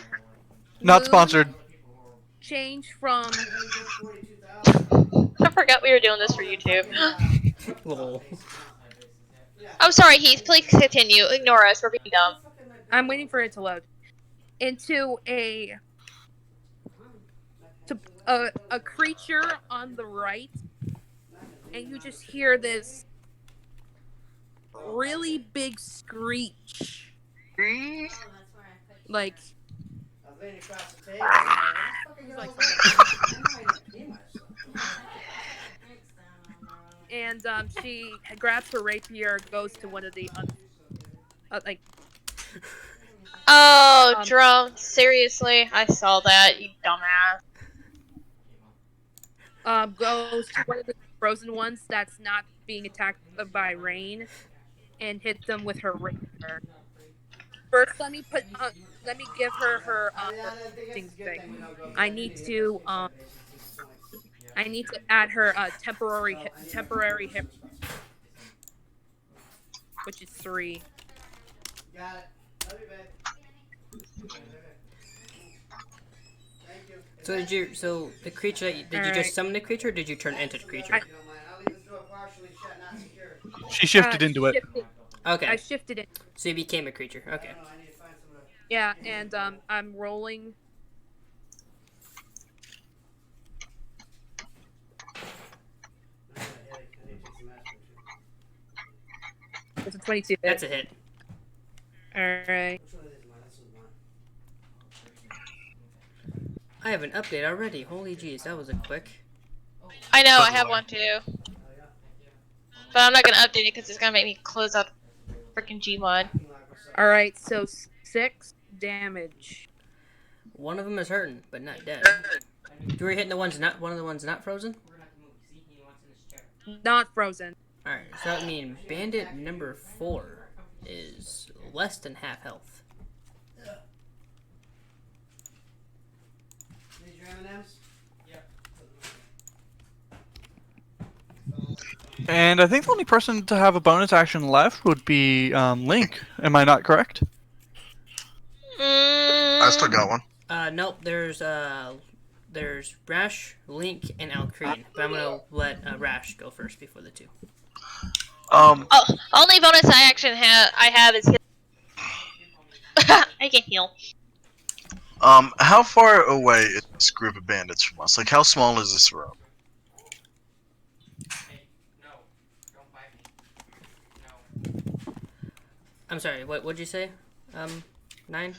Not Moon sponsored. change from it, you get 42,000. I forgot we were doing this for YouTube. Lol. I'm sorry, Heath. Please continue. Ignore us. We're being dumb. I'm waiting for it to load. Into a creature on the right, and you just hear this really big screech. Like, I was leaning across the table. Like, what the fuck is going on? I pee myself. and she grabs her rapier, goes to one of the like. Oh, drone. Seriously? I saw that, you dumbass. Goes to one of the frozen ones that's not being attacked by rain, and hits them with her rapier. First, let me give her thing. I need to add her temporary hip, which is 3. Got it. Love you, babe. Thank you. So the creature did you just summon the creature, or did you turn into the creature? If you don't mind, I'll leave this door partially shut, not secure. She shifted into it. Okay. I shifted it. So you became a creature. Okay. I need to find some of the... Yeah, and I'm rolling. I need to take some aspirin, too. It's a 22. That's a hit. Alright. Which one is mine? This one's mine. I have an update already. Holy jeez, that was a quick. I know, I have one too. Oh, yeah. But I'm not gonna update it because it's gonna make me close out freaking Gmod. Alright, so 6 damage. One of them is hurting, but not dead. You were hitting the ones not one of the ones not frozen. Not frozen. All right, so that means bandit number 4 is less than half health. These your M&Ms? And I think the only person to have a bonus action left would be Link. Am I not correct? I still got one. Nope. There's Rash, Link, and Alcreen. But I'm gonna let Rash go first before the 2. Oh, only bonus I have is I can heal. How far away is this group of bandits from us? Like, how small is this room? I'm sorry. What'd you say? 9.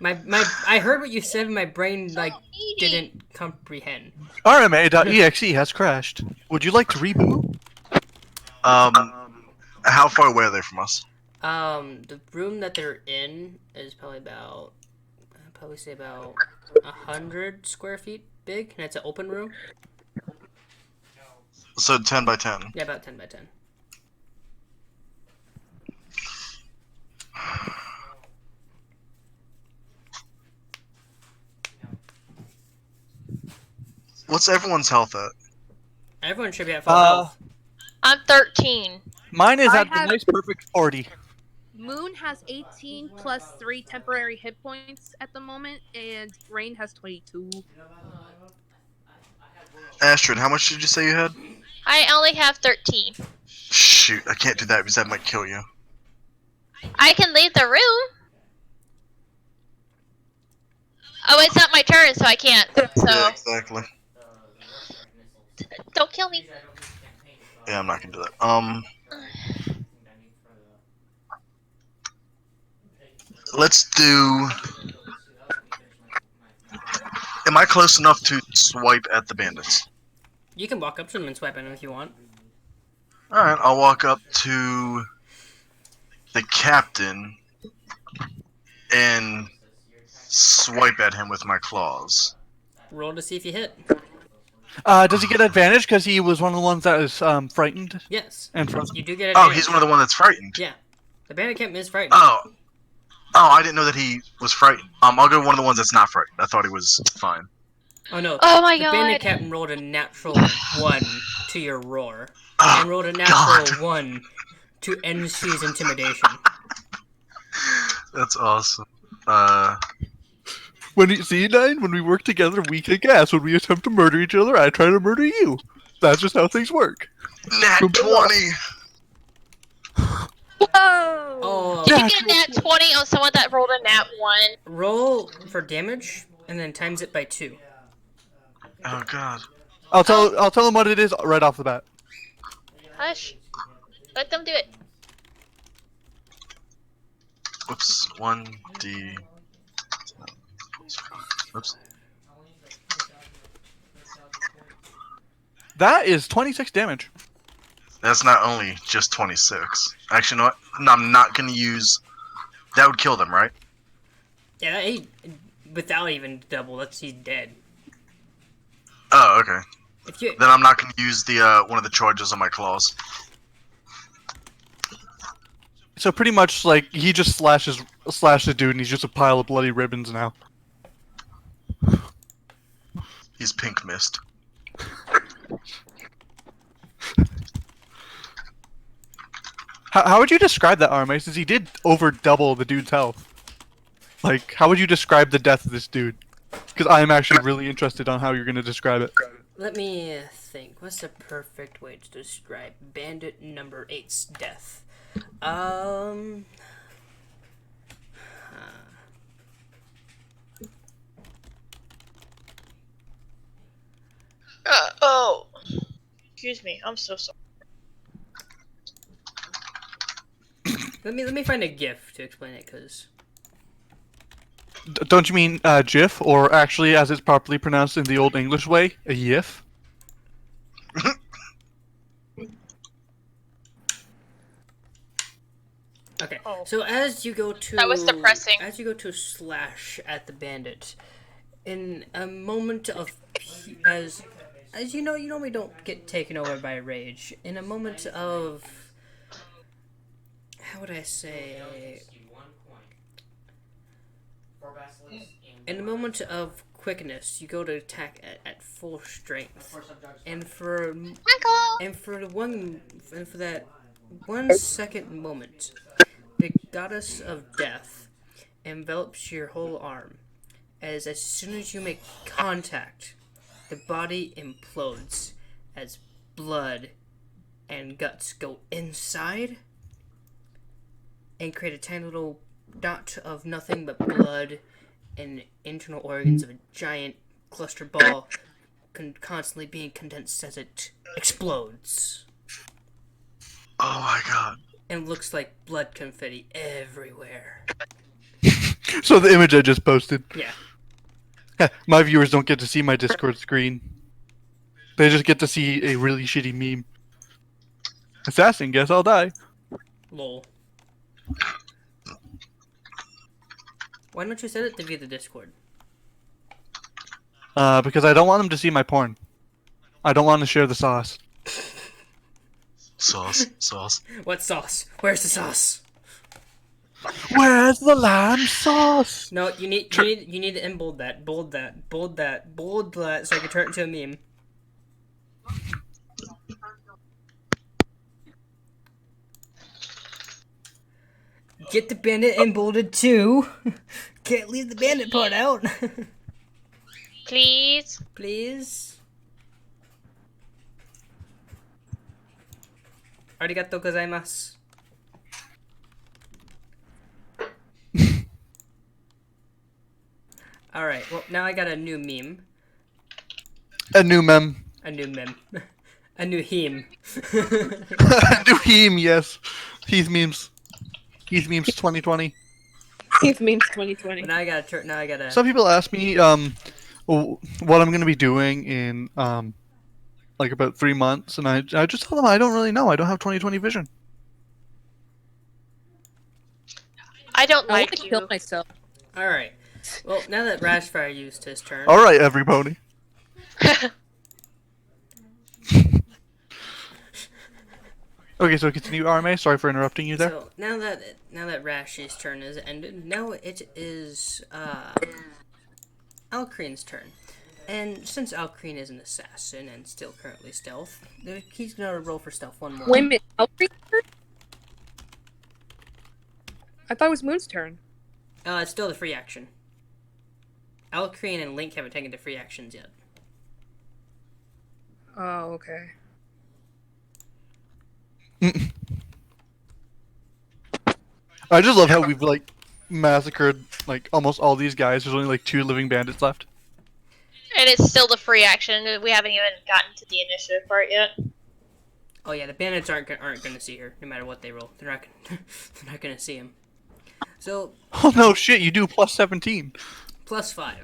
I heard what you said. My brain didn't comprehend. RMA.exe has crashed. Would you like to reboot? How far away are they from us? The room that they're in is probably about, I'd probably say about 100 square feet big, and it's an open room. So 10 by 10. Yeah, about 10 by 10. What's everyone's health at? Everyone should be at full health. I'm 13. Mine is I at the have- nice perfect 40. Moon has 18 plus 3 temporary hit points at the moment, and Rain has 22. Astrid, how much did you say you had? I only have 13. Shoot, I can't do that because that might kill you. I can leave the room. Oh, it's not my turn, so I can't. So Yeah, exactly. don't kill me. Yeah, I'm not gonna do that. Let's do... Am I close enough to swipe at the bandits? You can walk up to them and swipe at them if you want. Alright, I'll walk up to the captain and swipe at him with my claws. Roll to see if you hit. Does he get advantage because he was one of the ones that was frightened Yes. and frozen? You do get Oh, advantage. he's one of the one that's frightened. Yeah. The bandit camp is frightened. Oh, I didn't know that he was frightened. I'll go with one of the ones that's not frightened. I thought he was fine. Oh no. Oh my The bandit god. captain rolled a natural 1 to your roar. Oh, And rolled a natural God. 1 to NC's intimidation. That's awesome. When we work together, we kick ass. When we attempt to murder each other, I try to murder you. That's just how things work. Nat 20! Oh, Did you get a nat 20 on someone that rolled a nat 1? roll for damage and then times it by 2. Oh god. I'll tell him what it is right off the bat. Hush. Let them do it. Whoops. 1d. Oops. That is 26 damage. That's not only just 26. Actually, you know what? No, I'm not gonna use. That would kill them, right? Yeah, without even double, he's dead. Oh, okay. If you Then I'm not gonna use the one of the charges on my claws. So pretty much like he just slashed the dude and he's just a pile of bloody ribbons now. He's pink mist. How would you describe that armor? Since he did over double the dude's health. Like, how would you describe the death of this dude? Because I'm actually really interested on how you're going to describe it. let me think. What's the perfect way to describe Bandit number 8's death? Oh. Excuse me. I'm so sorry. Let me find a GIF to explain it, cause Don't you mean GIF, or actually, as it's properly pronounced in the old English way, a YIF? okay. Oh. So as you go to That was depressing. As you go to slash at the bandit, in a moment of as you know, you normally don't get taken over by rage. In a moment of how would I say? In a moment of quickness, you go to attack at full strength, and for that 1 second moment, the goddess of death envelops your whole arm. As soon as you make contact, the body implodes as blood and guts go inside and create a tiny little dot of nothing but blood and internal organs of a giant cluster ball constantly being condensed as it explodes. Oh my god. And looks like blood confetti everywhere. So the image I just posted. Yeah. My viewers don't get to see my Discord screen. They just get to see a really shitty meme. Assassin, guess I'll die. Lol. Why don't you send it to via the Discord? Because I don't want them to see my porn. I don't want to share the sauce. Sauce. What sauce? Where's the sauce? Where's the lamb sauce? No, you need to bold that, so I can turn it into a meme. Get the bandit emboldened too. Can't leave the bandit part out. Please. Please. Arigato gozaimasu. Alright, well, now I got a new meme. A new meme. A new meme. A new heme. New heme, yes. Heath memes. Heath memes 2020. Heath memes 2020. Now I gotta. Some people ask me what I'm gonna be doing in like about 3 months, and I just tell them I don't really know. I don't have 2020 vision. I don't I want like to you. kill myself. Alright. Well, now that Rashfire used his turn. All right, everybody. Okay, so continue, RMA. Sorry for interrupting you there. So now that Rashi's turn is ended, now it is Alcreen's turn. And since Alcreen is an assassin and still currently stealth, he's gonna roll for stealth one more. Wait a minute. Alfred's turn? I thought it was Moon's turn. It's still the free action. Alcreen and Link haven't taken the free actions yet. Oh, okay. I just love how we've like massacred like almost all these guys. There's only like 2 living bandits left. And it's still the free action. We haven't even gotten to the initiative part yet. Oh yeah, the bandits aren't gonna see her no matter what they roll. They're not they're not gonna see him. So Oh no, shit! You do plus 17. +5.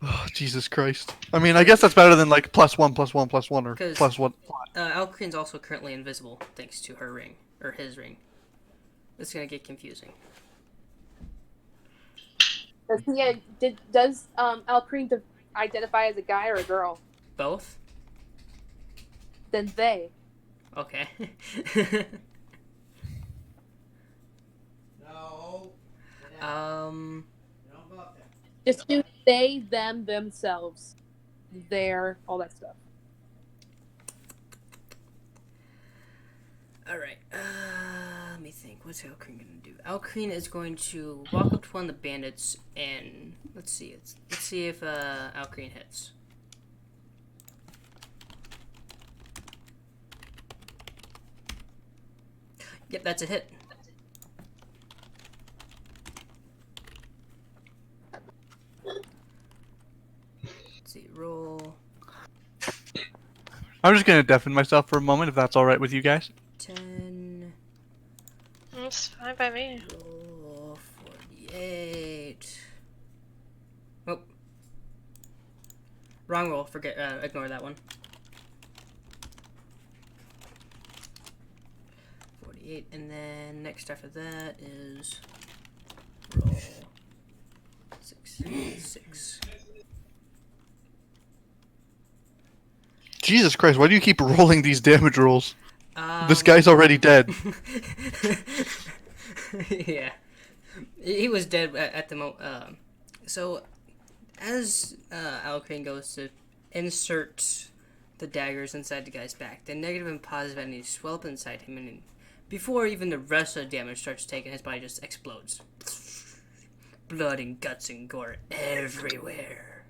Oh, Jesus Christ. I mean, I guess that's better than like +1, +1, +1, or 'Cause- +1. Alcrine's also currently invisible thanks to her ring or his ring. It's gonna get confusing. Does Alcrine identify as a guy or a girl? Both. Then they. Okay. No. Sit down. Don't go up there. Just do they, them, themselves, their, all that stuff. Alright, let me think. What's Alcrine gonna do? Alcrine is going to walk up to one of the bandits and let's see if Alcrine hits. Yep, that's a hit. Let's see, roll I'm just gonna deafen myself for a moment if that's alright with you guys. 10. It's fine by me. Roll 48. Oh. Wrong roll. Ignore that one. 48, and then next after that is roll 6. Jesus Christ, why do you keep rolling these damage rolls? This guy's already dead. Yeah. He was dead at the moment. So, as Alcrine goes to insert the daggers inside the guy's back, the negative and positive enemies swell up inside him, and before even the rest of the damage starts taking, his body just explodes. Blood and guts and gore everywhere.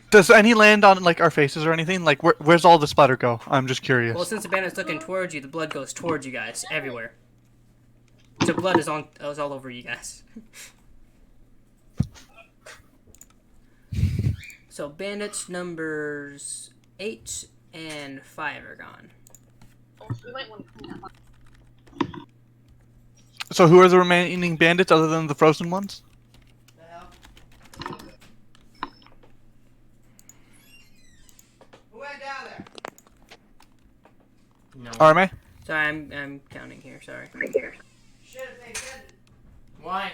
Does any land on like our faces or anything? Like, where's all the splatter go? I'm just curious. Well, since the bandit's looking towards you, the blood goes towards you guys everywhere. So blood is all over you guys. So bandits numbers 8 and 5 are gone. So who are the remaining bandits other than the frozen ones? The hell? Who went down there? No. Arme? Sorry, I'm counting here. Sorry. Shit, if they said Why?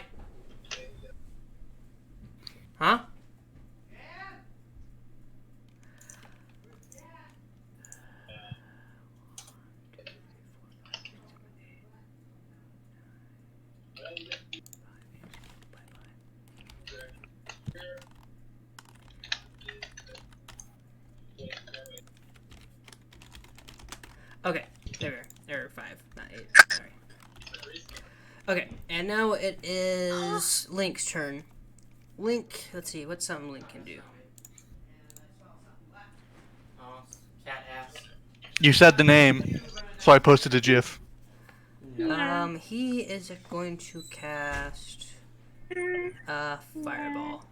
Huh? Okay, there we are. There are 5, not 8. Sorry. Okay, and now it is Link's turn. Link, let's see, what's something Link can do? Oh, cat ass. You said the name, so I posted a GIF. He is going to cast Fireball.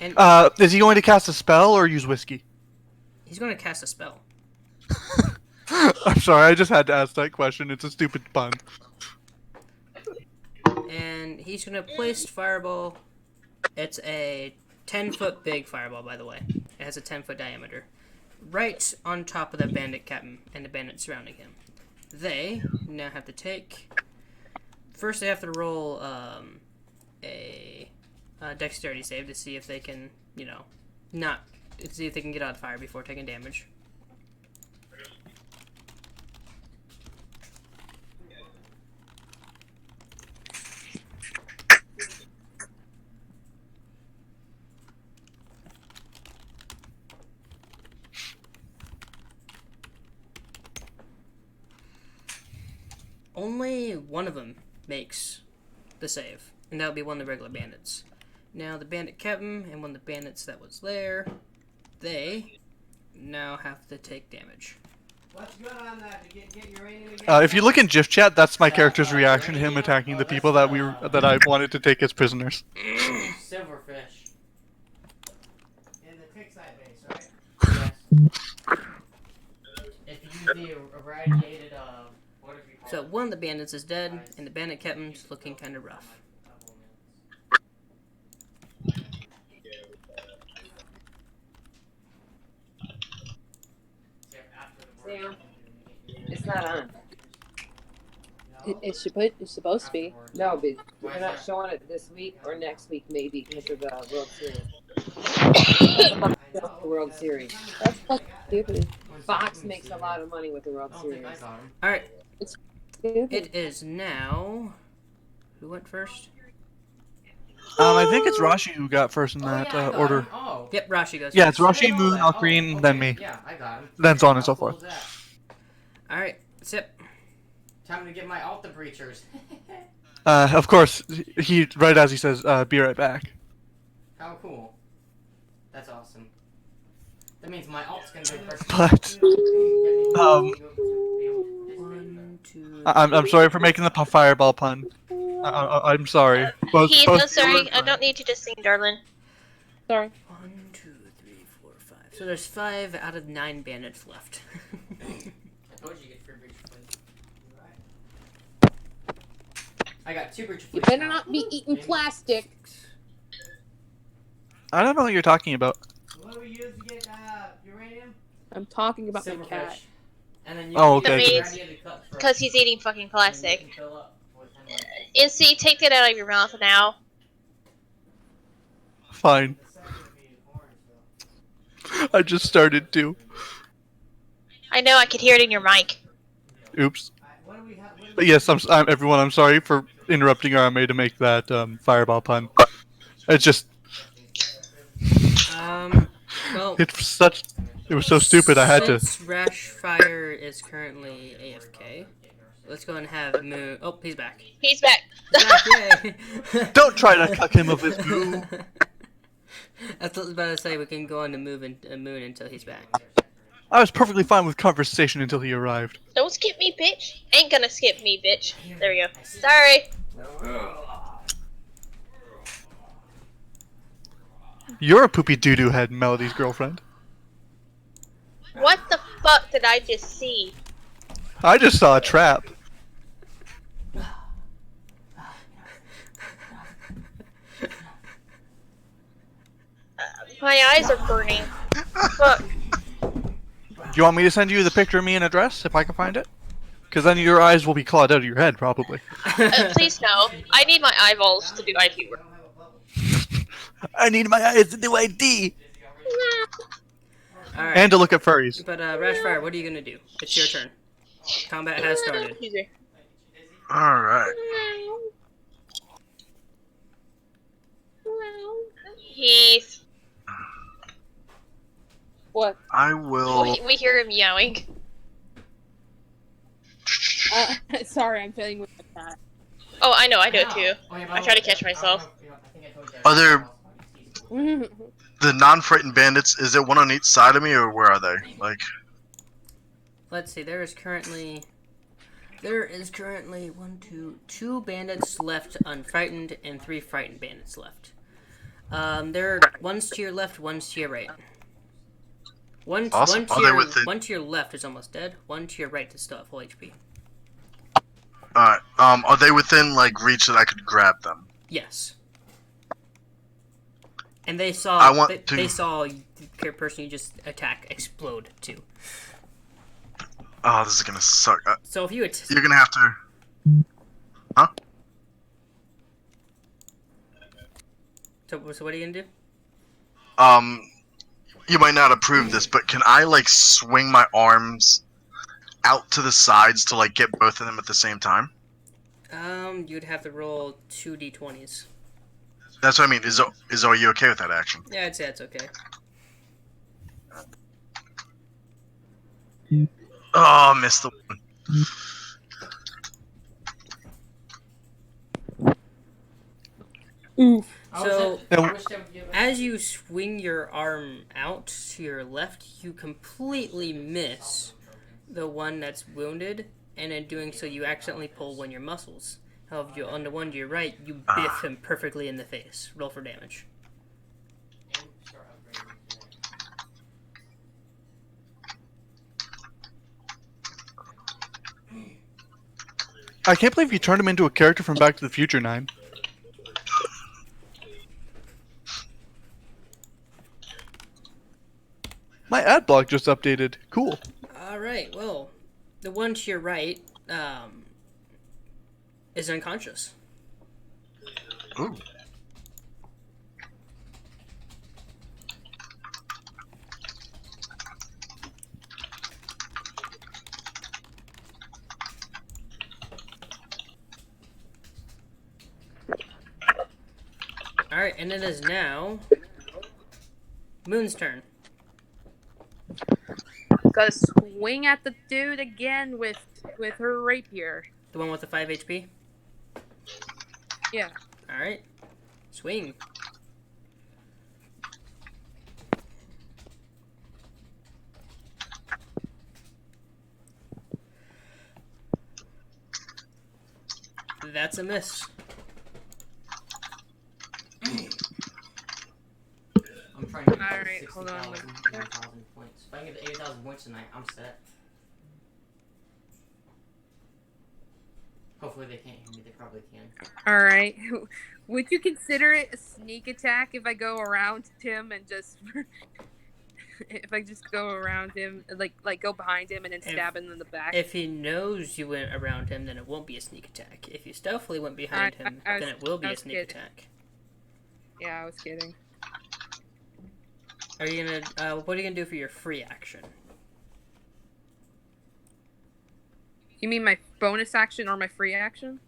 And Is he going to cast a spell or use whiskey? he's going to cast a spell. I'm sorry, I just had to ask that question. It's a stupid pun. And he's going to place Fireball. It's a 10-foot big fireball, by the way. It has a 10-foot diameter. Right on top of the bandit captain and the bandits surrounding him. They now have to take... First, they have to roll a dexterity save to see if they can, see if they can get out of fire before taking damage. Only one of them makes the save, and that would be one of the regular bandits. Now, the bandit captain and one of the bandits that was there, they now have to take damage. What's good on that? To get uranium again? If you look in GIF chat, that's my character's reaction to him attacking the people that I wanted to take as prisoners. Silverfish. In the Tickside base, right? Yes. If you use the irradiated, whatever you call So it. one of the bandits is dead, and the bandit captain's looking kind of rough. Sam, it's not on. It's supposed to be. No, but they're not showing it this week or next week, maybe because of the World Series. The World Series. That's fucking stupid. Fox makes a lot of money with the World Series. Alright, It's stupid. it is now... Who went first? I think it's Rashi who got first in that order. Oh. Yep, Rashi goes Yeah, first. it's Rashi, Moon, Alkreen, then me. Yeah, I got him. Then so on and so forth. Alright, Sip. Time to get my Alta Breachers. Of course, he right as he says, "Be right back." How cool. That's awesome. That means my alt's gonna go first. But One, two, I'm sorry for making the fireball pun. I'm sorry. Heath, I'm sorry. I don't need you to sing, darling. Sorry. 1, 2, 3, 4, 5. So there's 5 out of 9 bandits left. I told you get free breach plates. I got 2 breach You plates. better not be eating plastic. I don't know what you're talking about. What do we use to get uranium? I'm talking about my Silverfish. cat. And then you Oh, can okay. get That irradiated cups for- Because he's eating fucking and plastic. you can fill up with him, like- NC, take that out of your mouth now. Fine. The second would be orange, though. I just started to. I know, I could hear it in your mic. Oops. What do we have? What do But we yes, everyone. I'm sorry for interrupting RMA to make that fireball pun. It's just Well, it was so stupid. I had to. since Rashfire is currently AFK, let's go and have Moon. Oh, he's back. He's back. He's back, yay! Don't try to cuck him of his move. That's what I was about to say. We can go on to Moon until he's back. I was perfectly fine with conversation until he arrived. Don't skip me, bitch. Ain't gonna skip me, bitch. There we go. Sorry. You're a poopy doo-doo head, Melody's girlfriend. What the fuck did I just see? I just saw a trap. My eyes are burning. Fuck. Do you want me to send you the picture of me in a dress, if I can find it? Because then your eyes will be clawed out of your head, probably. Please no. I need my eyeballs to do IT work. I need my eyes to do ID! Alright. And to look at furries. But, Rashfire, what are you gonna do? It's your turn. Combat has started. Excuse me. Alright. Heath. What? I will. We hear him yowling. Sorry, I'm fighting with my cat. Oh, I know, I do it too. Oh, yeah, but I try to catch myself. I think I told you. Are there the non-frightened bandits? Is it one on each side of me, or where are they? Like, Let's see, there is currently 2 bandits left unfrightened and 3 frightened bandits left. One's to your left, one's to your right. Awesome. Are they within- One to your left is almost dead. One to your right is still at full HP. alright. Are they within like reach that I could grab them? Yes. And they saw I want to- they saw the person you just attack explode too. Oh, this is gonna suck. So if you You're gonna have to. Huh? so what are you gonna do? You might not approve this, but can I like swing my arms out to the sides to like get both of them at the same time? You'd have to roll 2 d20s. That's what I mean. Are you okay with that action? Yeah, I'd say that's okay. Oh, missed the one. Oof. So, as you swing your arm out to your left, you completely miss the one that's wounded, and in doing so, you accidentally pull one of your muscles. However, on the one to your right, you biff him perfectly in the face. Roll for damage. I can't believe you turned him into a character from Back to the Future 9. My ad block just updated. Cool. Alright, well, the one to your right is unconscious. Ooh. Alright, and it is now Moon's turn. Gotta swing at the dude again with her rapier. The one with the 5 HP? Yeah. Alright. Swing. That's a miss. I'm trying to get Alright, 60,000, hold on. 80,000 points. If I can get 80,000 points tonight, I'm set. Hopefully they can't hear me. They probably can. Alright. Would you consider it a sneak attack if I go around him and just if I just go around him, like go behind him and then stab him in the back? If he knows you went around him, then it won't be a sneak attack. If you stealthily went behind him, then it will be a sneak attack. Yeah, I was kidding. Are you gonna? What are you gonna do for your free action? You mean my bonus action or my free action?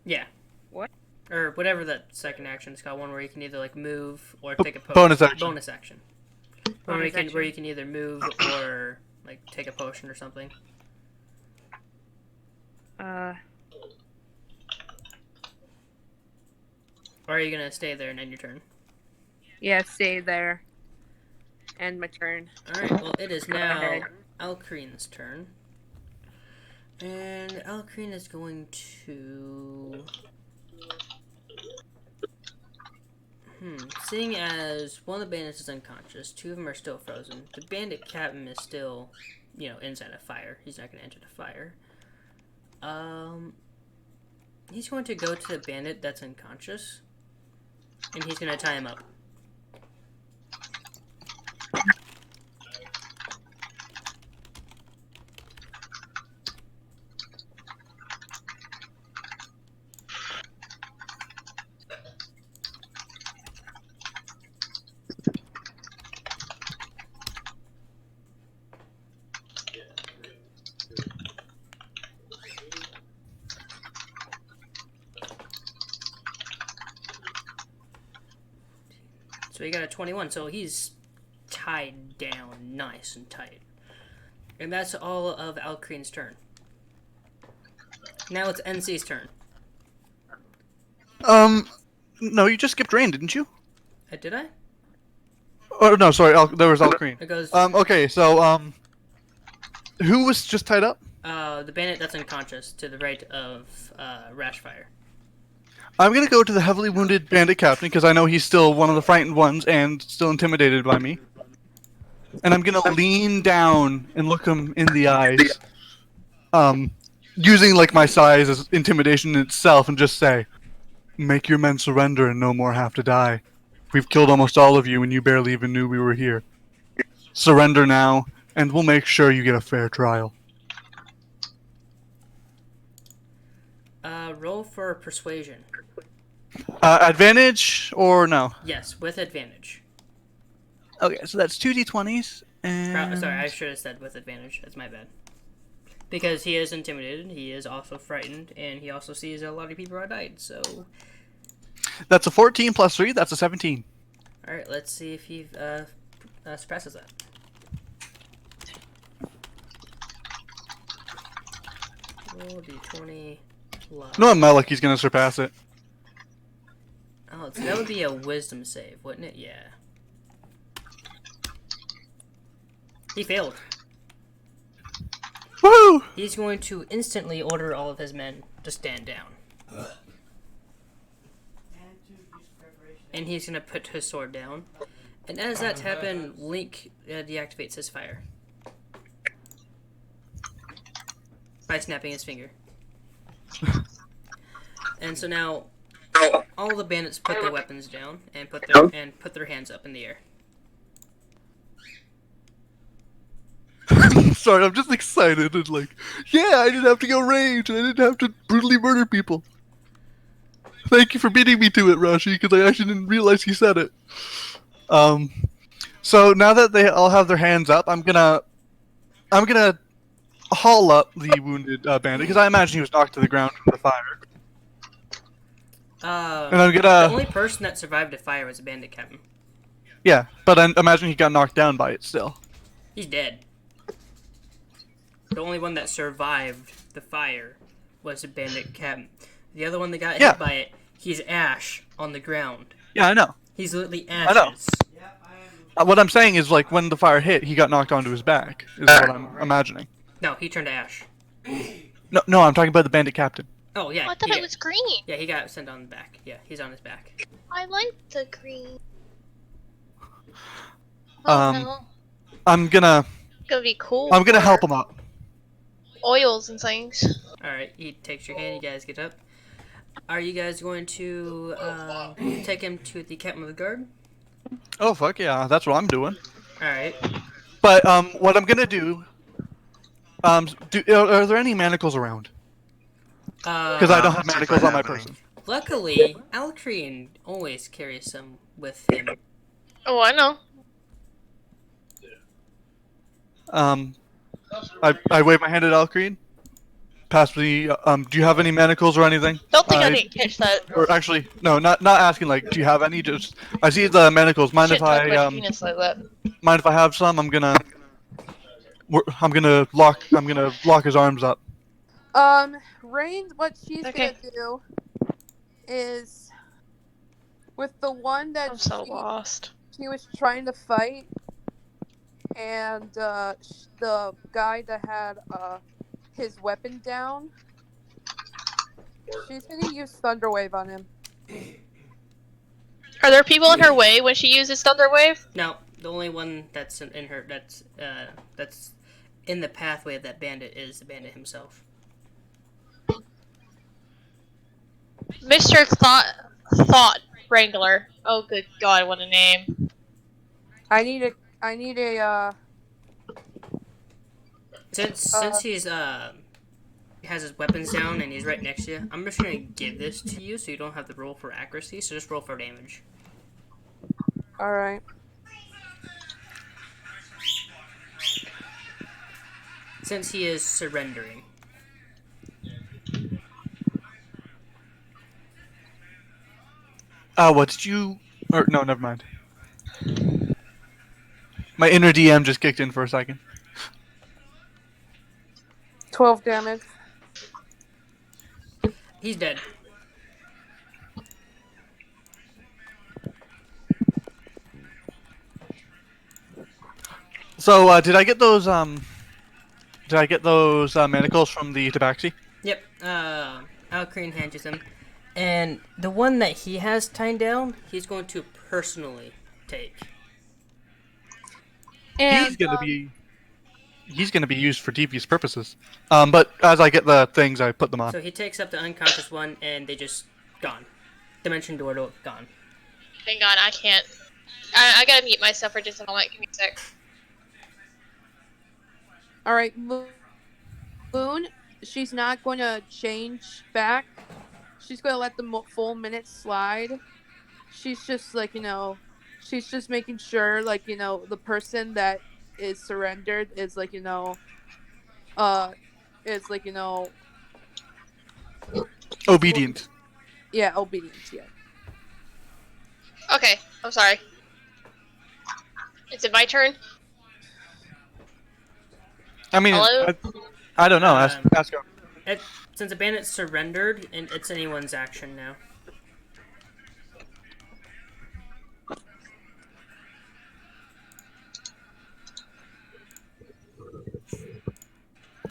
Yeah. What? Or whatever that second action is called. One where you can either like move or take a potion. Bonus action. Bonus action. Where you can either move or like take a potion or something. Uh. Or are you gonna stay there and end your turn? Yeah, stay there. End my turn. Alright, well it is now Alcreen's turn. And Alcreen is going to... Seeing as one of the bandits is unconscious, two of them are still frozen, the bandit captain is still, inside a fire. He's not going to enter the fire. He's going to go to the bandit that's unconscious, and he's going to tie him up. So he got a 21, so he's tied down nice and tight. And that's all of Alcreen's turn. Now it's NC's turn. No, you just skipped Rain, didn't you? Did I? Oh, no, sorry, there was Alcreen. It goes... Okay, so, who was just tied up? The bandit that's unconscious to the right of, Rashfire. I'm gonna go to the heavily wounded bandit captain, because I know he's still one of the frightened ones and still intimidated by me. And I'm gonna lean down and look him in the eyes, using, like, my size as intimidation in itself, and just say, "Make your men surrender and no more have to die. We've killed almost all of you and you barely even knew we were here. Surrender now, and we'll make sure you get a fair trial." Roll for persuasion. Advantage or no? Yes, with advantage. Okay, so that's 2d20s, and... Sorry, I should have said with advantage. That's my bad. Because he is intimidated, he is also frightened, and he also sees a lot of people are died, so... That's a 14 plus 3, that's a 17. Alright, let's see if he suppresses that. Roll d20 plus... No, I'm not like he's gonna surpass it. Oh, so that would be a wisdom save, wouldn't it? Yeah. He failed. Woo! he's going to instantly order all of his men to stand down. And he's going to put his sword down. And as that's happened, Link deactivates his fire. By snapping his finger. And so now, all the bandits put their weapons down and put their hands up in the air. Sorry, I'm just excited and like, yeah, I didn't have to go rage and I didn't have to brutally murder people. Thank you for beating me to it, Rashi, because I actually didn't realize you said it. So now that they all have their hands up, I'm gonna haul up the wounded bandit because I imagine he was knocked to the ground from the fire. And I'm The gonna only person that survived a fire was a bandit captain. yeah, but I imagine he got knocked down by it still. He's dead. The only one that survived the fire was a bandit captain. The other one that got hit by it, he's ash on the ground. Yeah, I know. He's literally I know. ashes. What I'm saying is, like, when the fire hit, he got knocked onto his back, is what I'm imagining. No, he turned to ash. No, I'm talking about the bandit captain. Oh, yeah. I thought it was green. Yeah, he got sent on the back. Yeah, he's on his back. I like the green. I'm gonna be cool. I'm gonna help him up. Oils and things. Alright, he takes your hand, you guys get up. Are you guys going to take him to the captain of the guard? Oh, fuck yeah, that's what I'm doing. Alright. But, what I'm gonna do, are there any manacles around? Because I don't have manacles on my person. Luckily, Alcrine always carries some with him. Oh, I know. I wave my hand at Alcrine. Pass me, do you have any manacles or anything? Don't think I didn't catch that. Or actually, no, not asking, like, do you have any? Just, I see the manacles. Mind if I, Penis like that. mind if I have some? I'm gonna lock his arms up. Rain, what she's gonna do is with the one that I'm so lost. She was trying to fight, and the guy that had his weapon down, she's gonna use Thunderwave on him. Are there people in her way when she uses Thunderwave? No, the only one that's in her that's in the pathway of that bandit is the bandit himself. Mr. Thought Wrangler. Oh, good God, what a name. I need a Since he's has his weapons down and he's right next to you, I'm just gonna give this to you so you don't have to roll for accuracy. So just roll for damage. All right. Since he is surrendering. What did you? Or no, never mind. My inner DM just kicked in for a second. 12 damage. He's dead. So, did I get those manacles from the tabaxi? Yep. Alcrine hands you them. And the one that he has tied down, he's going to personally take. And, he's gonna be used for devious purposes. But as I get the things, I put them on. So he takes up the unconscious one, and they just gone. Dimension door to gone. Hang on, I can't. I gotta mute myself for just a moment. Give me a sec. all right, Moon. She's not going to change back. She's going to let the full minute slide. She's just like, she's just making sure, like, the person that is surrendered is like, Obedient. Yeah, obedient, yeah. Okay, I'm sorry. Is it my turn? I mean, Hello? I don't know. Ask her. Since a bandit surrendered, and it's anyone's action now.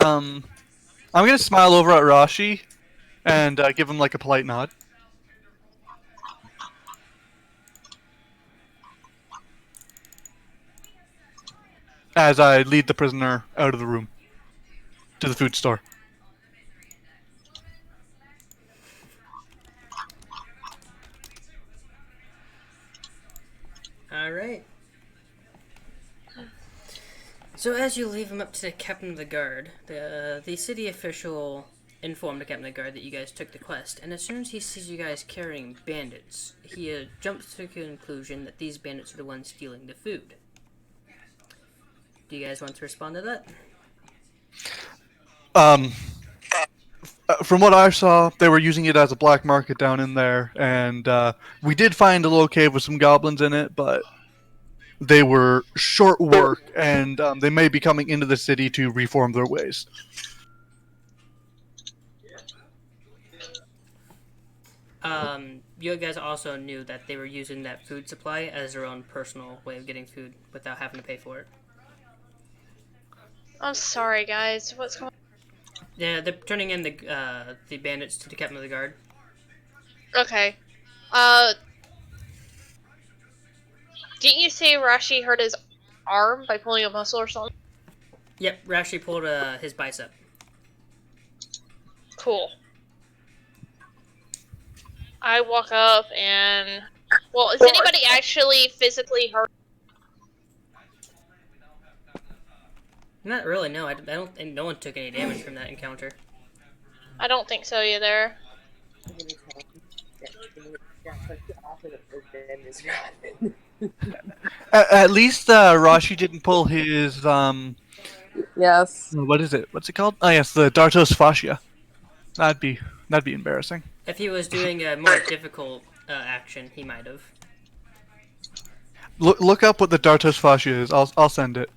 I'm gonna smile over at Rashi and give him like a polite nod. As I lead the prisoner out of the room to the food store. All right. So as you leave him up to the captain of the guard, the city official informed the captain of the guard that you guys took the quest, and as soon as he sees you guys carrying bandits, he jumps to the conclusion that these bandits are the ones stealing the food. Do you guys want to respond to that? From what I saw, they were using it as a black market down in there, and we did find a little cave with some goblins in it, but they were short work, and they may be coming into the city to reform their ways. You guys also knew that they were using that food supply as their own personal way of getting food without having to pay for it. I'm sorry, guys. What's going on? Yeah, they're turning in the bandits to the captain of the guard. Okay. Didn't you say Rashi hurt his arm by pulling a muscle or something? Yep, Rashi pulled his bicep. Cool. I walk up and... Well, is anybody actually physically hurt? Not really, no. I don't think no one took any damage from that encounter. I don't think so either. At least Rashi didn't pull his Yes. what is it? What's it called? Oh yes, the Dartos fascia. That'd be embarrassing. If he was doing a more difficult action, he might have. Look up what the Dartos fascia is. I'll send it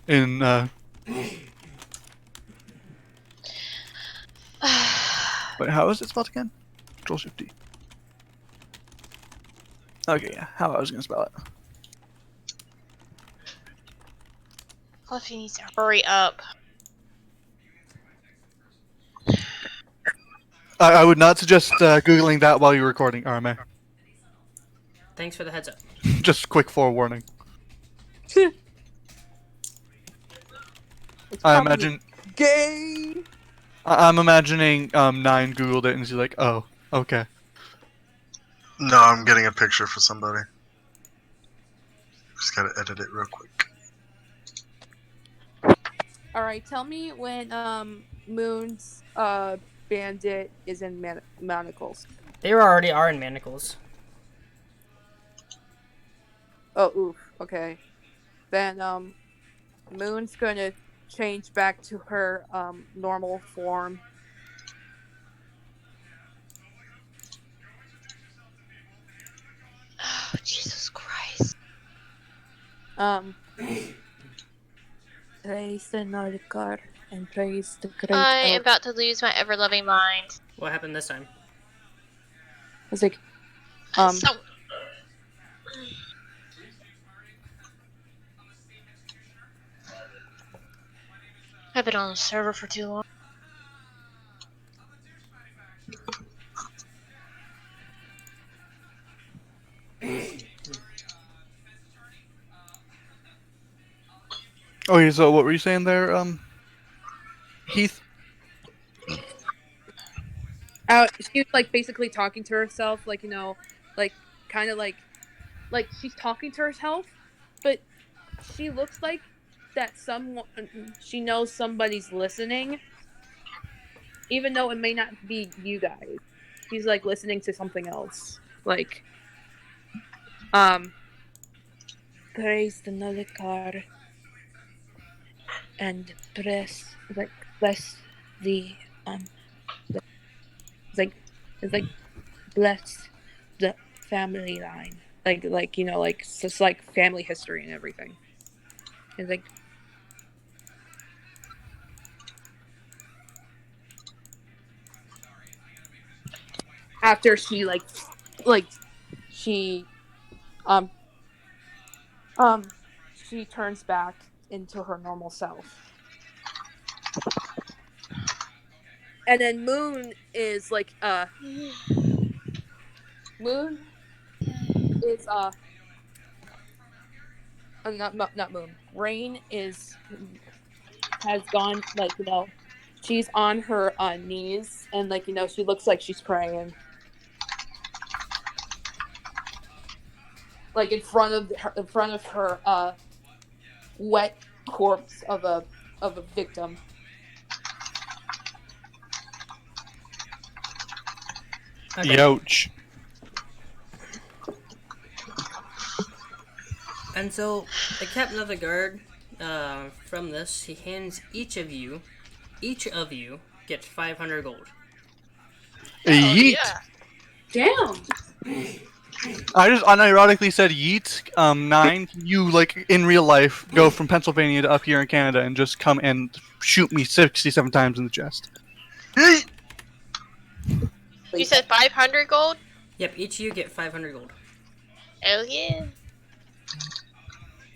in. Wait, how is it spelled again? Control-Shift-D. Okay, yeah. How I was gonna spell it. Fluffy needs to hurry up. I would not suggest googling that while you're recording, RMA. Thanks for the heads up. Just quick forewarning. I imagine. Gay. I'm imagining 9 googled it and she's like, oh, okay. No, I'm getting a picture for somebody. Just gotta edit it real quick. All right, tell me when Moon's bandit is in manacles. They already are in manacles. Oh, oof. Okay. Then Moon's gonna change back to her normal form. Oh, Jesus Christ. Praise the Narikar and praise the great I am elf. about to lose my ever-loving mind. What happened this time? It's like, So... I've been on the server for too long. Okay, so what were you saying there, Heath? she was like basically talking to herself, like, you know, like kind of like she's talking to herself, but she looks like that someone, she knows somebody's listening, even though it may not be you guys. She's like listening to something else, like praise the Nalikar and bless the it's like bless the family line, like you know, like so it's like family history and everything. It's like after she she she turns back into her normal self. And then Moon is like Moon is not Moon. Rain has gone, like, she's on her knees, and, like, she looks like she's praying, like in front of her wet corpse of a victim. Okay. Youch. And so the captain of the guard, from this, he hands each of you gets 500 gold. Yeet. Damn. I just unironically said yeet. 9. You, like, in real life, go from Pennsylvania to up here in Canada and just come and shoot me 67 times in the chest. Hey! You said 500 gold? Yep, each of you get 500 gold. Oh yeah.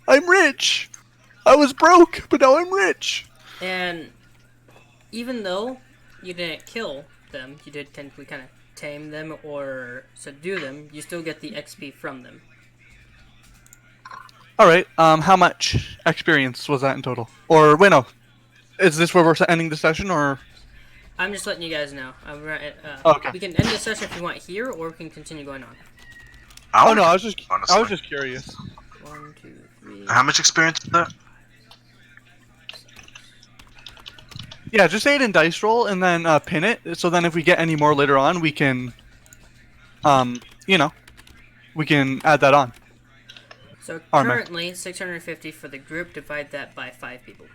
I'm rich. I was broke, but now I'm rich. And even though you didn't kill them, you did technically kind of tame them or subdue them, you still get the XP from them. Alright, how much experience was that in total? Or, wait, no. Is this where we're ending the session, or...? I'm just letting you guys know. Okay. We can end the session if you want here, or we can continue going on. Oh, no, I was just honestly. curious. 1, 2, 3. How much experience is that? Yeah, just say it in dice roll and then pin it. So then if we get any more later on, we can, we can add that on. So Armor. currently, 650 for the group. Divide that by 5 people.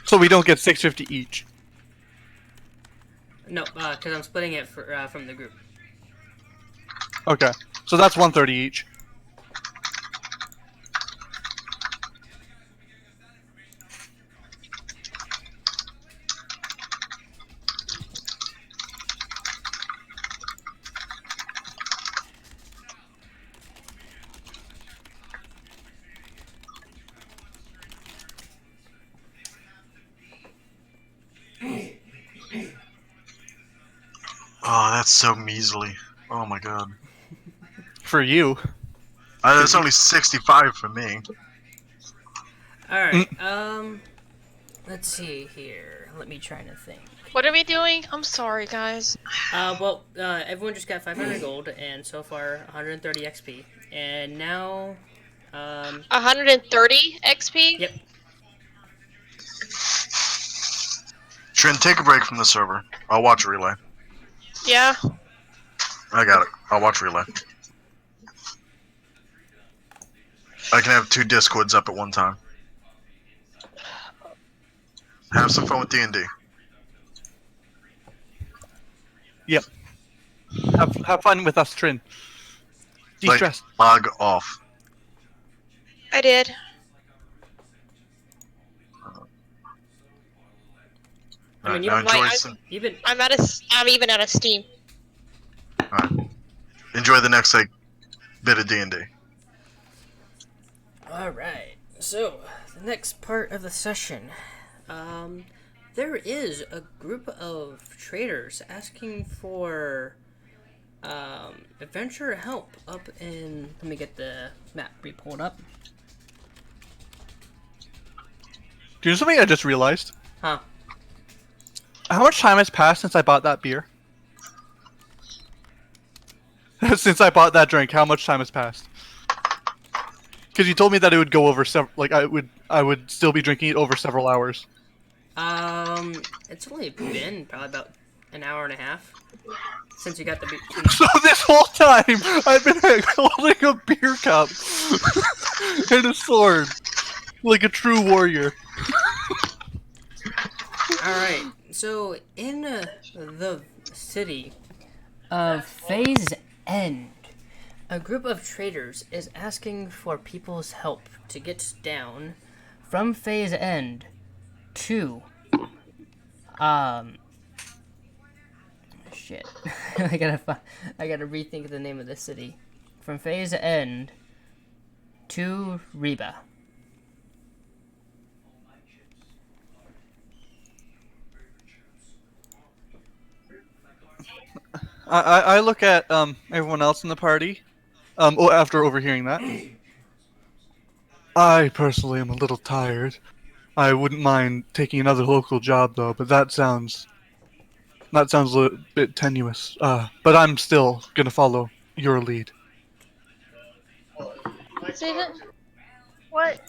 So we don't get 650 each. No, because I'm splitting it from the group. Okay, so that's 130 each. Oh, that's so measly. Oh my god. For you. That's only 65 for me. Alright, let's see here. Let me try to think. What are we doing? I'm sorry, guys. Everyone just got 500 gold, and so far 130 XP. And now, 130 XP? Yep. Trin, take a break from the server. I'll watch relay. Yeah. I got it. I'll watch relay. I can have 2 Discords up at one time. Have some fun with D&D. Yep. Have fun with us, Trin. De-stress. Log off. I did. I mean, Now enjoy I'm even out of Steam. Alright. Enjoy the next bit of D&D. Alright, so the next part of the session. There is a group of traders asking for adventure help up in. Let me get the map re-pulled up. Do you know something I just realized? Huh? How much time has passed since I bought that beer? Since I bought that drink, how much time has passed? Because you told me that it would go over I would still be drinking it over several hours. It's only been probably about an hour and a half since you got the beer. So this whole time, I've been holding a beer cup and a sword, like a true warrior. Alright, so in the city of Phase End, a group of traders is asking for people's help to get down from Phase End to, shit. I gotta rethink the name of the city. From Phase End to Reba. I look at everyone else in the party. After overhearing that, I personally am a little tired. I wouldn't mind taking another local job though, but that sounds a little bit tenuous. But I'm still gonna follow your lead. Steven? What?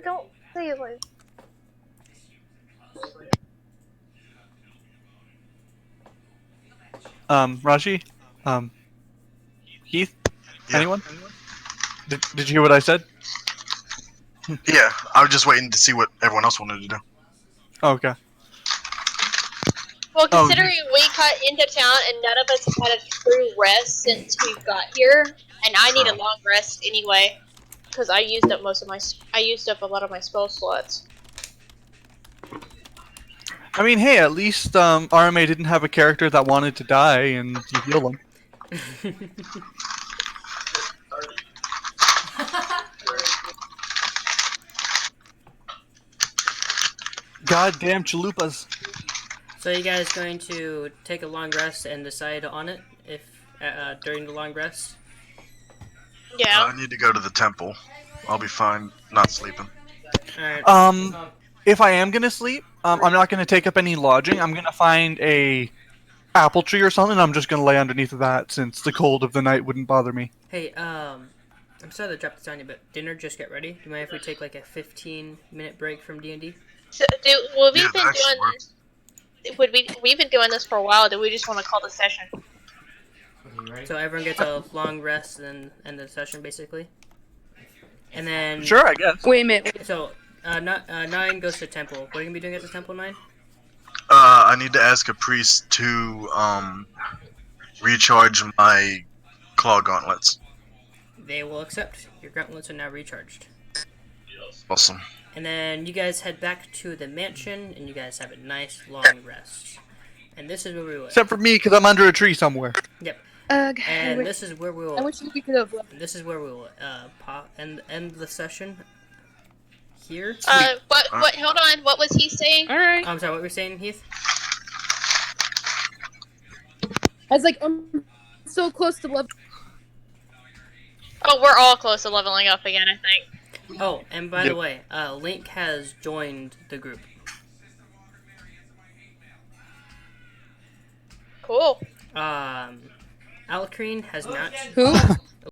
Don't say it like. Raji, Heath, Yeah. anyone? Did you hear what I said? Yeah, I was just waiting to see what everyone else wanted to do. Oh, okay. Well, Oh, considering we cut into town and none of us have had a true rest since we got here, and I need a long rest anyway, because I used up a lot of my spell slots. I mean, hey, at least RMA didn't have a character that wanted to die, and you heal them. Goddamn chalupas. So you guys going to take a long rest and decide on it if during the long rest? Yeah. I need to go to the temple. I'll be fine not sleeping. Alright. If I am gonna sleep, I'm not gonna take up any lodging. I'm gonna find a apple tree or something. I'm just gonna lay underneath of that since the cold of the night wouldn't bother me. Hey, I'm sorry to drop this on you, but dinner just get ready. Do you mind if we take like a 15-minute break from D&D? So, we've been doing this for a while. Do we just want to call the session? So everyone gets a long rest and end the session, basically. And then... Sure, I guess. Wait a minute. So, 9 goes to temple. What are you going to be doing at the temple, 9? I need to ask a priest to recharge my claw gauntlets. They will accept. Your gauntlets are now recharged. Awesome. And then you guys head back to the mansion, and you guys have a nice long rest. And this is where we will... Except for me, because I'm under a tree somewhere. Yep. Okay. And this is where we will... I wish we could have left. This is where we will end the session. Here. What? Hold on. What was he saying? All right. I'm sorry. What were you saying, Heath? I was like, I'm so close to level. Oh, we're all close to leveling up again, I think. Oh, and by the way, Link has joined the group. Cool. Alcrine has not. Who?